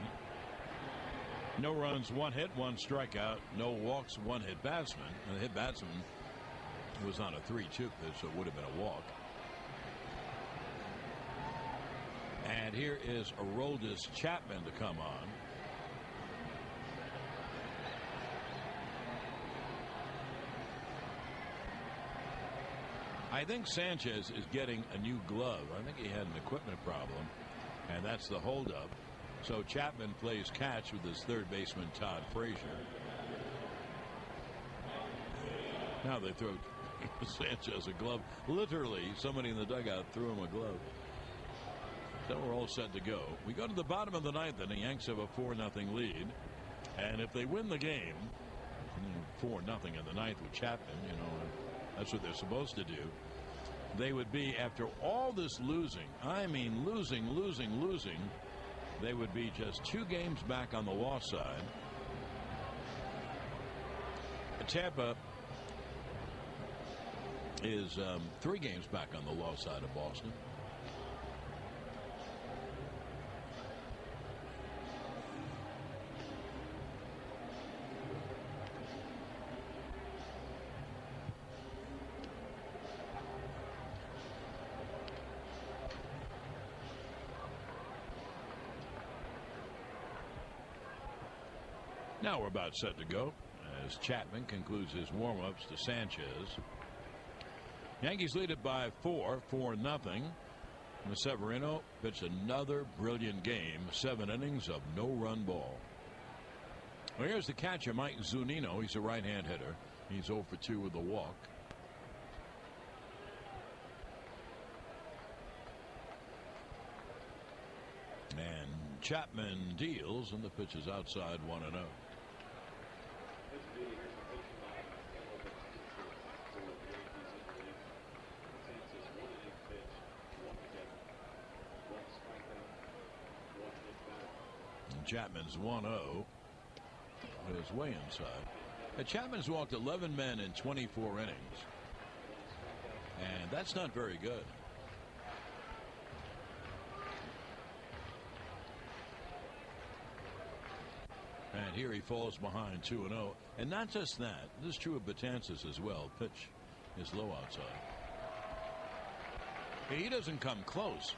No runs, 1 hit, 1 strikeout. No walks, 1 hit batsman. And the hit batsman was on a 3-2 pitch, so it would have been a walk. And here is Aroldis Chapman to come on. I think Sanchez is getting a new glove. I think he had an equipment problem, and that's the holdup. So Chapman plays catch with his third baseman, Todd Frazier. Now they throw Sanchez a glove. Literally, somebody in the dugout threw him a glove. So we're all set to go. We go to the bottom of the ninth, and the Yanks have a 4-0 lead. And if they win the game, 4-0 in the ninth with Chapman, that's what they're supposed to do. They would be, after all this losing, I mean losing, they would be just 2 games back on the loss side. Tampa is 3 games back on the loss side of Boston. Now we're about set to go as Chapman concludes his warm-ups to Sanchez. Yankees lead it by 4-0. Severino pitched another brilliant game. 7 innings of no-run ball. Well, here's the catcher, Mike Zunino. He's a right-hand hitter. He's 0 for 2 with a walk. And Chapman deals, and the pitch is outside 1-0. Chapman's 1-0. Is way inside. Chapman's walked 11 men in 24 innings. And that's not very good. And here he falls behind 2-0. And not just that. This is true of Betances as well. Pitch is low outside. He doesn't come close.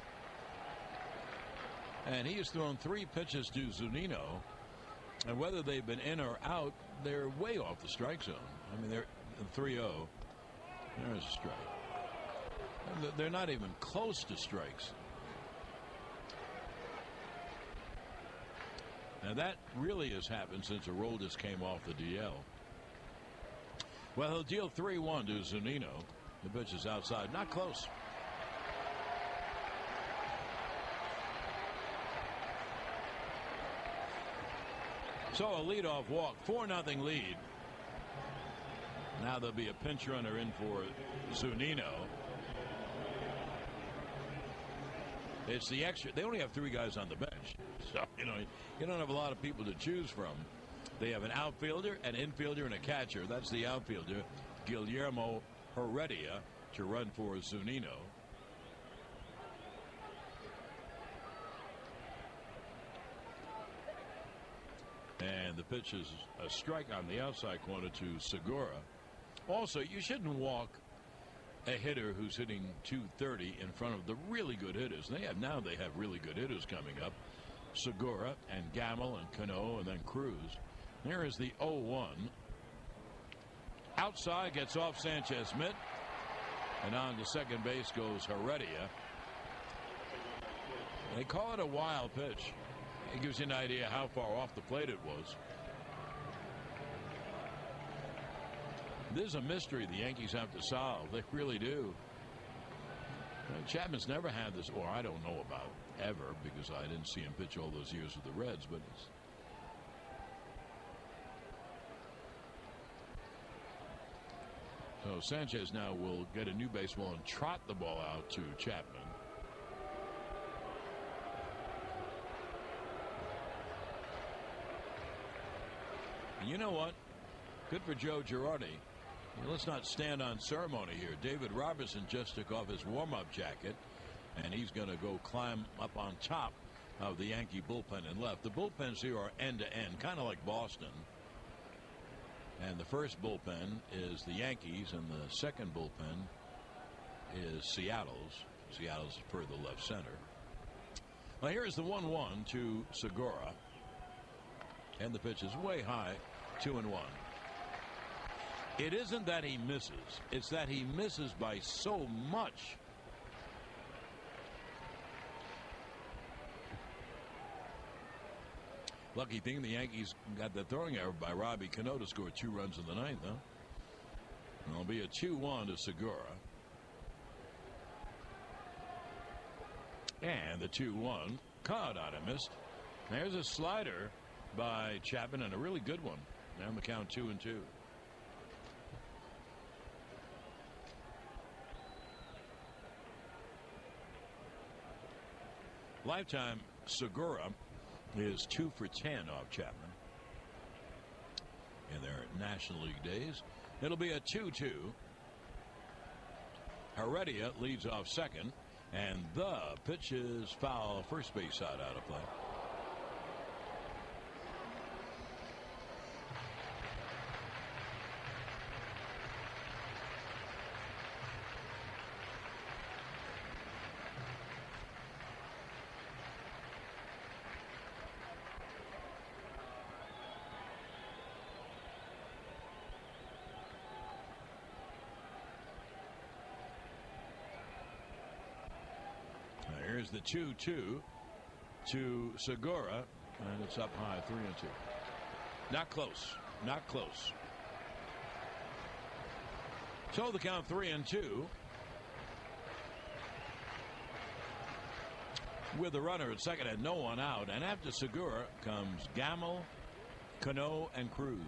And he has thrown 3 pitches to Zunino. And whether they've been in or out, they're way off the strike zone. I mean, they're 3-0. There's a strike. They're not even close to strikes. Now that really has happened since Aroldis came off the DL. Well, he'll deal 3-1 to Zunino. The pitch is outside, not close. So a leadoff walk, 4-0 lead. Now there'll be a pinch runner in for Zunino. It's the extra. They only have 3 guys on the bench. So, you don't have a lot of people to choose from. They have an outfielder, an infielder, and a catcher. That's the outfielder, Guillermo Heredia, to run for Zunino. And And the pitch is a strike on the outside corner to Segura. Also, you shouldn't walk a hitter who's hitting .230 in front of the really good hitters. They have really good hitters coming up. Segura and Gamble and Cano and then Cruz. There is the 0-1. Outside, gets off Sanchez-Smith. And on to second base goes Heredia. They call it a wild pitch. It gives you an idea how far off the plate it was. This is a mystery the Yankees have to solve. They really do. Chapman's never had this, or I don't know about ever, because I didn't see him pitch all those years with the Reds, but it's. So Sanchez now will get a new baseball and trot the ball out to Chapman. And you know what? Good for Joe Girardi. Let's not stand on ceremony here. David Robertson just took off his warm-up jacket, and he's going to go climb up on top of the Yankee bullpen and left. The bullpens here are end-to-end, kind of like Boston. And the first bullpen is the Yankees, and the second bullpen is Seattle's. Seattle's further left center. Well, here's the 1-1 to Segura. And the pitch is way high, 2-1. It isn't that he misses. It's that he misses by so much. Lucky thing the Yankees got the throwing error by Robbie Cano to score 2 runs in the ninth, though. It'll be a 2-1 to Segura. And the 2-1. Caught on him, missed. There's a slider by Chapman, and a really good one. Now the count 2-2. Lifetime Segura is 2 for 10 off Chapman in their National League days. It'll be a 2-2. Heredia leads off second, and the pitch is foul, first base side out of play. Here's the 2-2 to Segura, and it's up high, 3-2. Not close. Not close. So the count 3-2. With the runner at second and no one out. And after Segura comes Gamble, Cano, and Cruz.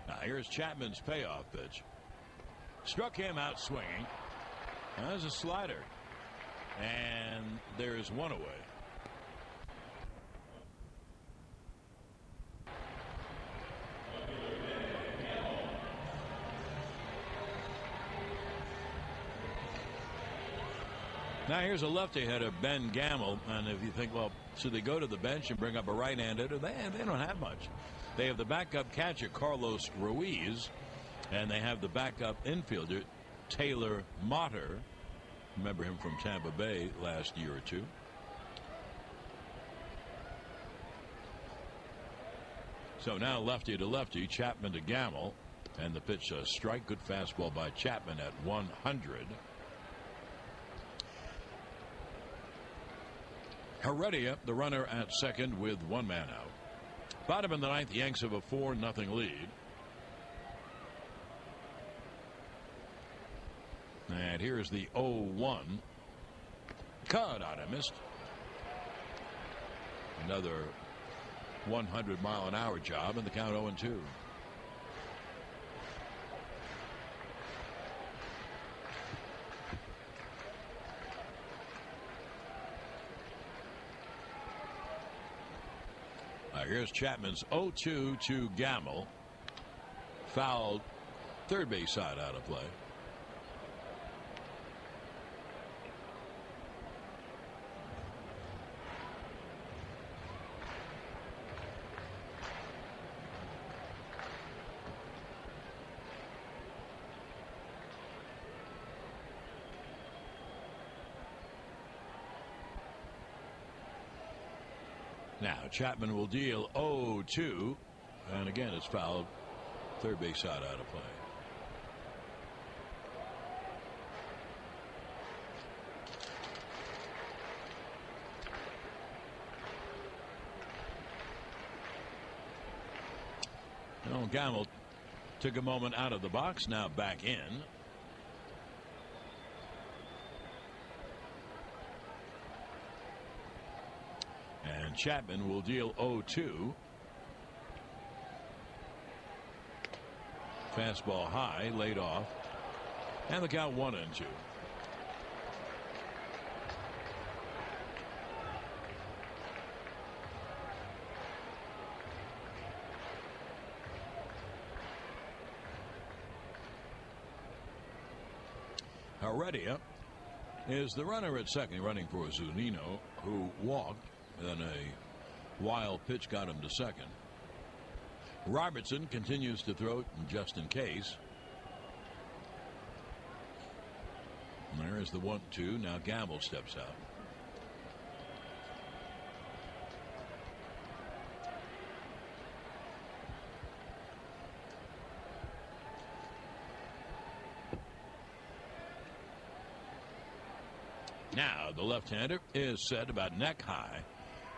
Now here's Chapman's payoff pitch. Struck him out swinging. Now there's a slider. And there's one away. Now here's a lefty hitter, Ben Gamble, and if you think, well, should they go to the bench and bring up a right-handed hitter? They don't have much. They have the backup catcher, Carlos Ruiz, and they have the backup infielder, Taylor Motter. Remember him from Tampa Bay last year or two. So now lefty to lefty, Chapman to Gamble, and the pitch, a strike, good fastball by Chapman at 100. Heredia, the runner at second with one man out. Bottom of the ninth, the Yanks have a 4-0 lead. And here's the 0-1. Cut on him, missed. Another 100-mile-an-hour job, and the count 0-2. Here's Chapman's 0-2 to Gamble. Fouled, third base side out of play. Now Chapman will deal 0-2, and again it's fouled. Third base side out of play. Well, Gamble took a moment out of the box, now back in. And Chapman will deal 0-2. Fastball high, laid off. And the count 1-2. Heredia is the runner at second, running for Zunino, who walked. Then a wild pitch got him to second. Robertson continues to throw it just in case. And there is the 1-2. Now Gamble steps out. Now the left-hander is set about neck high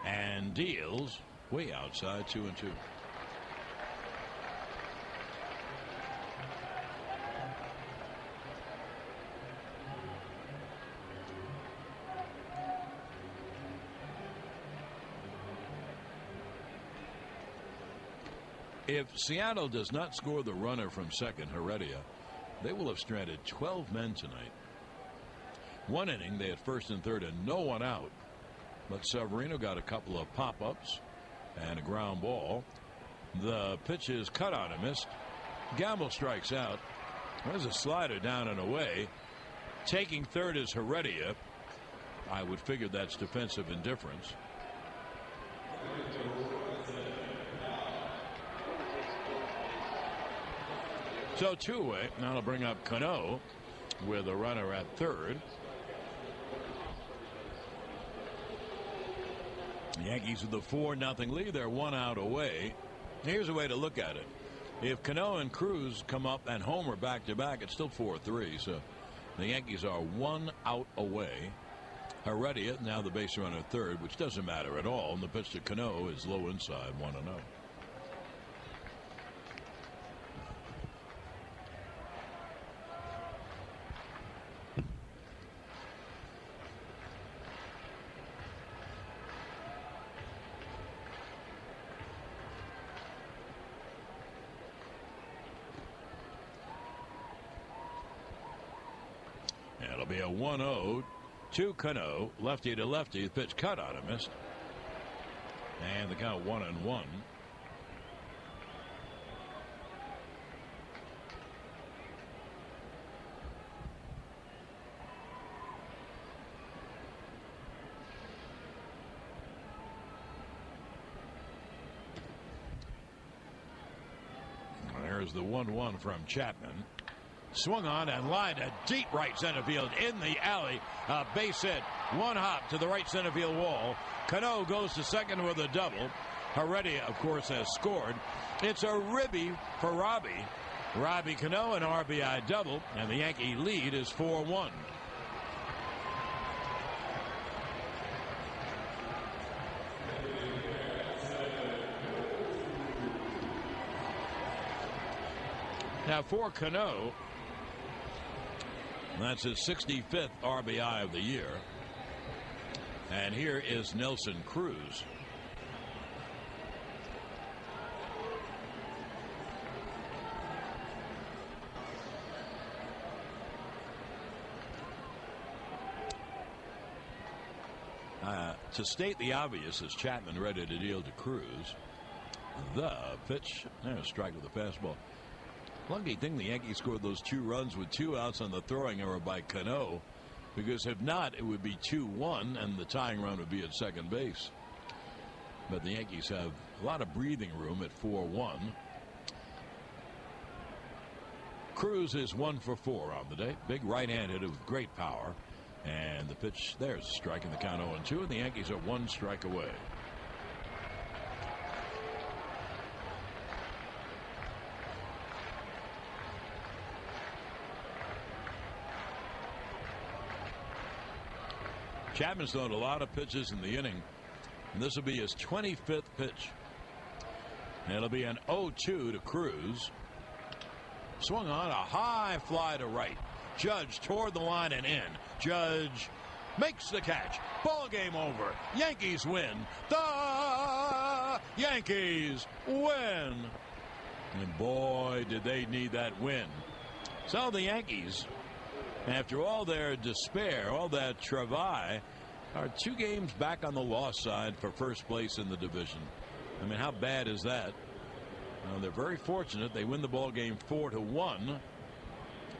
and deals way outside 2-2. If Seattle does not score the runner from second, Heredia, they will have stranded 12 men tonight. One inning, they had first and third and no one out. But Severino got a couple of pop-ups and a ground ball. The pitch is cut on and missed. Gamble strikes out. There's a slider down and away. Taking third is Heredia. I would figure that's defensive indifference. So two-way. Now it'll bring up Cano with a runner at third. The Yankees with the 4-0 lead. They're 1 out away. Here's a way to look at it. If Cano and Cruz come up and homer back-to-back, it's still 4-3. So the Yankees are 1 out away. Heredia, now the base runner at third, which doesn't matter at all. And the pitch to Cano is low inside, 1-0. It'll be a 1-0 to Cano. Lefty to lefty. The pitch cut on him. Missed. And the count 1-1. There's the 1-1 from Chapman. Swung on and lined a deep right center field in the alley. A base hit. One hop to the right center field wall. Cano goes to second with a double. Heredia, of course, has scored. It's a ribby for Robbie. Robbie Cano, an RBI double, and the Yankee lead is 4-1. Now for Cano, that's his 65th RBI of the year. And here is Nelson Cruz. To state the obvious, is Chapman ready to deal to Cruz? The pitch. There's a strike with a fastball. Lucky thing the Yankees scored those 2 runs with 2 outs on the throwing error by Cano, because if not, it would be 2-1 and the tying run would be at second base. But the Yankees have a lot of breathing room at 4-1. Cruz is 1 for 4 on the day. Big right-hand hitter with great power. And the pitch, there's a strike in the count 0-2, and the Yankees are 1 strike away. Chapman's thrown a lot of pitches in the inning, and this will be his 25th pitch. And it'll be an 0-2 to Cruz. Swung on a high fly to right. Judge toward the line and in. Judge makes the catch. Ball game over. Yankees win. The Yankees win. And boy, did they need that win. So the Yankees, after all their despair, all that travail, are 2 games back on the loss side for first place in the division. I mean, how bad is that? They're very fortunate. They win the ball game 4-1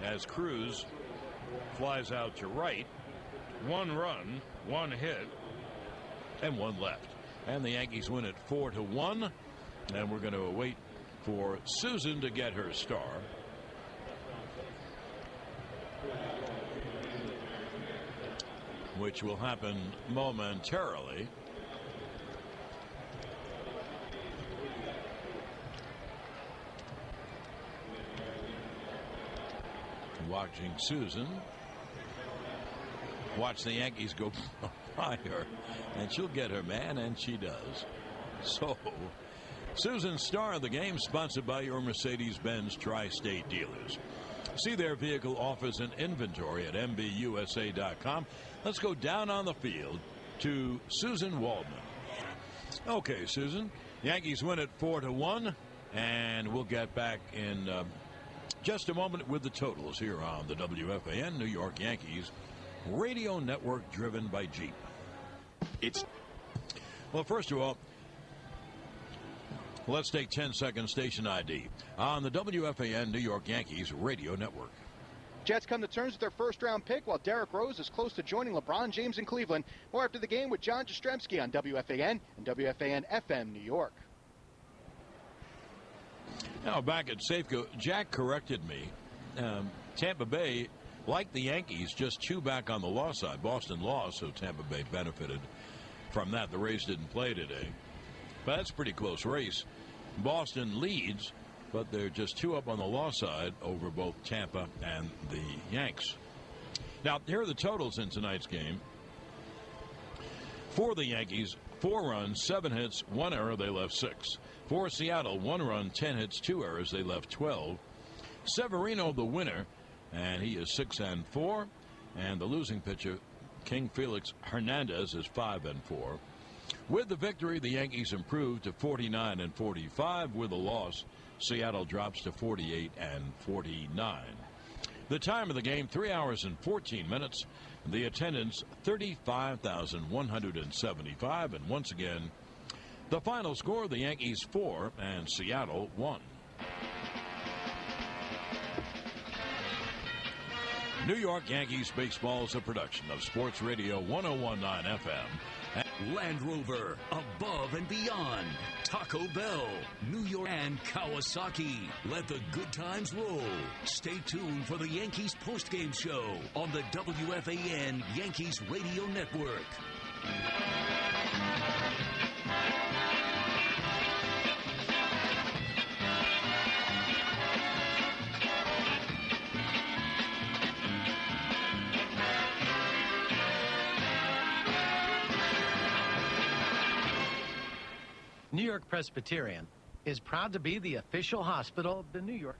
as Cruz flies out to right. 1 run, 1 hit, and 1 left. And the Yankees win it 4-1. And we're going to wait for Susan to get her star. Which will happen momentarily. Watching Susan watch the Yankees go by her, and she'll get her man, and she does. So Susan's star of the game, sponsored by your Mercedes-Benz Tri-State dealers. See their vehicle offers and inventory at MBUSA.com. Let's go down on the field to Susan Waldman. Okay, Susan, Yankees win it 4-1, and we'll get back in just a moment with the totals here on the WFAN New York Yankees radio network, driven by Jeep. Well, first of all, let's take 10-second station ID on the WFAN New York Yankees radio network. Jets come to terms with their first-round pick, while Derrick Rose is close to joining LeBron James in Cleveland. More after the game with John Jastrzemski on WFAN and WFAN FM New York. Now back at Safeco, Jack corrected me. Tampa Bay, like the Yankees, just 2 back on the loss side. Boston lost, so Tampa Bay benefited from that. The Rays didn't play today. But that's a pretty close race. Boston leads, but they're just 2 up on the loss side over both Tampa and the Yanks. Now, here are the totals in tonight's game. For the Yankees, 4 runs, 7 hits, 1 error, they left 6. For Seattle, 1 run, 10 hits, 2 errors, they left 12. Severino, the winner, and he is 6-4. And the losing pitcher, King Felix Hernandez, is 5-4. With the victory, the Yankees improved to 49-45. With a loss, Seattle drops to 48-49. The time of the game, 3 hours and 14 minutes. The attendance, 35,175. And once again, the final score, the Yankees 4 and Seattle 1. New York Yankees baseball is a production of Sports Radio 101.9 FM. Land Rover, above and beyond. Taco Bell, New York, and Kawasaki. Let the good times roll. Stay tuned for the Yankees postgame show on the WFAN Yankees Radio Network. New York Presbyterian is proud to be the official hospital of the New York